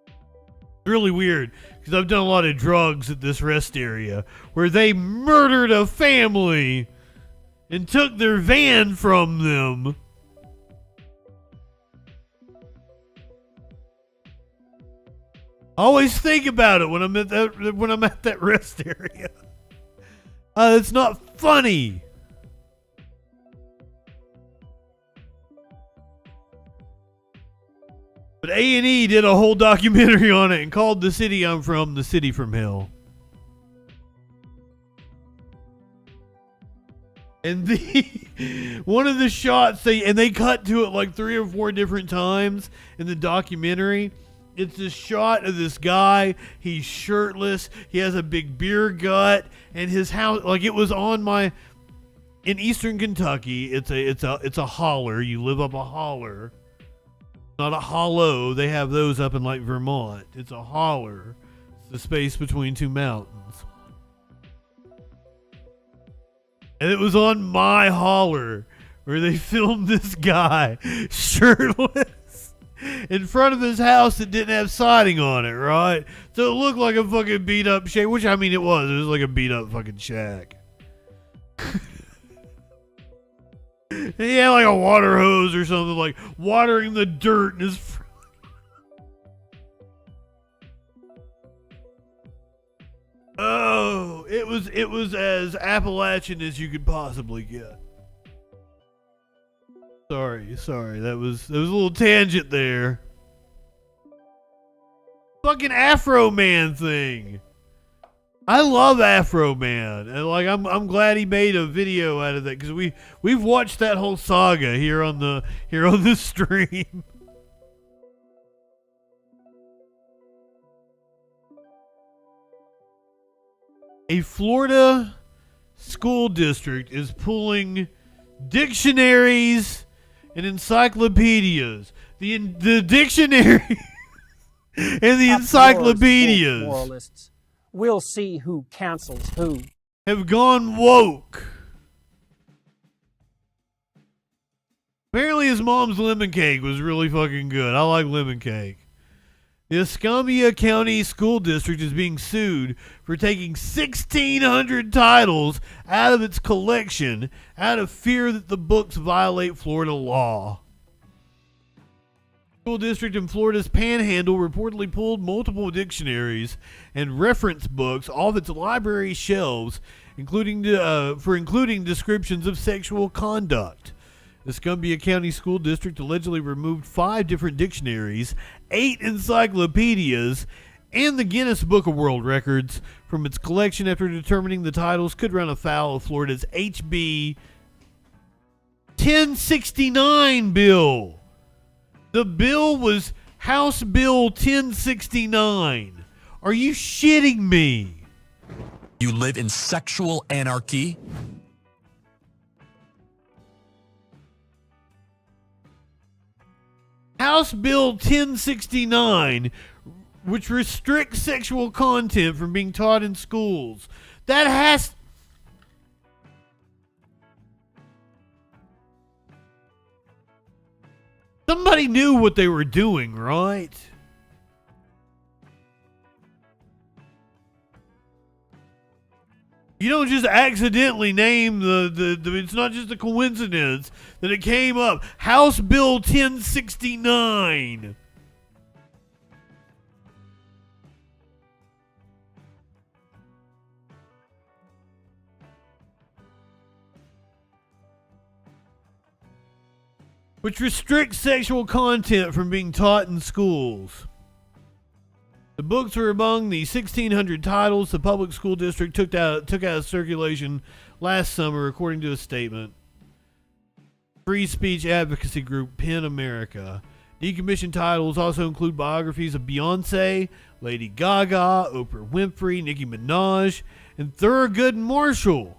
It's really weird because I've done a lot of drugs at this rest area where they murdered a family and took their van from them. I always think about it when I'm at that rest area. It's not funny. But A&E did a whole documentary on it and called the city I'm from the city from hell. And one of the shots they cut to it like 3 or 4 different times in the documentary. It's this shot of this guy. He's shirtless. He has a big beer gut, and his house, like it was in Eastern Kentucky. It's a holler. You live up a holler, not a hollow. They have those up in like Vermont. It's a holler. It's the space between 2 mountains, and it was on my holler where they filmed this guy shirtless in front of his house that didn't have siding on it, right? So it looked like a fucking beat up shack, which I mean it was. It was like a beat up fucking shack. He had like a water hose or something, like watering the dirt in his front. Oh, it was as Appalachian as you could possibly get. Sorry. That was a little tangent there. fucking Afro Man thing. I love Afro Man, and like I'm glad he made a video out of that because we've watched that whole saga here on the stream. A Florida school district is pulling dictionaries and encyclopedias. The dictionary and the encyclopedias moralists. We'll see who cancels who. Have gone woke. Apparently his mom's lemon cake was really fucking good. I like lemon cake. The Escambia County School District is being sued for taking 1,600 titles out of its collection out of fear that the books violate Florida law. School district in Florida's Panhandle reportedly pulled multiple dictionaries and reference books off its library shelves, including descriptions of sexual conduct. The Escambia County School District allegedly removed 5 different dictionaries, 8 encyclopedias, and the Guinness Book of World Records from its collection after determining the titles could run afoul of Florida's HB 1069 bill. The bill was House Bill 1069. Are you shitting me? You live in sexual anarchy? House Bill 1069, which restricts sexual content from being taught in schools. That has... Somebody knew what they were doing, right? You don't just accidentally name the it's not just a coincidence that it came up. House Bill 1069. Which restricts sexual content from being taught in schools. The books were among the 1,600 titles the public school district took out of circulation last summer, according to a statement. Free speech advocacy group PEN America. Decommissioned titles also include biographies of Beyonce, Lady Gaga, Oprah Winfrey, Nicki Minaj, and Thurgood Marshall.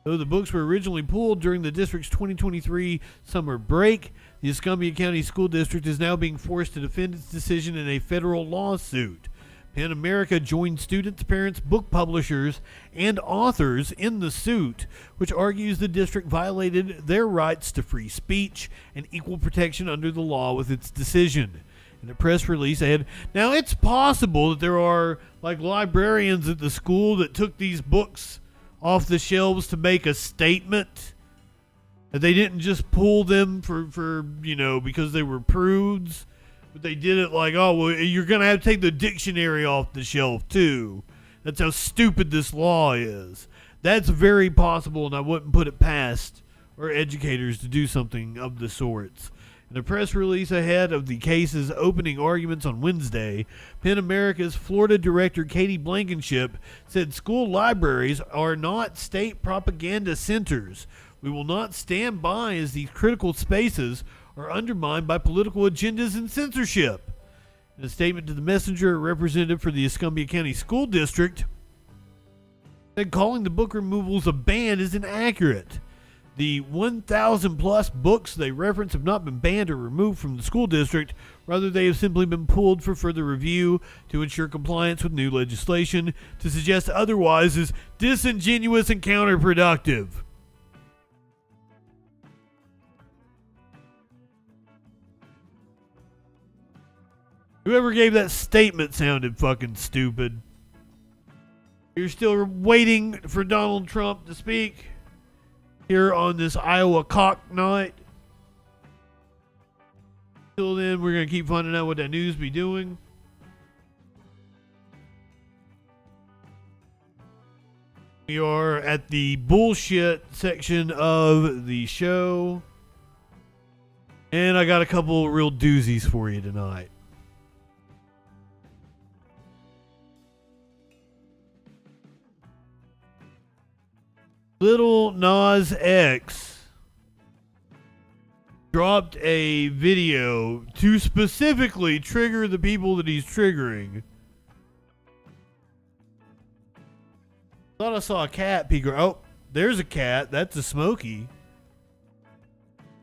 Though the books were originally pulled during the district's 2023 summer break, the Escambia County School District is now being forced to defend its decision in a federal lawsuit. PEN America joined students, parents, book publishers, and authors in the suit, which argues the district violated their rights to free speech and equal protection under the law with its decision. In a press release, they had, now it's possible that there are like librarians at the school that took these books off the shelves to make a statement. That they didn't just pull them for because they were prudes. But they did it like, oh, well, you're going to have to take the dictionary off the shelf too. That's how stupid this law is. That's very possible, and I wouldn't put it past our educators to do something of the sorts. In a press release ahead of the case's opening arguments on Wednesday, PEN America's Florida director Katie Blankenship said school libraries are not state propaganda centers. We will not stand by as these critical spaces are undermined by political agendas and censorship. In a statement to the Messenger, a representative for the Escambia County School District said calling the book removals a ban is inaccurate. The 1,000 plus books they reference have not been banned or removed from the school district. Rather, they have simply been pulled for further review to ensure compliance with new legislation. To suggest otherwise is disingenuous and counterproductive. Whoever gave that statement sounded fucking stupid. You're still waiting for Donald Trump to speak here on this Iowa cock night. Till then, we're going to keep finding out what that news be doing. We are at the bullshit section of the show. And I got a couple real doozies for you tonight. Lil Nas X dropped a video to specifically trigger the people that he's triggering. Thought I saw a cat peek. Oh, there's a cat. That's a Smokey.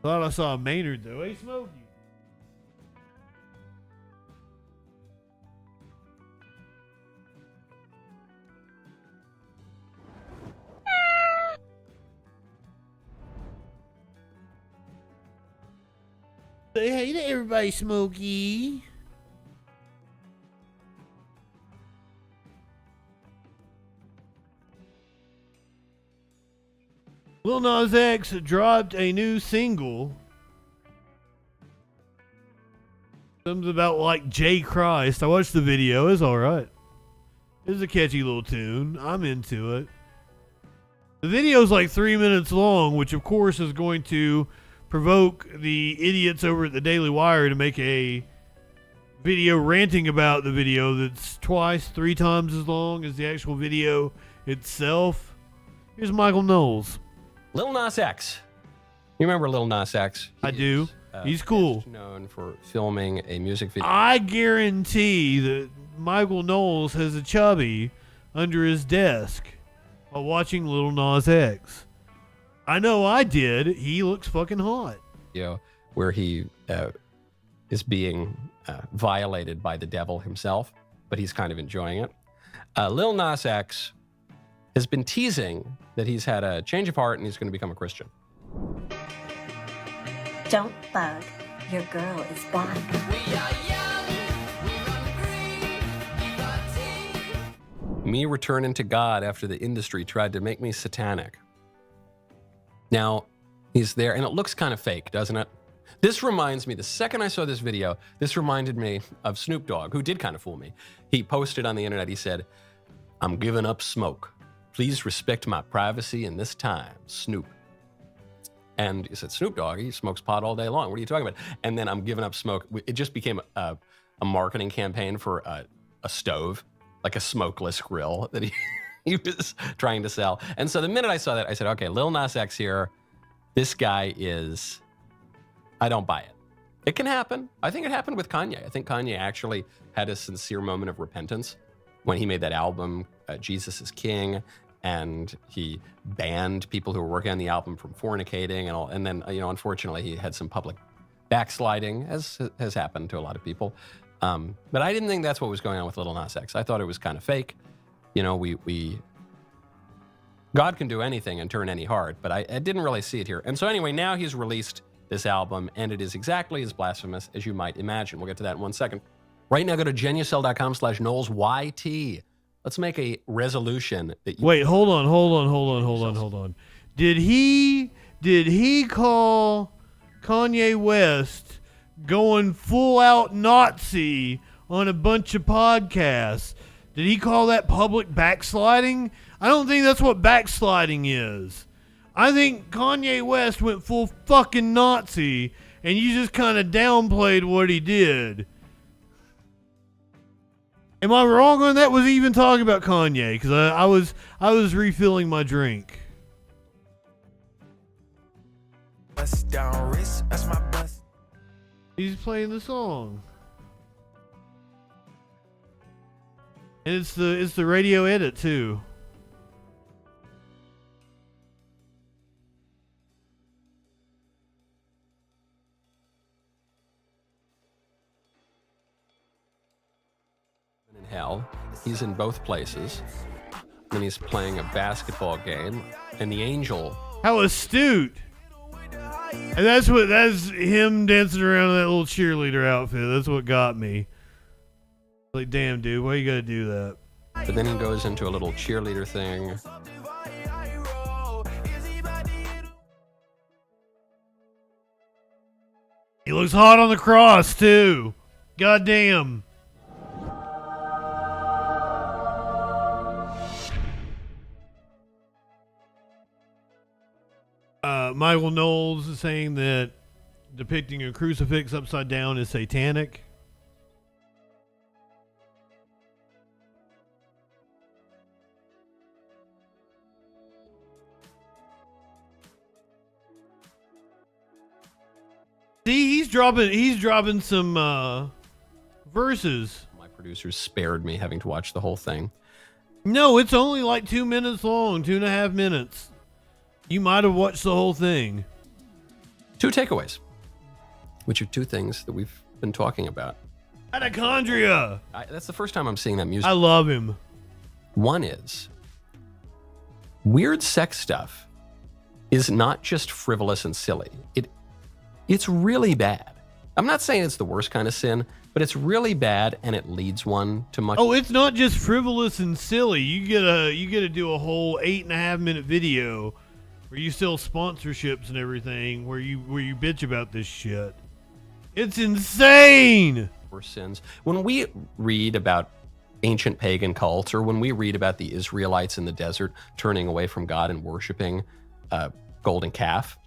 Thought I saw a Maynard though. Hey, Smokey. Say hey to everybody, Smokey. Lil Nas X dropped a new single. Something about like J Christ. I watched the video. It's alright. It's a catchy little tune. I'm into it. The video's like 3 minutes long, which of course is going to provoke the idiots over at the Daily Wire to make a video ranting about the video that's twice, 3 times as long as the actual video itself. Here's Michael Knowles. Lil Nas X. You remember Lil Nas X? I do. He's cool. Known for filming a music video. I guarantee that Michael Knowles has a chubby under his desk while watching Lil Nas X. I know I did. He looks fucking hot. Where he is being violated by the devil himself, but he's kind of enjoying it. Lil Nas X has been teasing that he's had a change of heart and he's going to become a Christian. Don't bug. Your girl is back. Me returning to God after the industry tried to make me satanic. Now, he's there, and it looks kind of fake, doesn't it? This reminds me, the second I saw this video, this reminded me of Snoop Dogg, who did kind of fool me. He posted on the internet, he said, "I'm giving up smoke. Please respect my privacy in this time, Snoop." And he said, Snoop Dogg, he smokes pot all day long. What are you talking about? And then I'm giving up smoke. It just became a marketing campaign for a stove, like a smokeless grill that he was trying to sell. And so the minute I saw that, I said, okay, Lil Nas X here. This guy is, I don't buy it. It can happen. I think it happened with Kanye. I think Kanye actually had a sincere moment of repentance when he made that album, Jesus is King, and he banned people who were working on the album from fornicating and all. And then, unfortunately, he had some public backsliding, as has happened to a lot of people. But I didn't think that's what was going on with Lil Nas X. I thought it was kind of fake. God can do anything and turn any heart, but I didn't really see it here. And so anyway, now he's released this album, and it is exactly as blasphemous as you might imagine. We'll get to that in 1 second. Right now, go to genucel.com/KnowlesYT. Let's make a resolution that you... Wait, hold on. Did he call Kanye West going full out Nazi on a bunch of podcasts? Did he call that public backsliding? I don't think that's what backsliding is. I think Kanye West went full fucking Nazi and you just kind of downplayed what he did. Am I wrong on that? Was he even talking about Kanye? Because I was refilling my drink. He's playing the song, and it's the radio edit too. Hell, he's in both places, and he's playing a basketball game, and the angel... How astute! And that's him dancing around in that little cheerleader outfit. That's what got me. Like, damn, dude, why you gotta do that? But then he goes into a little cheerleader thing. He looks hot on the cross, too. Goddamn. Michael Knowles is saying that depicting a crucifix upside down is satanic. He's dropping some verses. My producers spared me having to watch the whole thing. No, it's only like 2 minutes long, 2.5 minutes. You might have watched the whole thing. 2 takeaways, which are 2 things that we've been talking about. Mitochondria. That's the first time I'm seeing that music. I love him. One is weird sex stuff is not just frivolous and silly. It's really bad. I'm not saying it's the worst kind of sin, but it's really bad and it leads one to much. Oh, it's not just frivolous and silly. You get to do a whole 8.5 minute video where you sell sponsorships and everything, where you bitch about this shit. It's insane. Worse sins. When we read about ancient pagan cults, or when we read about the Israelites in the desert turning away from God and worshiping a golden calf,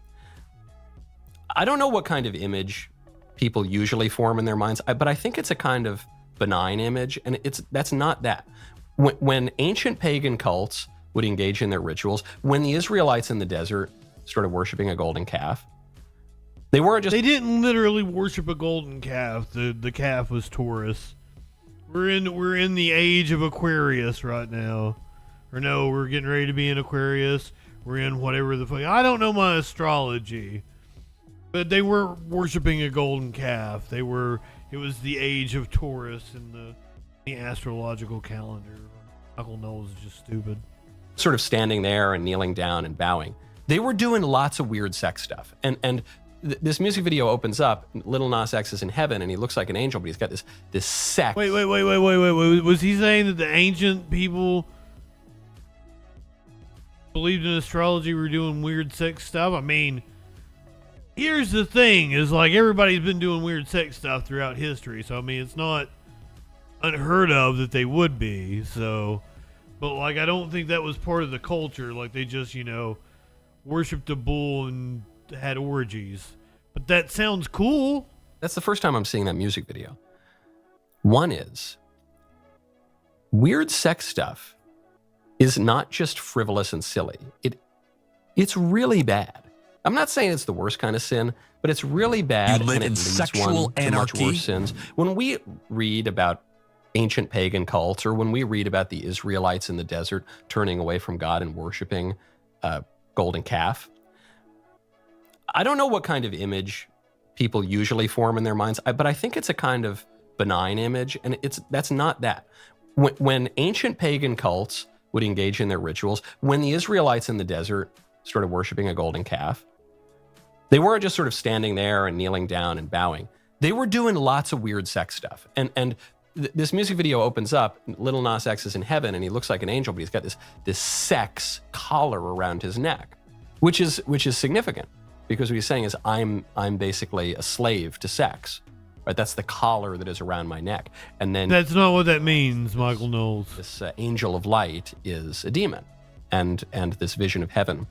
I don't know what kind of image people usually form in their minds, but I think it's a kind of benign image, and that's not that. When ancient pagan cults would engage in their rituals, when the Israelites in the desert started worshiping a golden calf, they didn't literally worship a golden calf. The calf was Taurus. We're in the age of Aquarius right now. Or no, we're getting ready to be in Aquarius. We're in whatever the fuck. I don't know my astrology. But they were worshiping a golden calf. It was the age of Taurus in the astrological calendar. Michael Knowles is just stupid. Sort of standing there and kneeling down and bowing. They were doing lots of weird sex stuff. And this music video opens up, Lil Nas X is in heaven and he looks like an angel, but he's got this sex. Wait. Was he saying that the ancient people believed in astrology were doing weird sex stuff? I mean, here's the thing, is like everybody's been doing weird sex stuff throughout history. So, I mean, it's not unheard of that they would be. So, but like, I don't think that was part of the culture. Like they just, worshipped a bull and had orgies. But that sounds cool. That's the first time I'm seeing that music video. One is weird sex stuff is not just frivolous and silly. It's really bad. I'm not saying it's the worst kind of sin, but it's really bad. You live and it in leads sexual one to anarchy. much worse sins. When we read about ancient pagan cults, or when we read about the Israelites in the desert turning away from God and worshiping a golden calf, I don't know what kind of image people usually form in their minds, but I think it's a kind of benign image, and that's not that. When ancient pagan cults would engage in their rituals, when the Israelites in the desert started worshiping a golden calf, they weren't just sort of standing there and kneeling down and bowing. They were doing lots of weird sex stuff. And this music video opens up, Lil Nas X is in heaven and he looks like an angel, but he's got this sex collar around his neck, which is significant, because what he's saying is I'm basically a slave to sex. Right? That's the collar that is around my neck. And then that's not what that means, Michael Knowles. This angel of light is a demon, and this vision of heaven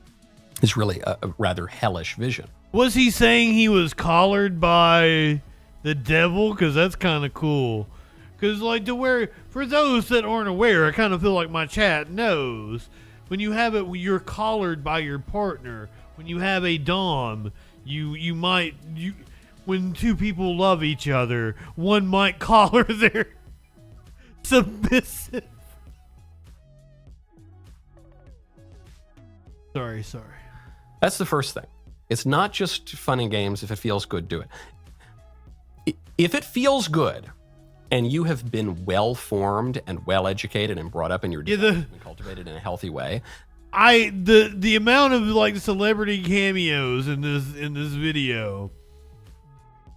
is really a rather hellish vision. Was he saying he was collared by the devil? Because that's kind of cool. Because, like, for those that aren't aware, I kind of feel like my chat knows. When you have it, you're collared by your partner. When you have a dom, when two people love each other, one might collar their submissive. Sorry. That's the first thing. It's not just fun and games. If it feels good, do it. If it feels good, and you have been well-formed and well-educated and brought up in your development and cultivated in a healthy way. The amount of like celebrity cameos in this video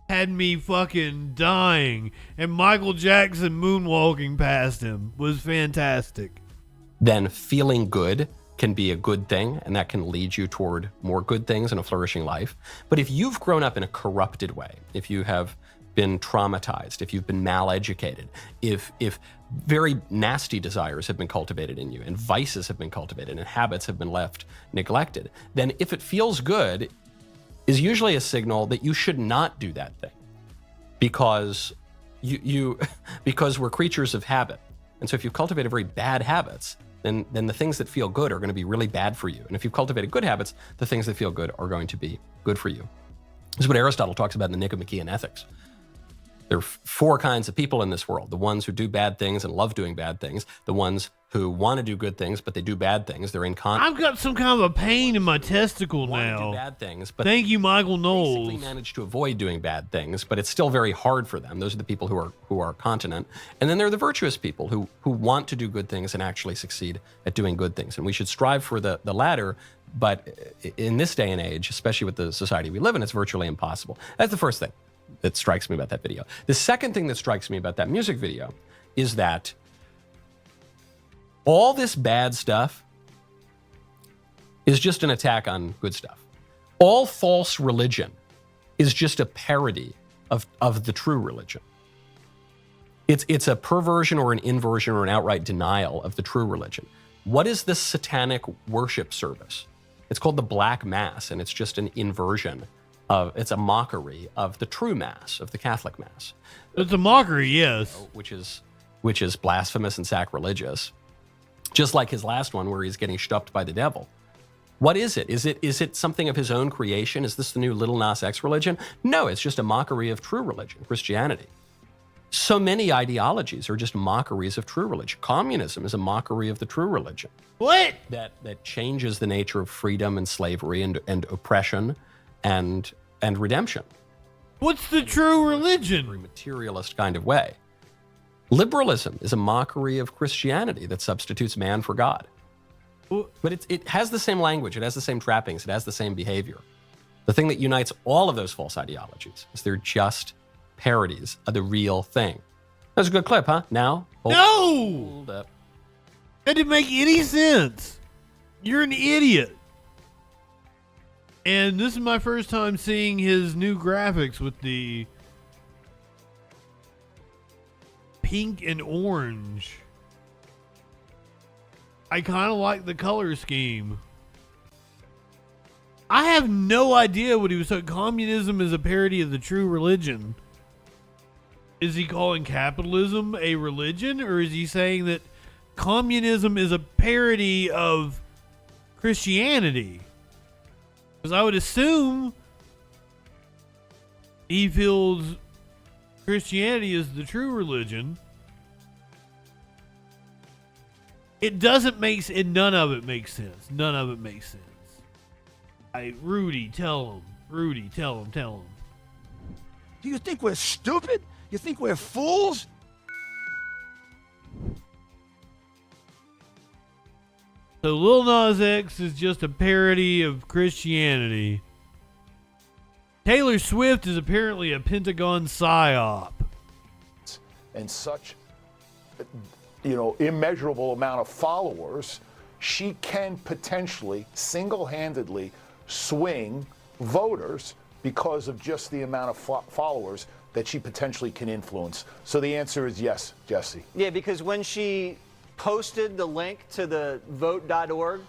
had me fucking dying, and Michael Jackson moonwalking past him was fantastic. Then feeling good can be a good thing, and that can lead you toward more good things and a flourishing life. But if you've grown up in a corrupted way, if you have been traumatized, if you've been mal-educated, if very nasty desires have been cultivated in you, and vices have been cultivated, and habits have been left neglected, then if it feels good is usually a signal that you should not do that thing, because because we're creatures of habit. And so if you've cultivated very bad habits, then the things that feel good are going to be really bad for you. And if you've cultivated good habits, the things that feel good are going to be good for you. This is what Aristotle talks about in the Nicomachean Ethics. There are four kinds of people in this world: the ones who do bad things and love doing bad things, the ones who want to do good things but they do bad things. They're I've got some kind of a pain in my testicle now. Do bad things, but thank you, Michael Knowles. Basically manage to avoid doing bad things, but it's still very hard for them. Those are the people who are continent. And then there are the virtuous people who want to do good things and actually succeed at doing good things. And we should strive for the latter. But in this day and age, especially with the society we live in, it's virtually impossible. That's the first thing that strikes me about that video. The second thing that strikes me about that music video is that all this bad stuff is just an attack on good stuff. All false religion is just a parody of the true religion. It's a perversion or an inversion or an outright denial of the true religion. What is this satanic worship service? It's called the Black Mass, and it's just an inversion it's a mockery of the true Mass, of the Catholic Mass. It's a mockery, yes. Which is blasphemous and sacrilegious. Just like his last one where he's getting stuffed by the devil. What is it? Is it something of his own creation? Is this the new Little Nas X religion? No, it's just a mockery of true religion, Christianity. So many ideologies are just mockeries of true religion. Communism is a mockery of the true religion. What? That changes the nature of freedom and slavery and oppression and redemption. What's the true religion? In a materialist kind of way. Liberalism is a mockery of Christianity that substitutes man for God. But it has the same language, it has the same trappings, it has the same behavior. The thing that unites all of those false ideologies is they're just parodies of the real thing. That was a good clip, huh? Now? Hold up. That didn't make any sense. You're an idiot. And this is my first time seeing his new graphics with the pink and orange. I kind of like the color scheme. I have no idea what he was saying. Communism is a parody of the true religion. Is he calling capitalism a religion, or is he saying that communism is a parody of Christianity? Because I would assume he feels Christianity is the true religion. It doesn't make sense. None of it makes sense. None of it makes sense. Rudy, tell him. Rudy, tell him. Do you think we're stupid? You think we're fools? So Lil Nas X is just a parody of Christianity. Taylor Swift is apparently a Pentagon psyop. And such, immeasurable amount of followers, she can potentially single-handedly swing voters because of just the amount of followers that she potentially can influence. So the answer is yes, Jesse. Yeah, because when she posted the link to the vote.org,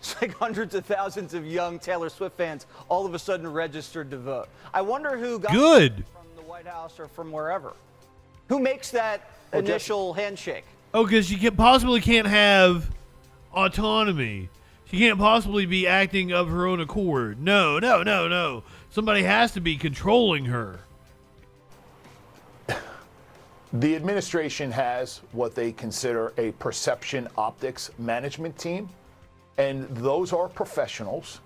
it's like hundreds of thousands of young Taylor Swift fans all of a sudden registered to vote. I wonder who got good from the White House or from wherever. Who makes that initial handshake? Oh, because she possibly can't have autonomy. She can't possibly be acting of her own accord. No. Somebody has to be controlling her. The administration has what they consider a perception optics management team, and those are professionals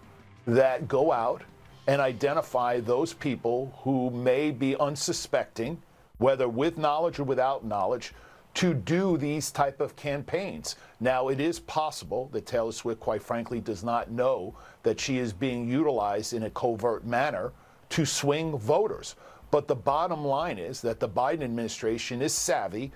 that go out and identify those people who may be unsuspecting, whether with knowledge or without knowledge, to do these type of campaigns. Now, it is possible that Taylor Swift, quite frankly, does not know that she is being utilized in a covert manner to swing voters. But the bottom line is that the Biden administration is savvy,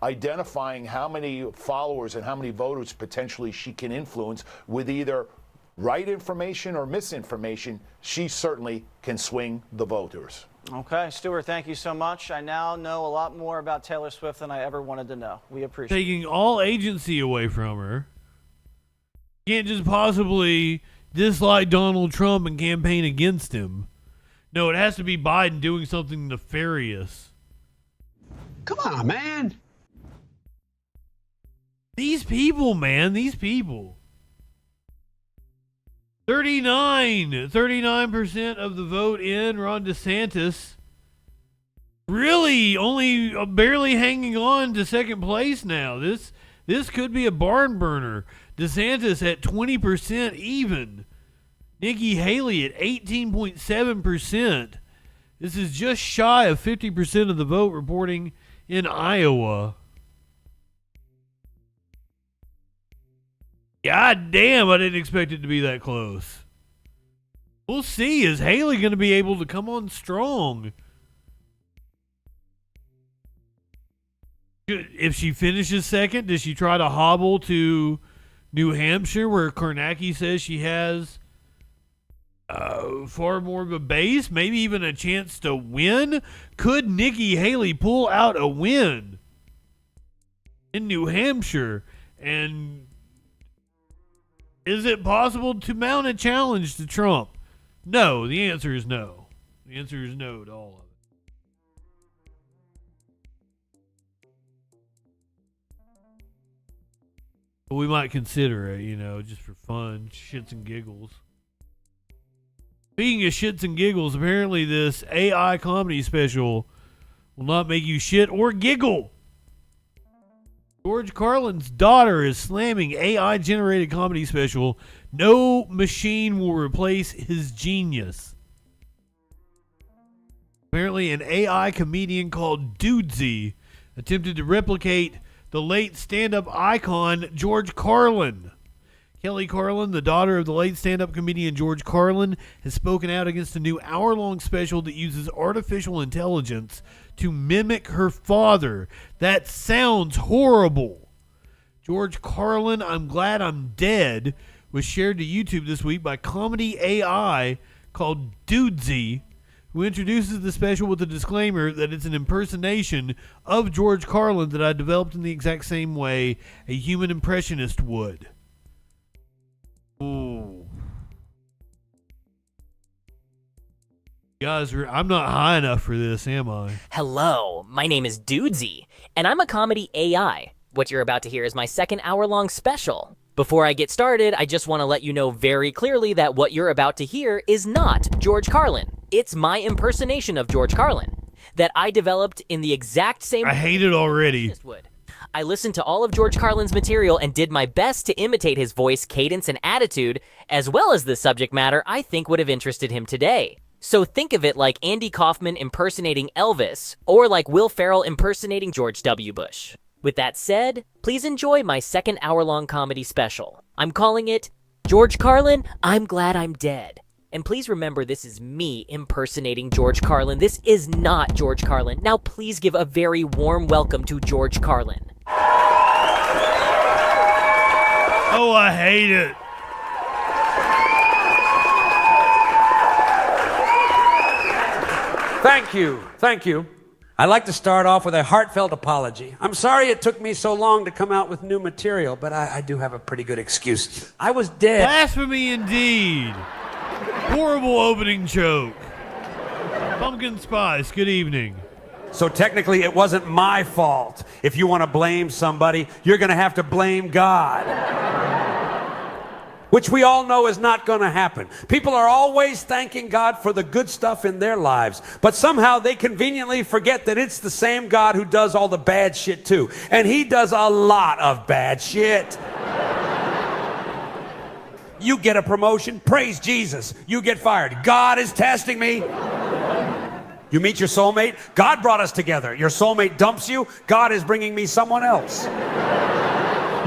identifying how many followers and how many voters potentially she can influence with either right information or misinformation. She certainly can swing the voters. Okay, Stuart, thank you so much. I now know a lot more about Taylor Swift than I ever wanted to know. We appreciate it. Taking all agency away from her. Can't just possibly dislike Donald Trump and campaign against him. No, it has to be Biden doing something nefarious. Come on, man. These people, man, these people. 39% of the vote in Ron DeSantis. Really only barely hanging on to second place now. This could be a barn burner. DeSantis at 20% even. Nikki Haley at 18.7%. This is just shy of 50% of the vote reporting in Iowa. God damn, I didn't expect it to be that close. We'll see. Is Haley going to be able to come on strong? If she finishes second, does she try to hobble to New Hampshire, where Kornacki says she has far more of a base, maybe even a chance to win? Could Nikki Haley pull out a win in New Hampshire? And is it possible to mount a challenge to Trump? No, the answer is no. The answer is no to all of it. But we might consider it, just for fun, shits and giggles. Speaking of shits and giggles, apparently this AI comedy special will not make you shit or giggle. George Carlin's daughter is slamming AI-generated comedy special. No machine will replace his genius. Apparently an AI comedian called Dudesy attempted to replicate the late stand-up icon George Carlin. Kelly Carlin, the daughter of the late stand-up comedian George Carlin, has spoken out against a new hour-long special that uses artificial intelligence to mimic her father. That sounds horrible. George Carlin, I'm Glad I'm Dead, was shared to YouTube this week by comedy AI called Dudesy, who introduces the special with a disclaimer that it's an impersonation of George Carlin that I developed in the exact same way a human impressionist would. Ooh. Guys, I'm not high enough for this, am I? Hello, my name is Dudesy, and I'm a comedy AI. What you're about to hear is my second hour-long special. Before I get started, I just want to let you know very clearly that what you're about to hear is not George Carlin. It's my impersonation of George Carlin that I developed in the exact same way. I hate it already. I listened to all of George Carlin's material and did my best to imitate his voice, cadence, and attitude, as well as the subject matter I think would have interested him today. So think of it like Andy Kaufman impersonating Elvis, or like Will Ferrell impersonating George W. Bush. With that said, please enjoy my second hour-long comedy special. I'm calling it George Carlin, I'm Glad I'm Dead. And please remember, this is me impersonating George Carlin. This is not George Carlin. Now please give a very warm welcome to George Carlin. Oh, I hate it. Thank you. I'd like to start off with a heartfelt apology. I'm sorry it took me so long to come out with new material, but I do have a pretty good excuse. I was dead. Blasphemy indeed. Horrible opening joke. Pumpkin Spice, good evening. So technically it wasn't my fault. If you want to blame somebody, you're going to have to blame God. Which we all know is not going to happen. People are always thanking God for the good stuff in their lives, but somehow they conveniently forget that it's the same God who does all the bad shit too. And he does a lot of bad shit. You get a promotion, praise Jesus. You get fired, God is testing me. You meet your soulmate, God brought us together. Your soulmate dumps you, God is bringing me someone else.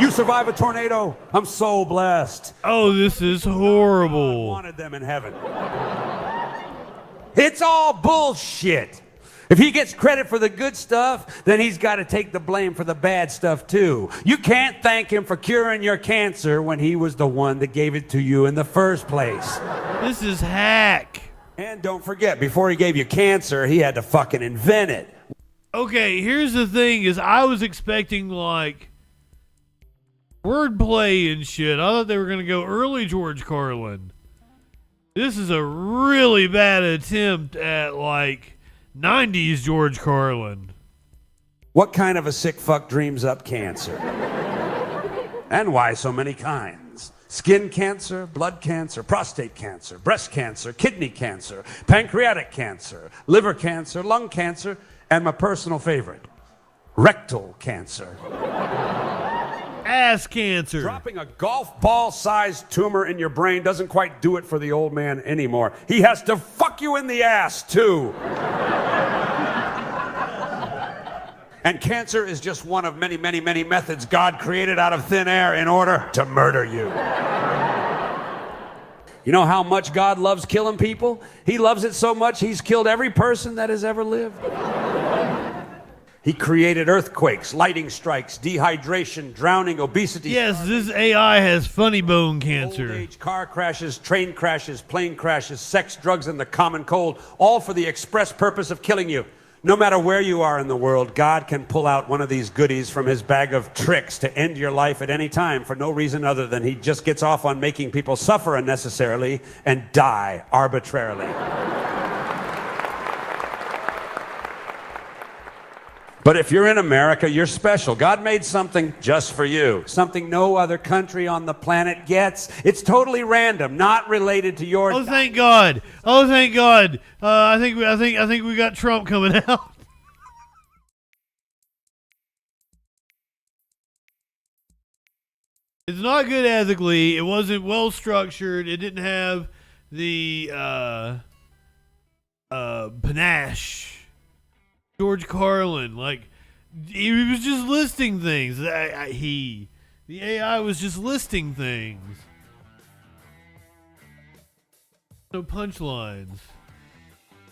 You survive a tornado, I'm so blessed. Oh, this is horrible. I wanted them in heaven. It's all bullshit. If he gets credit for the good stuff, then he's got to take the blame for the bad stuff too. You can't thank him for curing your cancer when he was the one that gave it to you in the first place. This is hack. And don't forget, before he gave you cancer, he had to fucking invent it. Okay, here's the thing, is I was expecting like wordplay and shit. I thought they were going to go early George Carlin. This is a really bad attempt at like 90s George Carlin. What kind of a sick fuck dreams up cancer? And why so many kinds? Skin cancer, blood cancer, prostate cancer, breast cancer, kidney cancer, pancreatic cancer, liver cancer, lung cancer, and my personal favorite, rectal cancer. Ass cancer. Dropping a golf ball-sized tumor in your brain doesn't quite do it for the old man anymore. He has to fuck you in the ass, too. And cancer is just one of many, many, many methods God created out of thin air in order to murder you. You know how much God loves killing people? He loves it so much, he's killed every person that has ever lived. He created earthquakes, lightning strikes, dehydration, drowning, obesity. Yes, this AI has funny bone cancer. Old age, car crashes, train crashes, plane crashes, sex, drugs, and the common cold, all for the express purpose of killing you. No matter where you are in the world, God can pull out one of these goodies from his bag of tricks to end your life at any time for no reason other than he just gets off on making people suffer unnecessarily and die arbitrarily. But if you're in America, you're special. God made something just for you, something no other country on the planet gets. It's totally random, not related to your. Oh, thank God! Oh, thank God! I think we got Trump coming out. It's not good ethically. It wasn't well structured. It didn't have the panache. George Carlin, like, he was just listing things. The AI was just listing things. No punchlines.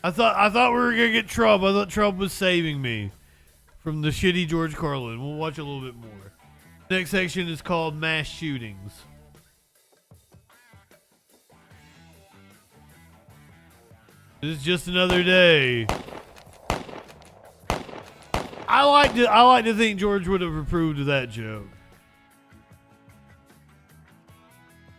I thought we were gonna get Trump. I thought Trump was saving me from the shitty George Carlin. We'll watch a little bit more. Next section is called mass shootings. It's just another day. I like to think George would have approved of that joke.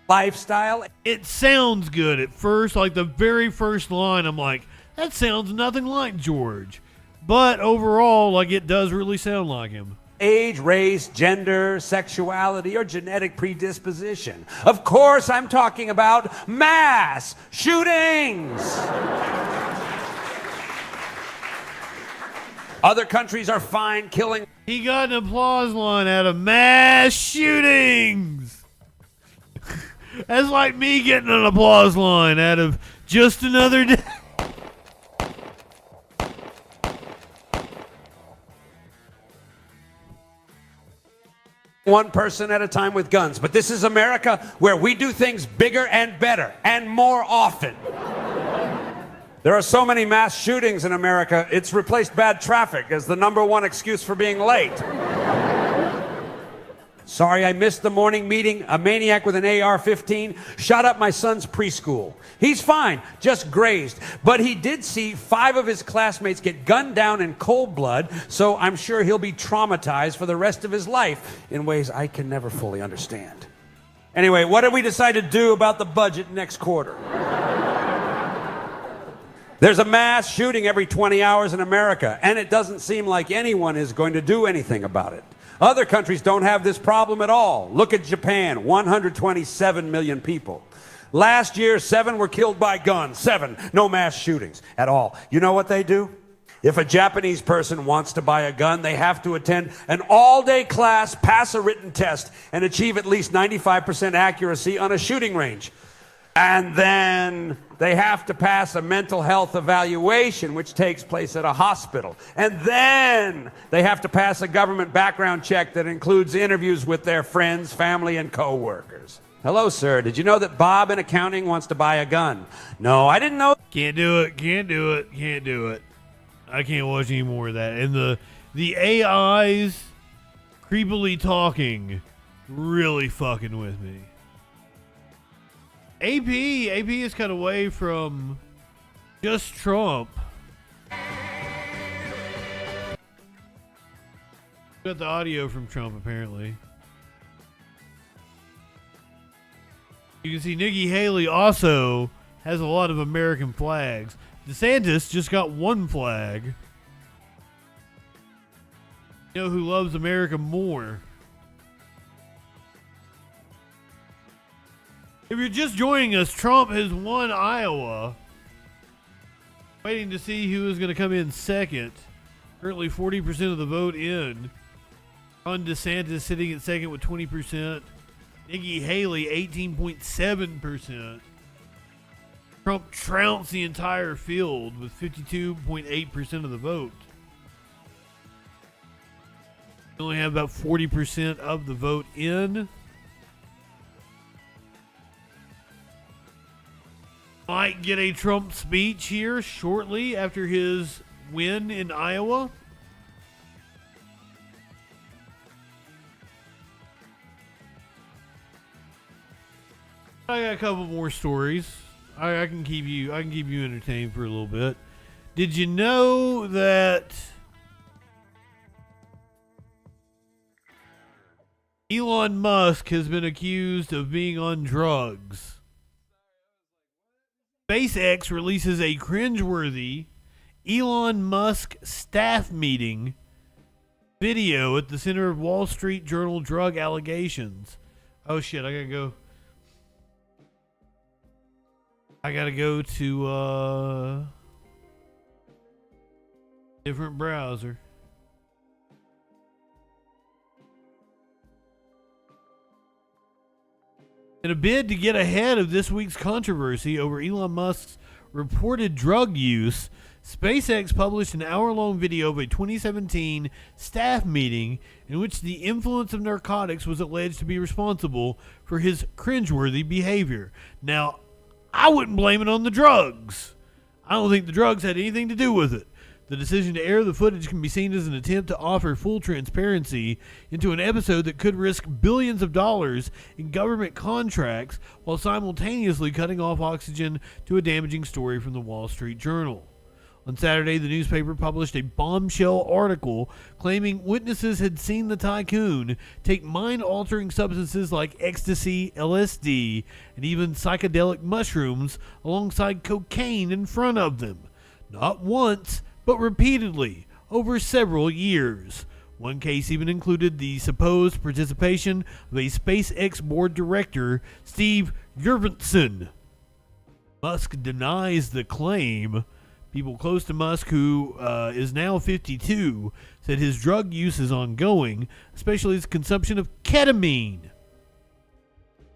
Lifestyle. It sounds good at first, like the very first line. I'm like, that sounds nothing like George. But overall, like, it does really sound like him. Age, race, gender, sexuality, or genetic predisposition. Of course, I'm talking about mass shootings. Other countries are fine killing. He got an applause line out of mass shootings. That's like me getting an applause line out of just another day. One person at a time with guns. But this is America, where we do things bigger and better and more often. There are so many mass shootings in America, it's replaced bad traffic as the #1 excuse for being late. Sorry I missed the morning meeting. A maniac with an AR-15 shot up my son's preschool. He's fine, just grazed. But he did see 5 of his classmates get gunned down in cold blood, so I'm sure he'll be traumatized for the rest of his life in ways I can never fully understand. Anyway, what did we decide to do about the budget next quarter? There's a mass shooting every 20 hours in America, and it doesn't seem like anyone is going to do anything about it. Other countries don't have this problem at all. Look at Japan, 127 million people. Last year, 7 were killed by guns. 7, no mass shootings at all. You know what they do? If a Japanese person wants to buy a gun, they have to attend an all-day class, pass a written test, and achieve at least 95% accuracy on a shooting range. And then they have to pass a mental health evaluation, which takes place at a hospital. And then they have to pass a government background check that includes interviews with their friends, family, and co-workers. Hello, sir. Did you know that Bob in accounting wants to buy a gun? No, I didn't know. Can't do it. Can't do it. Can't do it. I can't watch any more of that. And the AIs creepily talking really fucking with me. AP is kind of away from just Trump. Got the audio from Trump, apparently. You can see Nikki Haley also has a lot of American flags. DeSantis just got 1 flag. You know who loves America more? If you're just joining us, Trump has won Iowa. Waiting to see who is going to come in second. Currently 40% of the vote in. Ron DeSantis sitting at second with 20%. Nikki Haley, 18.7%. Trump trounced the entire field with 52.8% of the vote. We only have about 40% of the vote in. Might get a Trump speech here shortly after his win in Iowa. I got a couple more stories. I can keep you entertained for a little bit. Did you know that Elon Musk has been accused of being on drugs? SpaceX releases a cringeworthy Elon Musk staff meeting video at the center of Wall Street Journal drug allegations. Oh shit, I gotta go to different browser. In a bid to get ahead of this week's controversy over Elon Musk's reported drug use, SpaceX published an hour-long video of a 2017 staff meeting in which the influence of narcotics was alleged to be responsible for his cringeworthy behavior. Now, I wouldn't blame it on the drugs. I don't think the drugs had anything to do with it. The decision to air the footage can be seen as an attempt to offer full transparency into an episode that could risk billions of dollars in government contracts while simultaneously cutting off oxygen to a damaging story from the Wall Street Journal. On Saturday, the newspaper published a bombshell article claiming witnesses had seen the tycoon take mind-altering substances like ecstasy, LSD, and even psychedelic mushrooms alongside cocaine in front of them. Not once, but repeatedly, over several years. One case even included the supposed participation of a SpaceX board director, Steve Jurvetson. Musk denies the claim. People close to Musk, who is now 52, said his drug use is ongoing, especially his consumption of ketamine.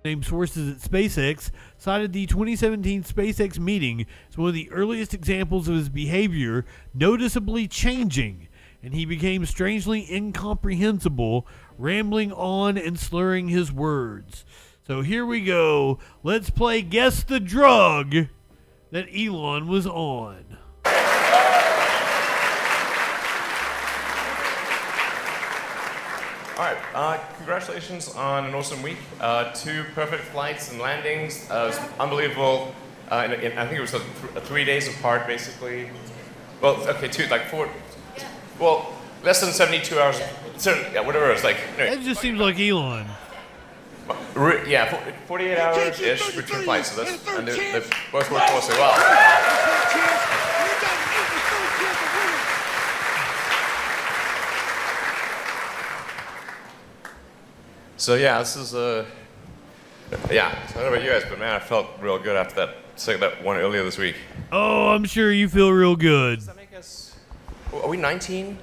Named sources at SpaceX cited the 2017 SpaceX meeting as one of the earliest examples of his behavior noticeably changing, and he became strangely incomprehensible, rambling on and slurring his words. So here we go. Let's play Guess the Drug that Elon was on. All right, congratulations on an awesome week. 2 perfect flights and landings. It was unbelievable. I think it was 3 days apart, basically. Well, okay, 4. Well, less than 72 hours. Yeah, whatever it was like. Anyway. That just seems like Elon. Yeah, 48 hours-ish between flights. So that's, and they both worked closely well. So yeah, this is yeah. I don't know about you guys, but man, I felt real good after that one earlier this week. Oh, I'm sure you feel real good. Does that make us? Are we 19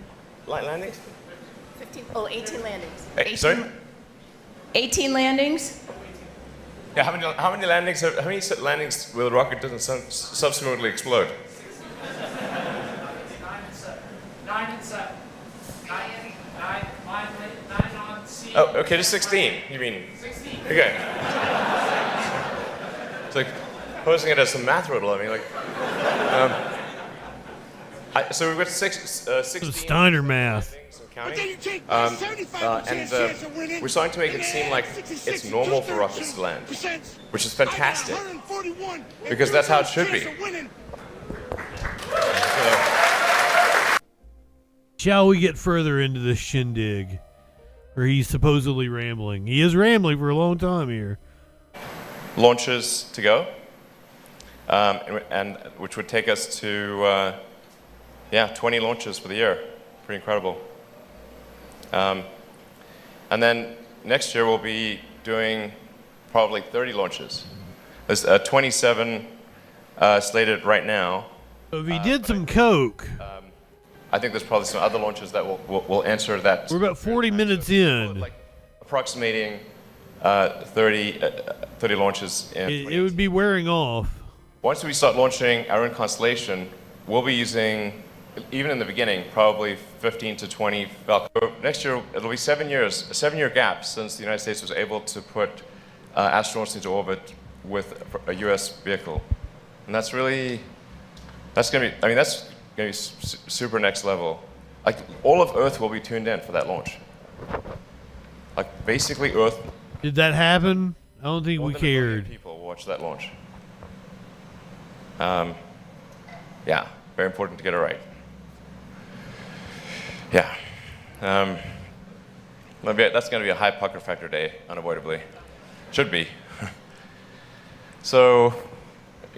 landings? 15. Oh, 18 landings. Hey, 18, sorry. 18 landings. Yeah. How many landings? How many landings will the rocket doesn't subsequently explode? 9 and 7. 9 and 7. 9 on sea. Oh, okay, just 16. You mean? 16. Okay. It's like posing it as some math riddle. I mean, like. So we've got 16. Some Steiner math. And we're starting to make it seem like it's normal for rockets to land, which is fantastic, because that's how it should be. Shall we get further into this shindig? Or he's supposedly rambling. He is rambling for a long time here. Launches to go, and which would take us to 20 launches for the year. Pretty incredible. And then next year we'll be doing probably 30 launches. There's 27 slated right now. So if he did some coke, I think there's probably some other launches that will answer that. we're about 40 minutes in. Approximating 30 launches. It would be wearing off. Once we start launching our own constellation, we'll be using, even in the beginning, probably 15 to 20 Falcon. Next year, it'll be 7 years, a 7-year gap since the United States was able to put astronauts into orbit with a U.S. vehicle. And that's going to be, that's going to be super next level. Like, all of Earth will be tuned in for that launch. Like, basically, Earth. Did that happen? I don't think we cared. People watch that launch. Yeah, very important to get it right. Yeah. That's going to be a high pucker factor day, unavoidably. Should be. So,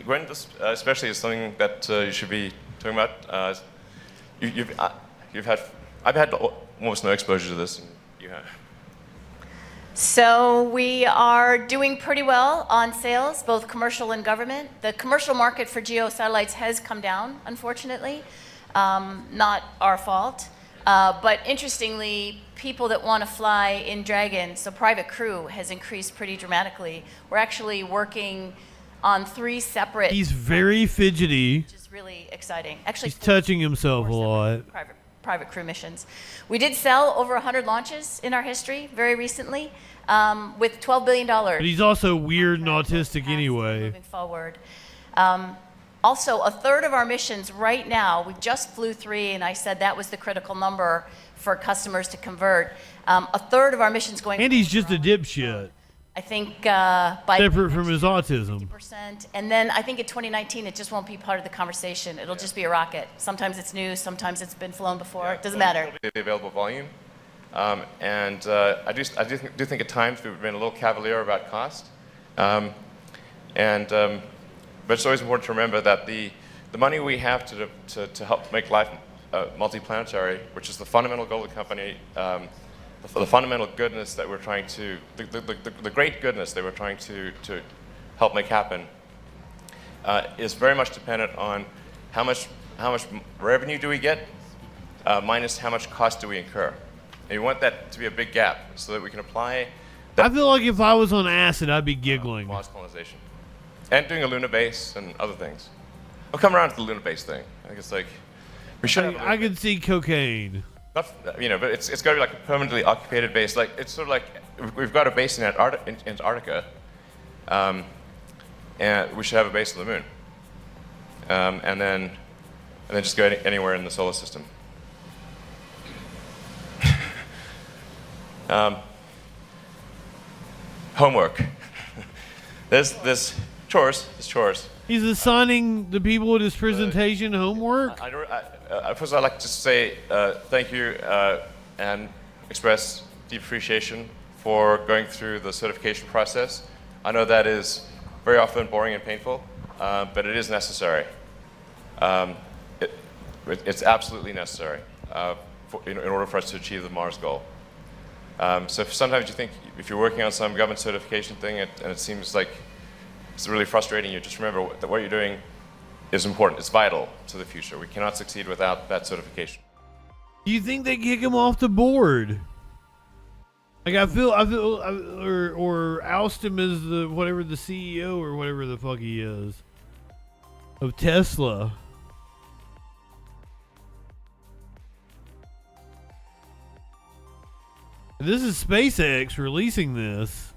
Gwen, this especially is something that you should be talking about. I've had almost no exposure to this, and you have. So we are doing pretty well on sales, both commercial and government. The commercial market for GEO satellites has come down, unfortunately. Not our fault. But interestingly, people that want to fly in Dragon, so private crew, has increased pretty dramatically. We're actually working on 3 separate... He's very fidgety. Which is really exciting. Actually, he's touching himself a lot. Private crew missions. We did sell over 100 launches in our history very recently with $12 billion. But he's also weird and autistic anyway. Moving forward. Also, a third of our missions right now, we just flew 3, and I said that was the critical number for customers to convert. A third of our missions going. And he's just a dipshit. I think by separate from his autism. 50%, and then I think in 2019 it just won't be part of the conversation. It'll just be a rocket. Sometimes it's new, sometimes it's been flown before. It doesn't matter. The available volume, and I do think at times we've been a little cavalier about cost, but it's always important to remember that the money we have to help make life multiplanetary, which is the fundamental goal of the company. The fundamental goodness that we're trying to, the great goodness that we're trying to help make happen is very much dependent on how much revenue do we get minus how much cost do we incur. And you want that to be a big gap so that we can apply. I feel like if I was on acid, I'd be giggling. Mars colonization. And doing a lunar base and other things. We'll come around to the lunar base thing. I think it's like, we should have I could see cocaine. But it's got to be like a permanently occupied base. Like, it's sort of like we've got a base in Antarctica, and we should have a base on the moon, and then just go anywhere in the solar system. Homework. There's chores. He's assigning the people at his presentation homework. First, I'd like to say thank you and express deep appreciation for going through the certification process. I know that is very often boring and painful, but it is necessary. It's absolutely necessary in order for us to achieve the Mars goal. So sometimes you think if you're working on some government certification thing and it seems like it's really frustrating you, just remember that what you're doing is important. It's vital to the future. We cannot succeed without that certification. Do you think they kick him off the board? Like I feel, or oust him as the CEO or whatever the fuck he is of Tesla. This is SpaceX releasing this.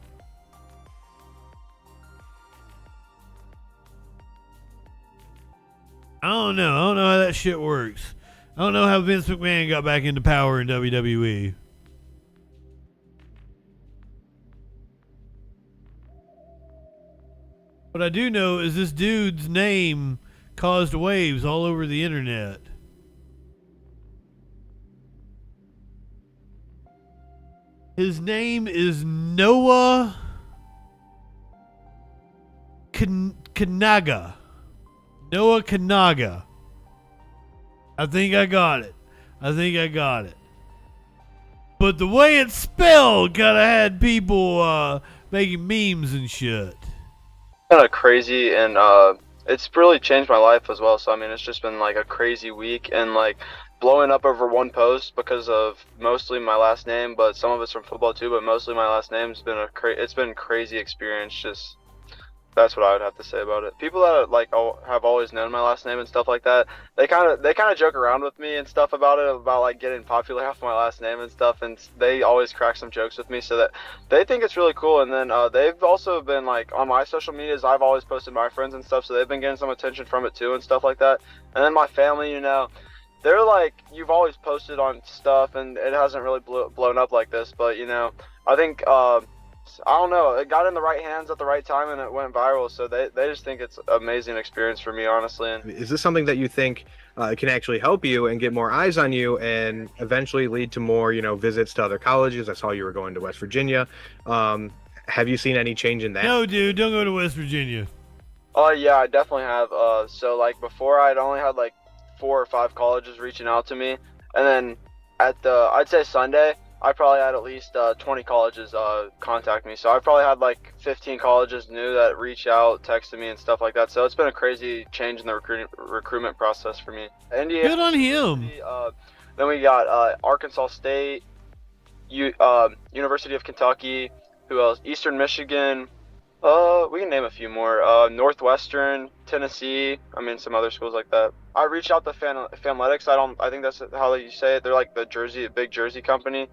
I don't know how that shit works. I don't know how Vince McMahon got back into power in WWE. What I do know is this dude's name caused waves all over the internet. His name is Noah Kanaga. Noah Kanaga. I think I got it. But the way it's spelled kind of had people making memes and shit. Kind of crazy, and it's really changed my life as well. So I mean, it's just been like a crazy week, and like blowing up over one post because of mostly my last name, but some of it's from football too. But mostly my last name's been it's been a crazy experience. Just that's what I would have to say about it. People that like have always known my last name and stuff like that, they kind of joke around with me and stuff about it, about like getting popular off my last name and stuff, and they always crack some jokes with me, so that they think it's really cool. And then they've also been like on my social medias, I've always posted my friends and stuff, so they've been getting some attention from it too and stuff like that. And then my family, you know, they're like, you've always posted on stuff and it hasn't really blown up like this, but you know, I think I don't know, it got in the right hands at the right time and it went viral, so they just think it's an amazing experience for me, honestly. And is this something that you think can actually help you and get more eyes on you and eventually lead to more, you know, visits to other colleges? I saw you were going to West Virginia. Have you seen any change in that? No, dude, don't go to West Virginia. Oh yeah, I definitely have. So like before, I'd only had like 4 or 5 colleges reaching out to me, and then at I'd say Sunday, I probably had at least 20 colleges contact me. So I probably had like 15 colleges new that reach out, texted me and stuff like that. So it's been a crazy change in the recruitment process for me. Indiana, good on him. Then we got Arkansas State, University of Kentucky. Who else? Eastern Michigan. We can name a few more. Northwestern, Tennessee. I mean, some other schools like that. I reached out to Fanletics. I think that's how you say it. They're like the big jersey company.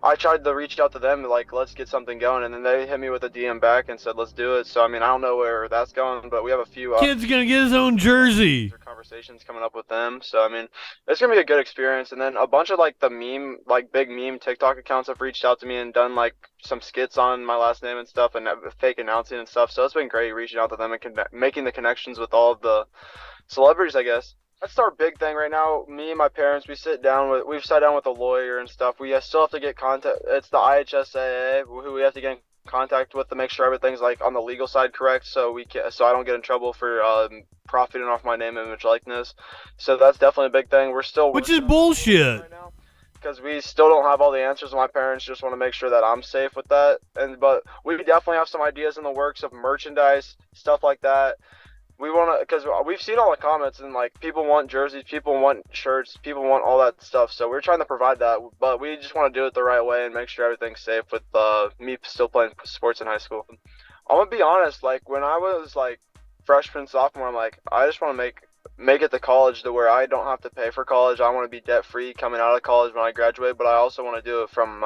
I tried to reach out to them, like, let's get something going, and then they hit me with a DM back and said, let's do it. So, I mean, I don't know where that's going, but we have a few kid's gonna get his own jersey. Conversations coming up with them. So, I mean, it's gonna be a good experience. And then a bunch of like the big meme TikTok accounts have reached out to me and done like some skits on my last name and stuff and fake announcing and stuff. So it's been great reaching out to them and making the connections with all of the celebrities, I guess. That's our big thing right now. Me and my parents, we've sat down with a lawyer and stuff. We still have to get contact. It's the IHSAA who we have to get in contact with to make sure everything's like on the legal side correct, so I don't get in trouble for profiting off my name, image, likeness. So that's definitely a big thing. We're still which is bullshit. Right now, because we still don't have all the answers. My parents just want to make sure that I'm safe with that. But we definitely have some ideas in the works of merchandise, stuff like that. We want to, because we've seen all the comments and like people want jerseys, people want shirts, people want all that stuff. So we're trying to provide that, but we just want to do it the right way and make sure everything's safe with me still playing sports in high school. I'm gonna be honest, like when I was like freshman, sophomore, I'm like, I just want to make it to college to where I don't have to pay for college. I want to be debt free coming out of college when I graduate, but I also want to do it from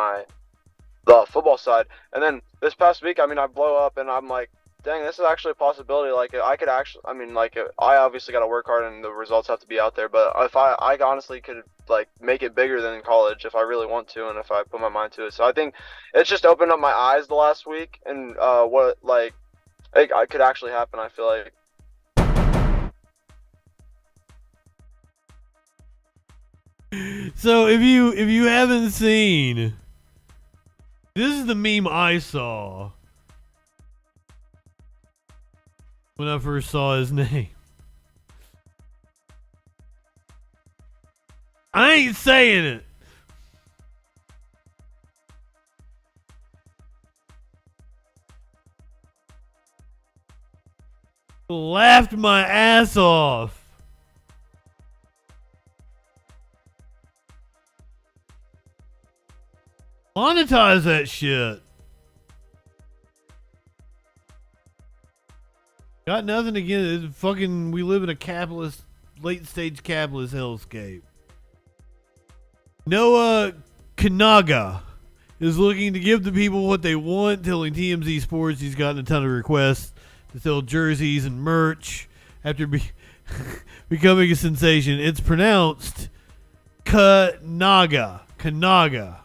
the football side. And then this past week, I mean, I blow up and I'm like, dang, this is actually a possibility. Like, I could actually, I mean, like, I obviously got to work hard and the results have to be out there, but if I honestly could, like, make it bigger than college if I really want to and if I put my mind to it. So I think it's just opened up my eyes the last week and what, like, it could actually happen, I feel like. So if you haven't seen, this is the meme I saw when I first saw his name. I ain't saying it. Laughed my ass off. Monetize that shit. Got nothing against it. Fucking, we live in a capitalist, late stage capitalist hellscape. Noah Kanaga is looking to give the people what they want, telling TMZ Sports he's gotten a ton of requests to sell jerseys and merch after becoming a sensation. It's pronounced Kanaga. Kanaga.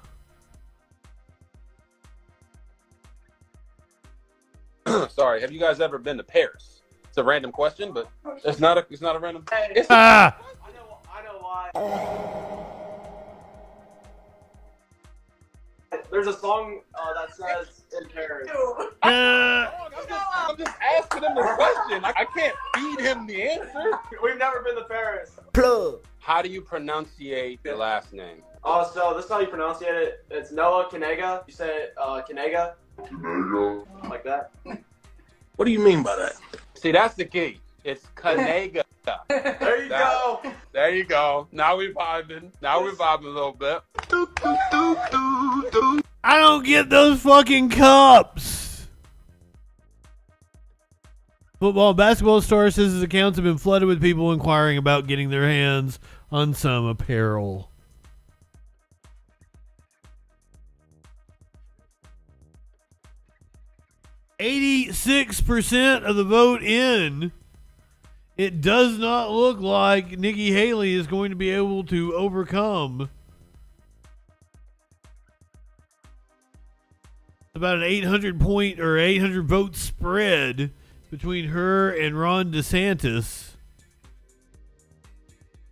Sorry, have you guys ever been to Paris? It's a random question, but it's not a random. I know why. There's a song that says in Paris. I'm just asking him the question. I can't feed him the answer. We've never been to Paris. How do you pronunciate your last name? So this is how you pronounce it. It's Noah Kanega. You say it Kanega. Like that? What do you mean by that? See, that's the key. It's Canega. There you go. There you go. Now we're vibing. Now we're vibing a little bit. I don't get those fucking cups. Football Basketball Star says his accounts have been flooded with people inquiring about getting their hands on some apparel. %86% of the vote in. It does not look like Nikki Haley is going to be able to overcome about an 800 point or 800 vote spread between her and Ron DeSantis.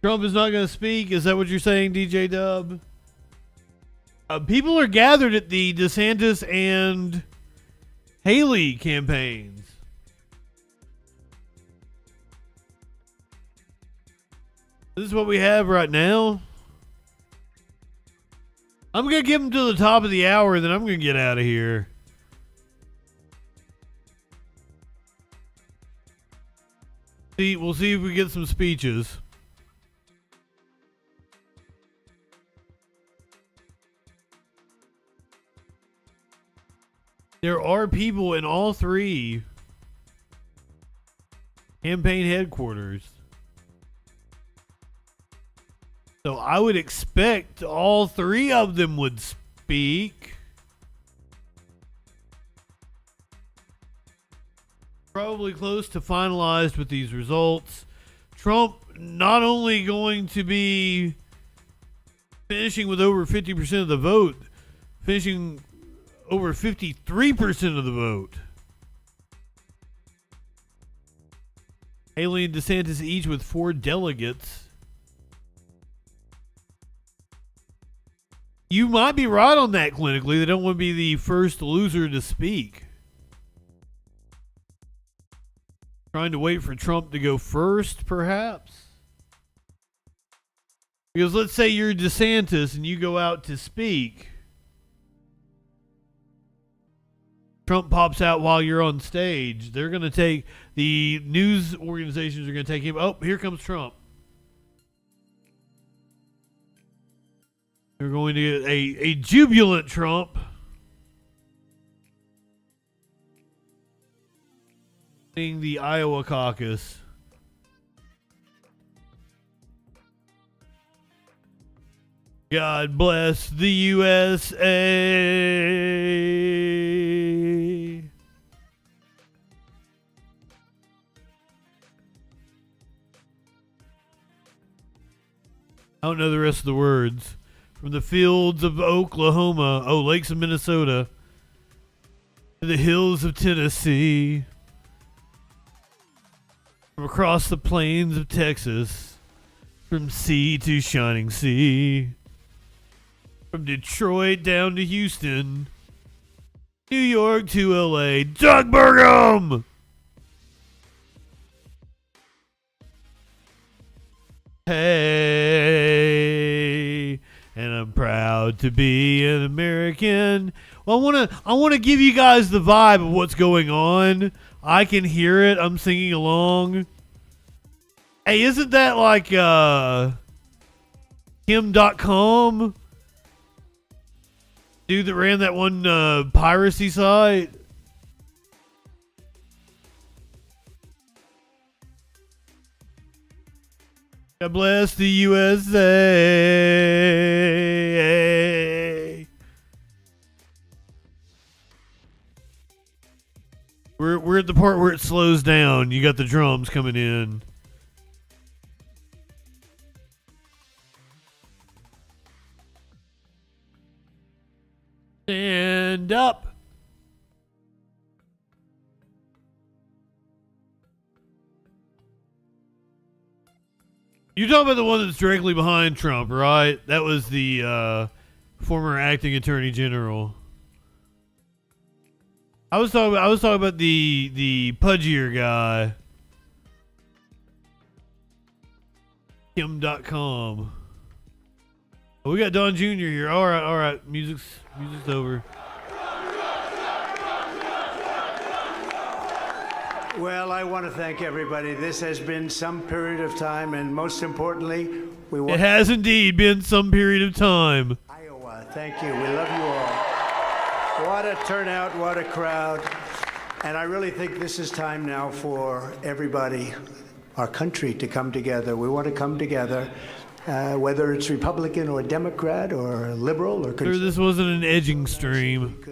Trump is not going to speak. Is that what you're saying, DJ Dub? People are gathered at the DeSantis and Haley campaigns. This is what we have right now. I'm going to give them to the top of the hour, then I'm going to get out of here. We'll see if we get some speeches. There are people in all three campaign headquarters. So I would expect all three of them would speak. Probably close to finalized with these results. Trump not only going to be finishing with over 50% of the vote, finishing over 53% of the vote. Haley and DeSantis each with 4 delegates. You might be right on that clinically. They don't want to be the first loser to speak. Trying to wait for Trump to go first, perhaps? Because let's say you're DeSantis and you go out to speak. Trump pops out while you're on stage. They're going to take, the news organizations are going to take him. Oh, here comes Trump. They're going to get a jubilant Trump. In the Iowa caucus. God bless the USA. I don't know the rest of the words. From the fields of Oklahoma, lakes of Minnesota, to the hills of Tennessee, from across the plains of Texas, from sea to shining sea, from Detroit down to Houston, New York to LA, Doug Burgum! Hey, and I'm proud to be an American. Well, I want to give you guys the vibe of what's going on. I can hear it. I'm singing along. Hey, isn't that like Kim.com? Dude that ran that one piracy site? God bless the USA. We're at the part where it slows down. You got the drums coming in. Stand up. You're talking about the one that's directly behind Trump, right? That was the former acting attorney general. I was talking about the pudgier guy. Kim.com. Oh, we got Don Jr. here. All right. Music's over. Well, I want to thank everybody. This has been some period of time, and most importantly, we want. It has indeed been some period of time. Iowa, thank you. We love you all. What a turnout, what a crowd. And I really think this is time now for everybody, our country, to come together. We want to come together, whether it's Republican or Democrat or liberal or conservative. This wasn't an edging stream.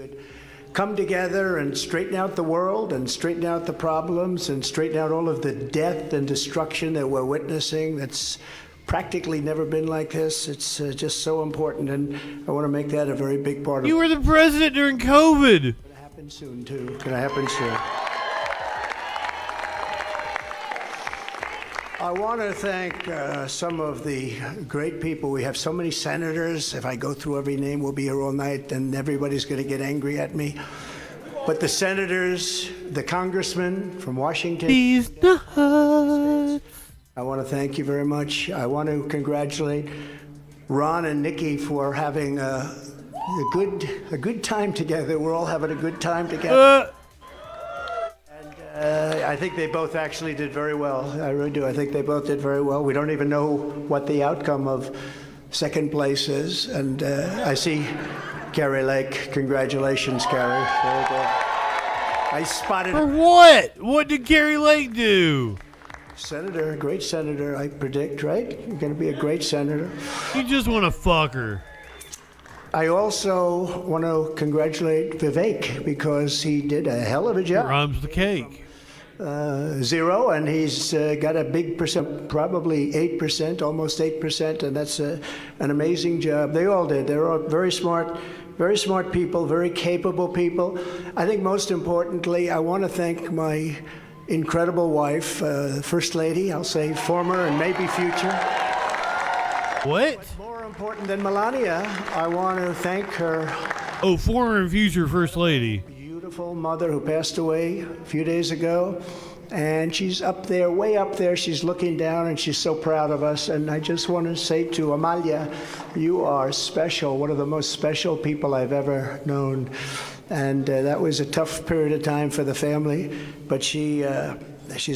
Come together and straighten out the world and straighten out the problems and straighten out all of the death and destruction that we're witnessing. That's practically never been like this. It's just so important, and I want to make that a very big part of it. You were the president during COVID. It's going to happen soon, too. It's going to happen soon. I want to thank some of the great people. We have so many senators. If I go through every name, we'll be here all night, and everybody's going to get angry at me. But the senators, the congressmen from Washington. He's nuts. I want to thank you very much. I want to congratulate Ron and Nikki for having a good time together. We're all having a good time together. I think they both actually did very well. I really do. I think they both did very well. We don't even know what the outcome of second place is. And I see Carrie Lake. Congratulations, Carrie. Very good. I spotted. For what? What did Carrie Lake do? Senator, great senator, I predict, right? You're going to be a great senator. You just want to fuck her. I also want to congratulate Vivek because he did a hell of a job. Rhymes with cake. 0, and he's got a big percent, probably 8%, almost 8%, and that's an amazing job. They all did. They're all very smart people, very capable people. I think most importantly, I want to thank my incredible wife, First Lady, I'll say former and maybe future. What? But more important than Melania, I want to thank her. Oh, former and future First Lady. Beautiful mother who passed away a few days ago. And she's up there, way up there. She's looking down and she's so proud of us. And I just want to say to Amalia, you are special, one of the most special people I've ever known. And that was a tough period of time for the family. But she's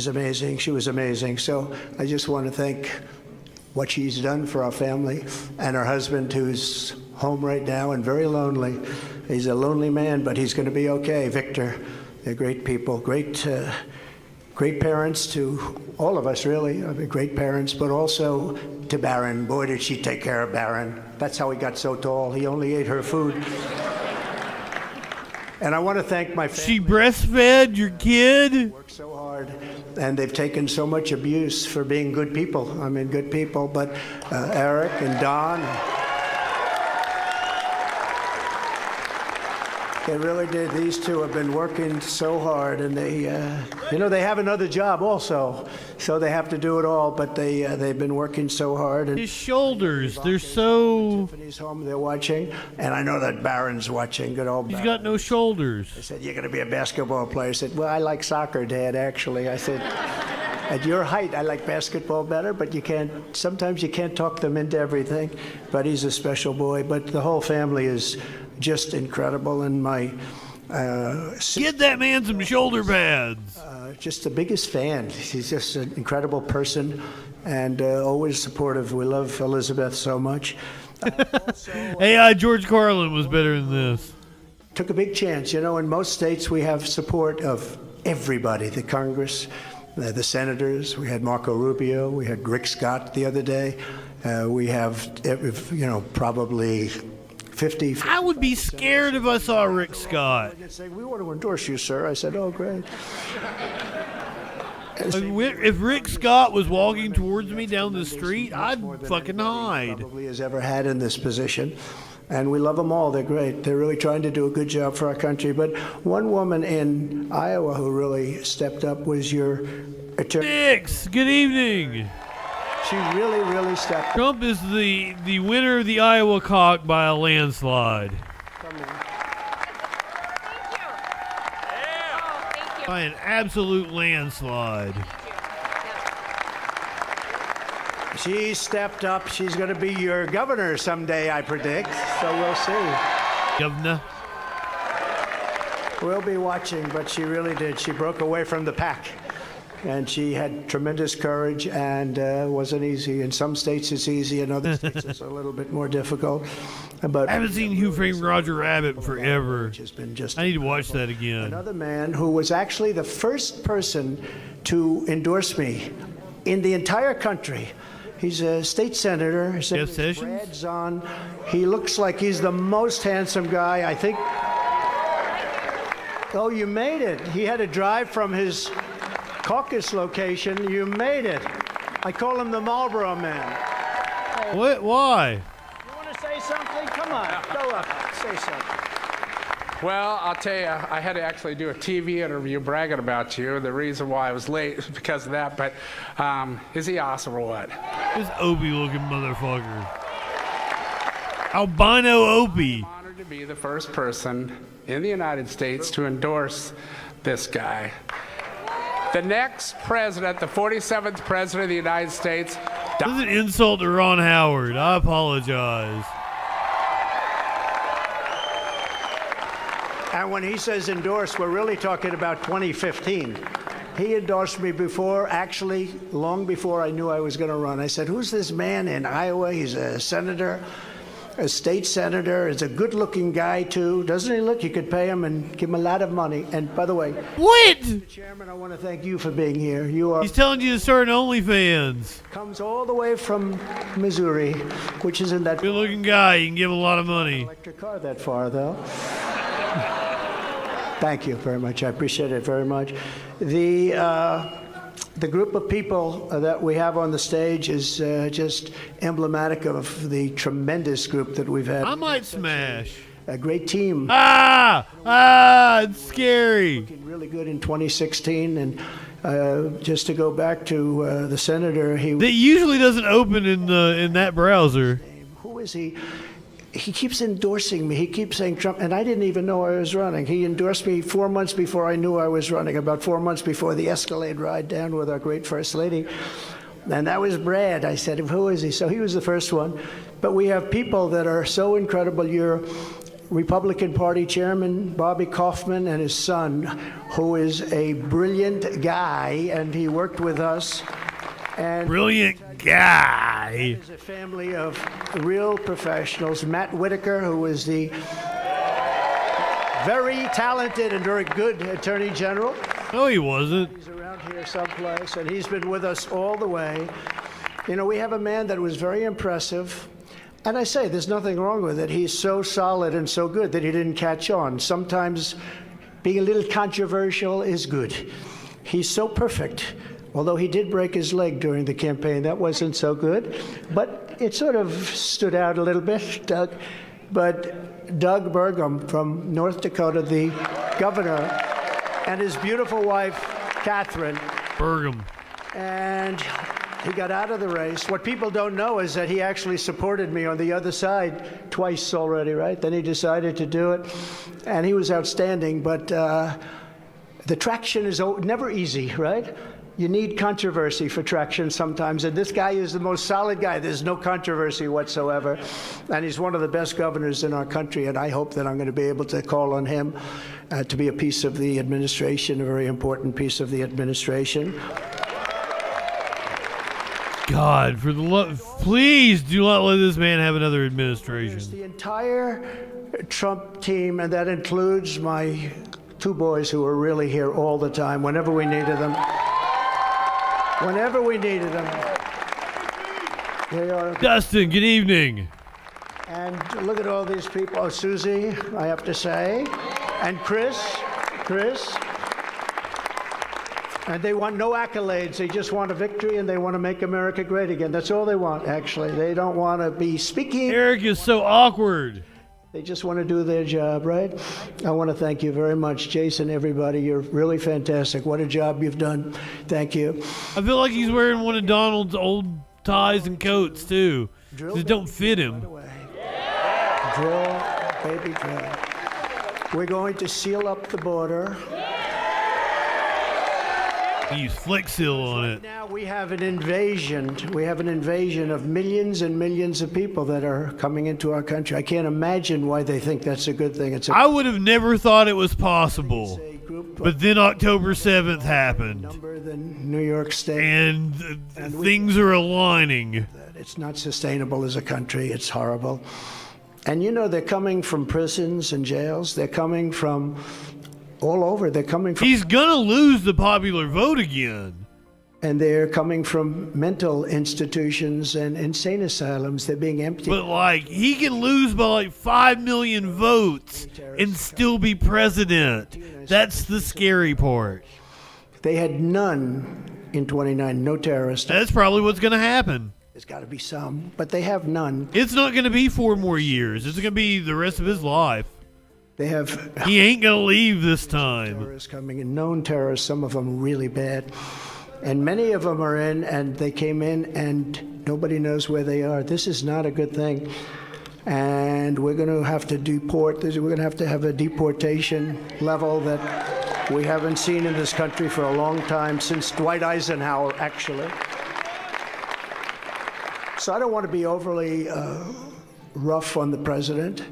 amazing. She was amazing. So I just want to thank what she's done for our family and her husband, who's home right now and very lonely. He's a lonely man, but he's going to be okay. Victor, they're great people, great parents to all of us, really. I mean, great parents, but also to Barron. Boy, did she take care of Barron. That's how he got so tall. He only ate her food. And I want to thank my family. She breastfed your kid? Worked so hard. And they've taken so much abuse for being good people. I mean, good people. But Eric and Don, they really did. These two have been working so hard, and they have another job also, so they have to do it all. But they've been working so hard. And his shoulders, they're so. Tiffany's home. They're watching, and I know that Barron's watching. Good old. He's Barron. got no shoulders. I said, "You're going to be a basketball player." I said, "Well, I like soccer, Dad. Actually," I said. At your height, I like basketball better, but sometimes you can't talk them into everything. But he's a special boy. But the whole family is just incredible. And my... Get that man some shoulder pads. Just the biggest fan. He's just an incredible person and always supportive. We love Elizabeth so much. Hey, George Carlin was better than this. Took a big chance. You know, in most states, we have support of everybody, the Congress, the senators. We had Marco Rubio. We had Rick Scott the other day. We have, probably 50. I would be scared if I saw Rick Scott. Saying, we want to endorse you, sir. I said, oh, great. If Rick Scott was walking towards me down the street, I'd fucking hide. Probably has ever had in this position. And we love them all. They're great. They're really trying to do a good job for our country. But one woman in Iowa who really stepped up was your attorney. Nix, good evening. She really, really stepped up. Trump is the winner of the Iowa caucus by a landslide. By an absolute landslide. She stepped up. She's going to be your governor someday, I predict. So we'll see. Governor. We'll be watching, but she really did. She broke away from the pack. And she had tremendous courage, and wasn't easy. In some states it's easy, in other states it's a little bit more difficult. But I haven't seen Who Framed Roger Rabbit in forever. I need to watch that again. Another man who was actually the first person to endorse me in the entire country. He's a state senator. His name is Brad Zahn. He looks like he's the most handsome guy, I think. Oh, you made it. He had to drive from his caucus location. You made it. I call him the Marlboro Man. What? Why? You want to say something? Come on, go up, say something. Well, I'll tell you, I had to actually do a TV interview bragging about you. The reason why I was late is because of that, but is he awesome or what? This Opie-looking motherfucker. Albino Opie. I'm honored to be the first person in the United States to endorse this guy. The next president, the 47th president of the United States. This is an insult to Ron Howard. I apologize. And when he says endorse, we're really talking about 2015. He endorsed me before, actually, long before I knew I was going to run. I said, who's this man in Iowa? He's a senator, a state senator. He's a good-looking guy, too. Doesn't he look? You could pay him and give him a lot of money. And by the way, what? Mr. Chairman, I want to thank you for being here. You are. He's telling you to start an OnlyFans. Comes all the way from Missouri, which isn't that good-looking guy. You can give a lot of money. Electric car that far, though. Thank you very much. I appreciate it very much. The group of people that we have on the stage is just emblematic of the tremendous group that we've had. I might smash. A great team. It's scary. Looking really good in 2016, and just to go back to the senator, that usually doesn't open in that browser. Who is he? He keeps endorsing me. He keeps saying Trump, and I didn't even know I was running. He endorsed me 4 months before I knew I was running, about 4 months before the Escalade ride down with our great First Lady. And that was Brad. I said, who is he? So he was the first one. But we have people that are so incredible. Your Republican Party Chairman, Bobby Kaufman, and his son, who is a brilliant guy, and he worked with us. And brilliant guy. There's a family of real professionals. Matt Whitaker, who is the very talented and very good Attorney General. No, he wasn't. He's around here someplace, and he's been with us all the way. You know, we have a man that was very impressive. And I say, there's nothing wrong with it. He's so solid and so good that he didn't catch on. Sometimes being a little controversial is good. He's so perfect. Although he did break his leg during the campaign, that wasn't so good. But it sort of stood out a little bit, Doug. But Doug Burgum from North Dakota, the governor, and his beautiful wife, Catherine. Burgum. And he got out of the race. What people don't know is that he actually supported me on the other side twice already, right? Then he decided to do it. And he was outstanding. But the traction is never easy, right? You need controversy for traction sometimes, and this guy is the most solid guy. There's no controversy whatsoever, and he's one of the best governors in our country, and I hope that I'm going to be able to call on him to be a piece of the administration, a very important piece of the administration. God, for the love, please do not let this man have another administration. There's the entire Trump team, and that includes my two boys who are really here all the time, whenever we needed them. Whenever we needed them. They are. Justin, good evening. And look at all these people. Oh, Susie, I have to say. And Chris. And they want no accolades. They just want a victory, and they want to make America great again. That's all they want, actually. They don't want to be speaking. Eric is so awkward. They just want to do their job, right? I want to thank you very much, Jason, everybody. You're really fantastic. What a job you've done. Thank you. I feel like he's wearing one of Donald's old ties and coats, too. They don't fit him. Draw, baby, draw. We're going to seal up the border. He used Flick Seal on it. Now we have an invasion. We have an invasion of millions and millions of people that are coming into our country. I can't imagine why they think that's a good thing. I would have never thought it was possible. But then October 7th happened. Than New York State. And things are aligning. It's not sustainable as a country. It's horrible. And you know, they're coming from prisons and jails. They're coming from all over. They're coming from... He's going to lose the popular vote again. And they're coming from mental institutions and insane asylums. They're being emptied. But, like, he can lose by, like, 5 million votes and still be president. That's the scary part. They had none in 29, no terrorists. That's probably what's going to happen. There's got to be some, but they have none. It's not going to be 4 more years. It's going to be the rest of his life. They have... He ain't going to leave this time. Terrorists coming in, known terrorists, some of them really bad. And many of them are in, and they came in, and nobody knows where they are. This is not a good thing. And we're going to have to deport. We're going to have a deportation level that we haven't seen in this country for a long time, since Dwight Eisenhower, actually. So I don't want to be overly rough on the president,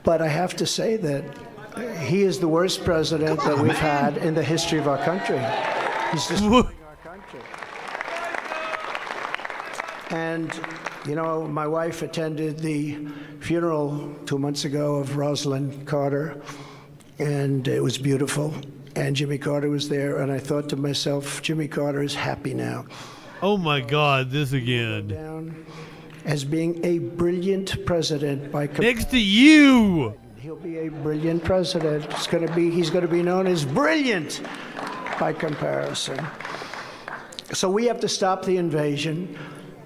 but I have to say that he is the worst president that we've had in the history of our country. He's destroying our country. And, you know, my wife attended the funeral 2 months ago of Rosalind Carter, and it was beautiful. And Jimmy Carter was there, and I thought to myself, Jimmy Carter is happy now. Oh my God, this again. Down as being a brilliant president by next to you. He'll be a brilliant president. He's going to be known as brilliant by comparison. So we have to stop the invasion.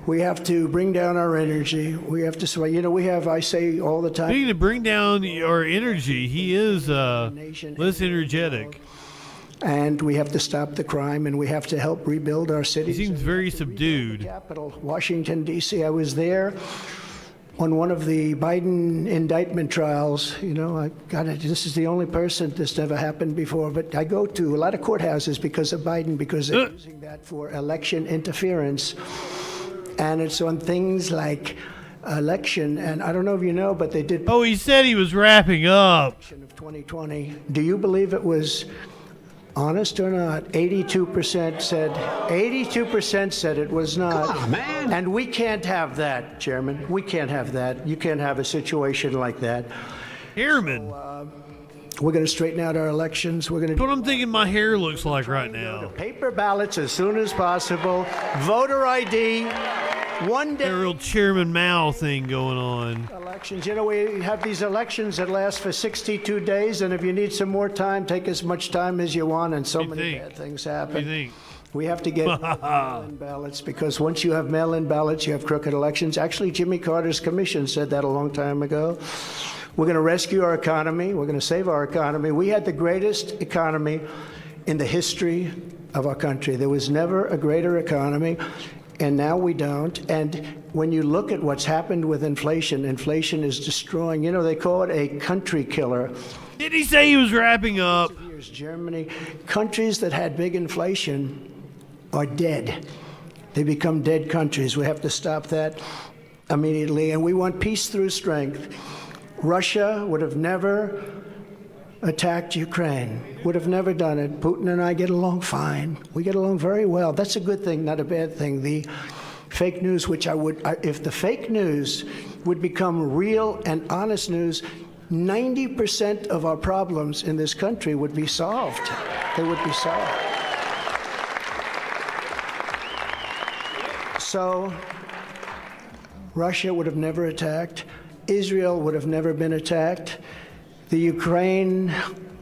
We have to bring down our energy. We have to, you know, I say all the time. Speaking to bring down our energy, he is less energetic. And we have to stop the crime, and we have to help rebuild our cities. He seems very subdued. Capital, Washington, D.C. I was there on one of the Biden indictment trials. You know, this is the only person this never happened before. But I go to a lot of courthouses because of Biden, because they're using that for election interference. And it's on things like election, and I don't know if you know, but they did... Oh, he said he was wrapping up. ...of 2020. Do you believe it was... honest or not, 82% said it was not. Come on, man. And we can't have that, Chairman. We can't have that. You can't have a situation like that. Chairman. We're going to straighten out our elections. We're going to... That's what I'm thinking my hair looks like right now. Paper ballots as soon as possible. Voter ID. One day. A real Chairman Mao thing going on. Elections. You know, we have these elections that last for 62 days, and if you need some more time, take as much time as you want, and so many bad things happen. What do you think? We have to get mail-in ballots, because once you have mail-in ballots, you have crooked elections. Actually, Jimmy Carter's commission said that a long time ago. We're going to rescue our economy. We're going to save our economy. We had the greatest economy in the history of our country. There was never a greater economy, and now we don't. And when you look at what's happened with inflation, inflation is destroying. You know, they call it a country killer. Did he say he was wrapping up? Germany, countries that had big inflation are dead. They become dead countries. We have to stop that immediately. And we want peace through strength. Russia would have never attacked Ukraine, would have never done it. Putin and I get along fine. We get along very well. That's a good thing, not a bad thing. The fake news, which if the fake news would become real and honest news, 90% of our problems in this country would be solved. They would be solved. So Russia would have never attacked. Israel would have never been attacked. The Ukraine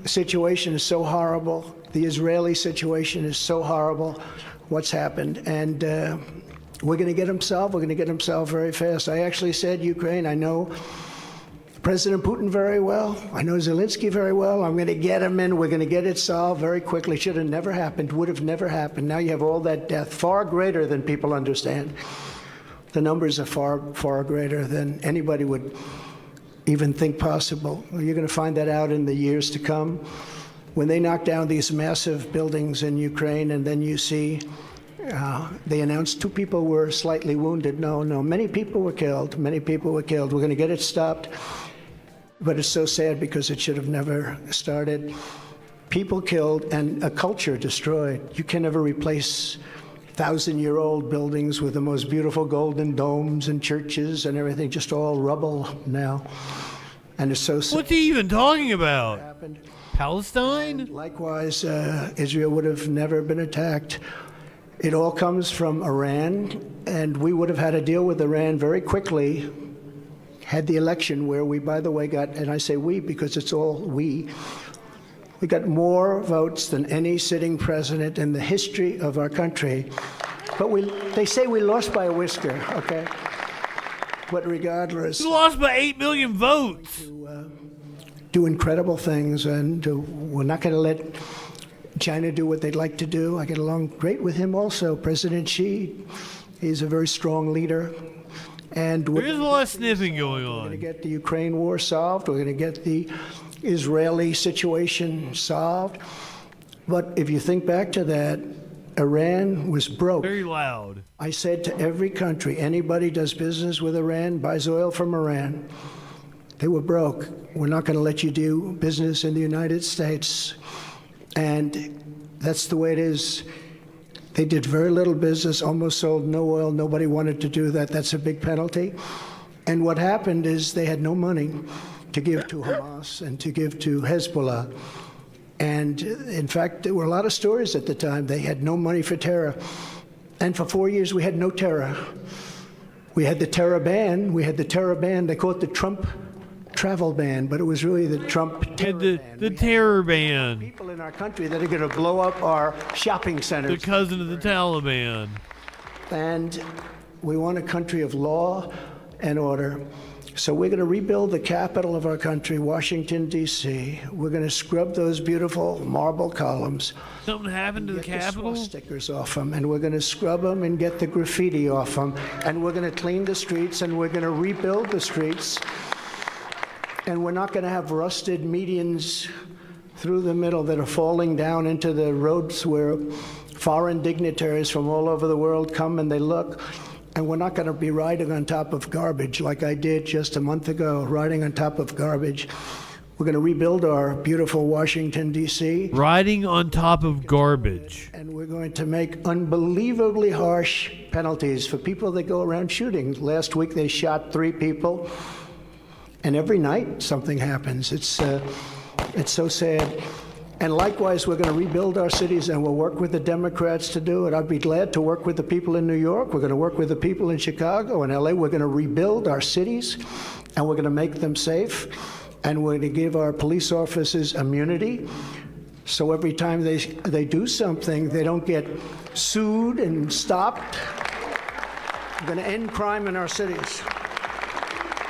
situation is so horrible. The Israeli situation is so horrible, what's happened. And we're going to get them solved. We're going to get them solved very fast. I actually said Ukraine. I know President Putin very well. I know Zelensky very well. I'm going to get him in. We're going to get it solved very quickly. Should have never happened. Would have never happened. Now you have all that death, far greater than people understand. The numbers are far, far greater than anybody would even think possible. You're going to find that out in the years to come. when they knocked down these massive buildings in Ukraine, and then you see they announced 2 people were slightly wounded. No, many people were killed. Many people were killed. We're going to get it stopped. But it's so sad because it should have never started. People killed and a culture destroyed. You can never replace 1,000-year-old buildings with the most beautiful golden domes and churches and everything, just all rubble now. And it's so sad. What's he even talking about? Palestine? And likewise, Israel would have never been attacked. It all comes from Iran, and we would have had to deal with Iran very quickly had the election where we, by the way, got, and I say we because it's all we got more votes than any sitting president in the history of our country. But they say we lost by a whisker, okay? But regardless, we lost by 8 million votes. Do incredible things, and we're not going to let China do what they'd like to do. I get along great with him also. President Xi, he's a very strong leader. And there's a lot of sniffing going on. We're going to get the Ukraine war solved. We're going to get the Israeli situation solved. But if you think back to that, Iran was broke. Very loud. I said to every country, anybody does business with Iran, buys oil from Iran. They were broke. We're not going to let you do business in the United States. And that's the way it is. They did very little business, almost sold no oil. Nobody wanted to do that. That's a big penalty. And what happened is they had no money to give to Hamas and to give to Hezbollah. And in fact, there were a lot of stories at the time. They had no money for terror. And for 4 years, we had no terror. We had the terror ban. They call it the Trump travel ban, but it was really the Trump terror ban. The terror ban. People in our country that are going to blow up our shopping centers. The cousin of the Taliban. And we want a country of law and order. So we're going to rebuild the capital of our country, Washington, D.C. We're going to scrub those beautiful marble columns. Something happened to the Capitol? Get the stickers off them, and we're going to scrub them and get the graffiti off them. And we're going to clean the streets, and we're going to rebuild the streets. And we're not going to have rusted medians through the middle that are falling down into the roads where foreign dignitaries from all over the world come and they look. And we're not going to be riding on top of garbage like I did just a month ago, riding on top of garbage. We're going to rebuild our beautiful Washington, D.C. Riding on top of garbage. And we're going to make unbelievably harsh penalties for people that go around shooting. Last week they shot 3 people. And every night something happens. It's so sad. And likewise, we're going to rebuild our cities, and we'll work with the Democrats to do it. I'd be glad to work with the people in New York. We're going to work with the people in Chicago and LA. We're going to rebuild our cities, and we're going to make them safe. And we're going to give our police officers immunity. So every time they do something, they don't get sued and stopped. We're going to end crime in our cities.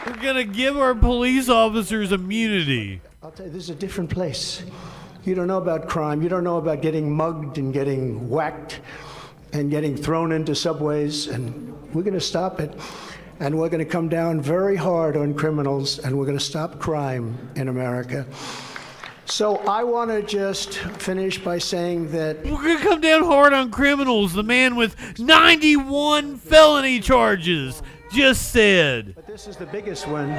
We're going to give our police officers immunity. I'll tell you, this is a different place. You don't know about crime. You don't know about getting mugged and getting whacked and getting thrown into subways. And we're going to stop it. And we're going to come down very hard on criminals. And we're going to stop crime in America. So I want to just finish by saying that we're going to come down hard on criminals. The man with 91 felony charges just said. But this is the biggest one.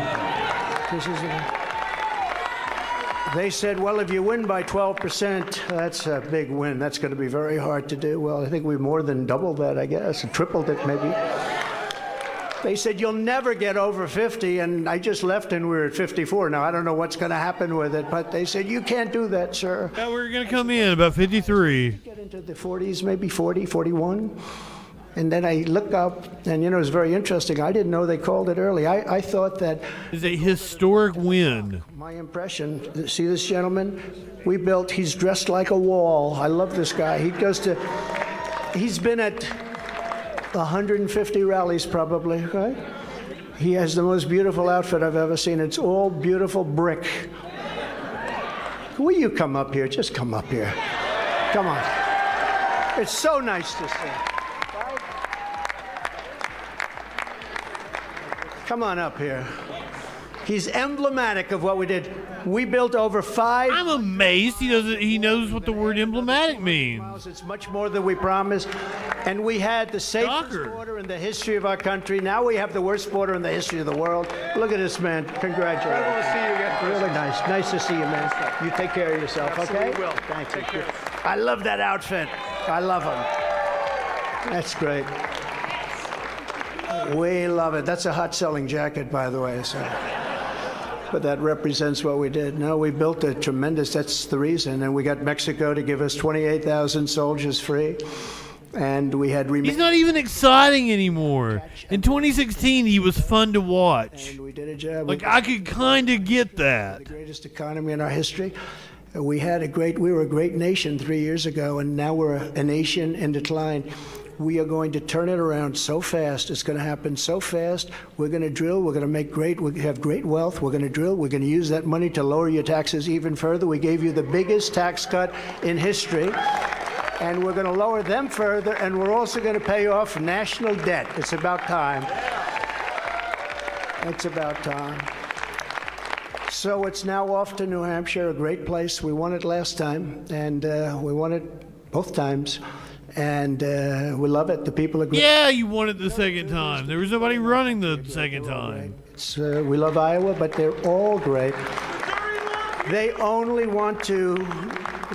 They said, well, if you win by 12%, that's a big win. That's going to be very hard to do. Well, I think we more than doubled that, I guess, and tripled it maybe. They said, you'll never get over 50, and I just left and we're at 54. Now, I don't know what's going to happen with it, but they said, you can't do that, sir. Yeah, we're going to come in about 53. Get into the 40s, maybe 40, 41. And then I look up, and, it was very interesting. I didn't know they called it early. I thought that is a historic win. My impression, see this gentleman? He's dressed like a wall. I love this guy. He's been at 150 rallies probably, right? He has the most beautiful outfit I've ever seen. It's all beautiful brick. Will you come up here? Just come up here. Come on. It's so nice to see. Come on up here. He's emblematic of what we did. We built over 5. I'm amazed he knows what the word emblematic means. It's much more than we promised. And we had the safest border in the history of our country. Now we have the worst border in the history of the world. Look at this, man. Congratulations. Incredible to see you again, Chris. Really nice. Nice to see you, man. You take care of yourself, okay? Absolutely will. Thank you. Take care. I love that outfit. I love him. That's great. We love it. That's a hot-selling jacket, by the way. So. But that represents what we did. No, we built a tremendous, that's the reason. And we got Mexico to give us 28,000 soldiers free. And we had... He's not even exciting anymore. In 2016, he was fun to watch. And we did a job. Like, I could kind of get that. The greatest economy in our history. We were a great nation 3 years ago, and now we're a nation in decline. We are going to turn it around so fast. It's going to happen so fast. We're going to drill. We're going to make we have great wealth. We're going to drill. We're going to use that money to lower your taxes even further. We gave you the biggest tax cut in history. And we're going to lower them further, and we're also going to pay off national debt. It's about time. It's about time. So it's now off to New Hampshire, a great place. We won it last time, and we won it both times. And we love it. The people are great. Yeah, you won it the second time. There was nobody running the second time. We love Iowa, but they're all great. They only want to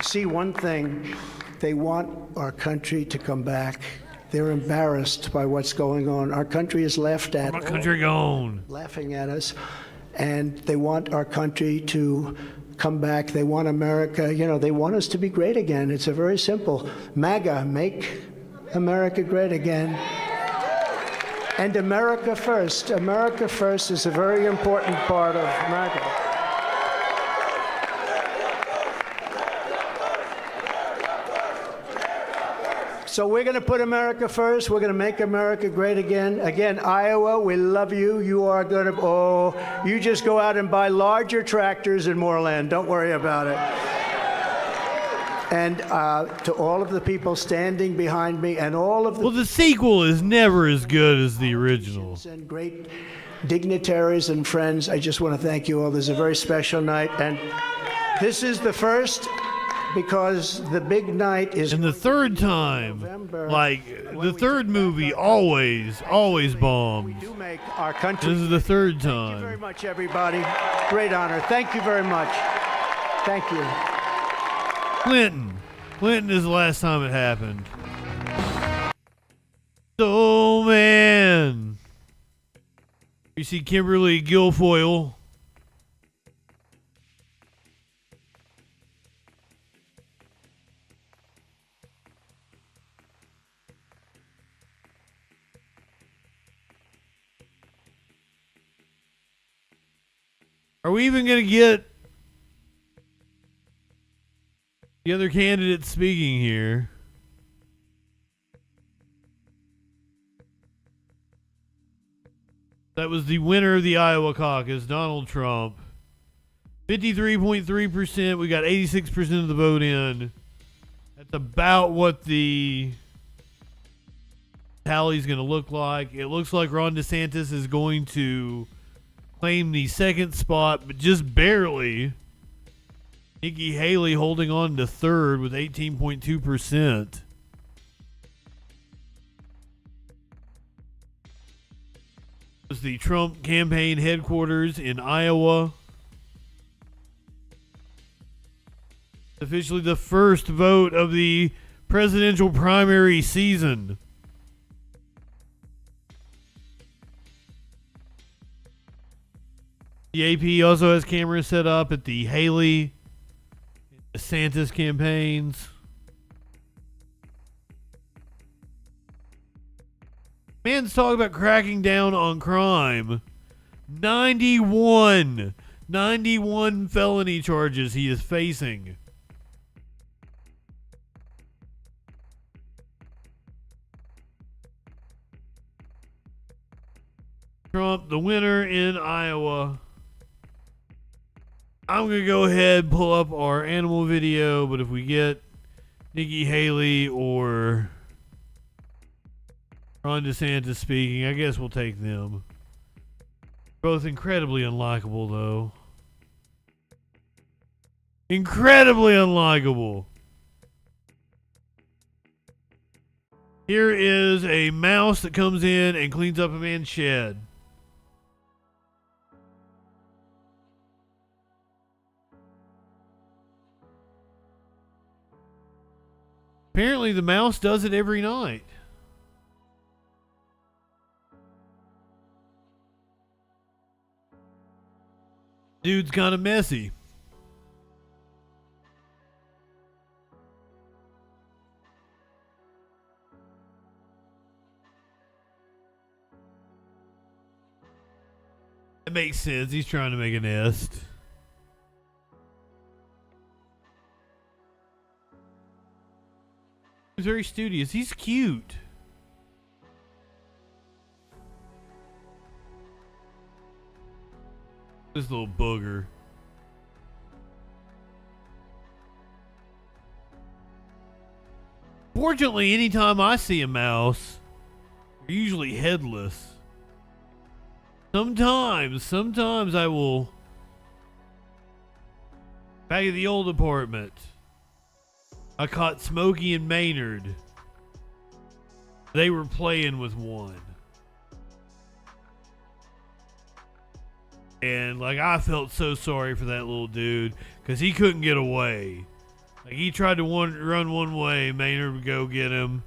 see one thing. They want our country to come back. They're embarrassed by what's going on. Our country is laughed at. Our country gone. Laughing at us. And they want our country to come back. They want America, they want us to be great again. It's a very simple. MAGA, make America great again. And America first. America first is a very important part of MAGA. So we're going to put America first. We're going to make America great again. Again, Iowa, we love you. You are going to, you just go out and buy larger tractors and more land. Don't worry about it. And to all of the people standing behind me and all of the... Well, the sequel is never as good as the original. And great dignitaries and friends, I just want to thank you all. This is a very special night. And this is the first... Because the big night is... And the third time, like, the third movie always bombs. We do make our country... This is the third time. Thank you very much, everybody. Great honor. Thank you very much. Thank you. Clinton is the last time it happened. So, man. You see Kimberly Guilfoyle. Are we even going to get the other candidates speaking here? That was the winner of the Iowa caucus, Donald Trump. 53.3%. We got 86% of the vote in. That's about what the tally's going to look like. It looks like Ron DeSantis is going to claim the second spot, but just barely. Nikki Haley holding on to third with 18.2%. It was the Trump campaign headquarters in Iowa. Officially the first vote of the presidential primary season. The AP also has cameras set up at the Haley and DeSantis campaigns. Man's talking about cracking down on crime. 91 felony charges he is facing. Trump, the winner in Iowa. I'm going to go ahead and pull up our animal video, but if we get Nikki Haley or Ron DeSantis speaking, I guess we'll take them. Both incredibly unlikable, though. Incredibly unlikable. Here is a mouse that comes in and cleans up a man's shed. Apparently the mouse does it every night. Dude's kind of messy. It makes sense. He's trying to make a nest. He's very studious. He's cute. This little booger. Fortunately, anytime I see a mouse, they're usually headless. Sometimes I will. Back at the old apartment, I caught Smokey and Maynard. They were playing with one. And like I felt so sorry for that little dude because he couldn't get away. Like he tried to run one way, Maynard would go get him.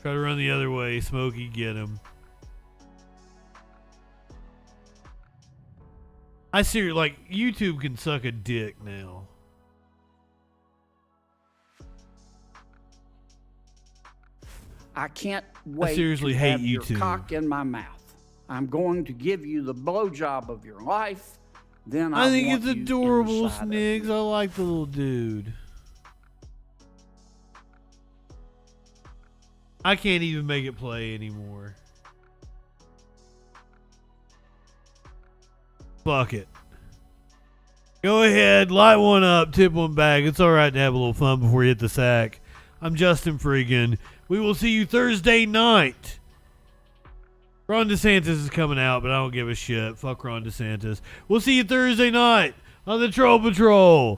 Try to run the other way, Smokey get him. I see, like YouTube can suck a dick now. I can't wait seriously to hate have your YouTube. cock in my mouth. I'm going to give you the blowjob of your life. Then I think want it's you adorable, inside of Snigs. I like the little dude. I can't even make it play anymore. Fuck it. Go ahead, light one up, tip one back. It's alright to have a little fun before you hit the sack. I'm JustinFREAKIN. We will see you Thursday night. Ron DeSantis is coming out, but I don't give a shit. Fuck Ron DeSantis. We'll see you Thursday night on the Troll Patrol.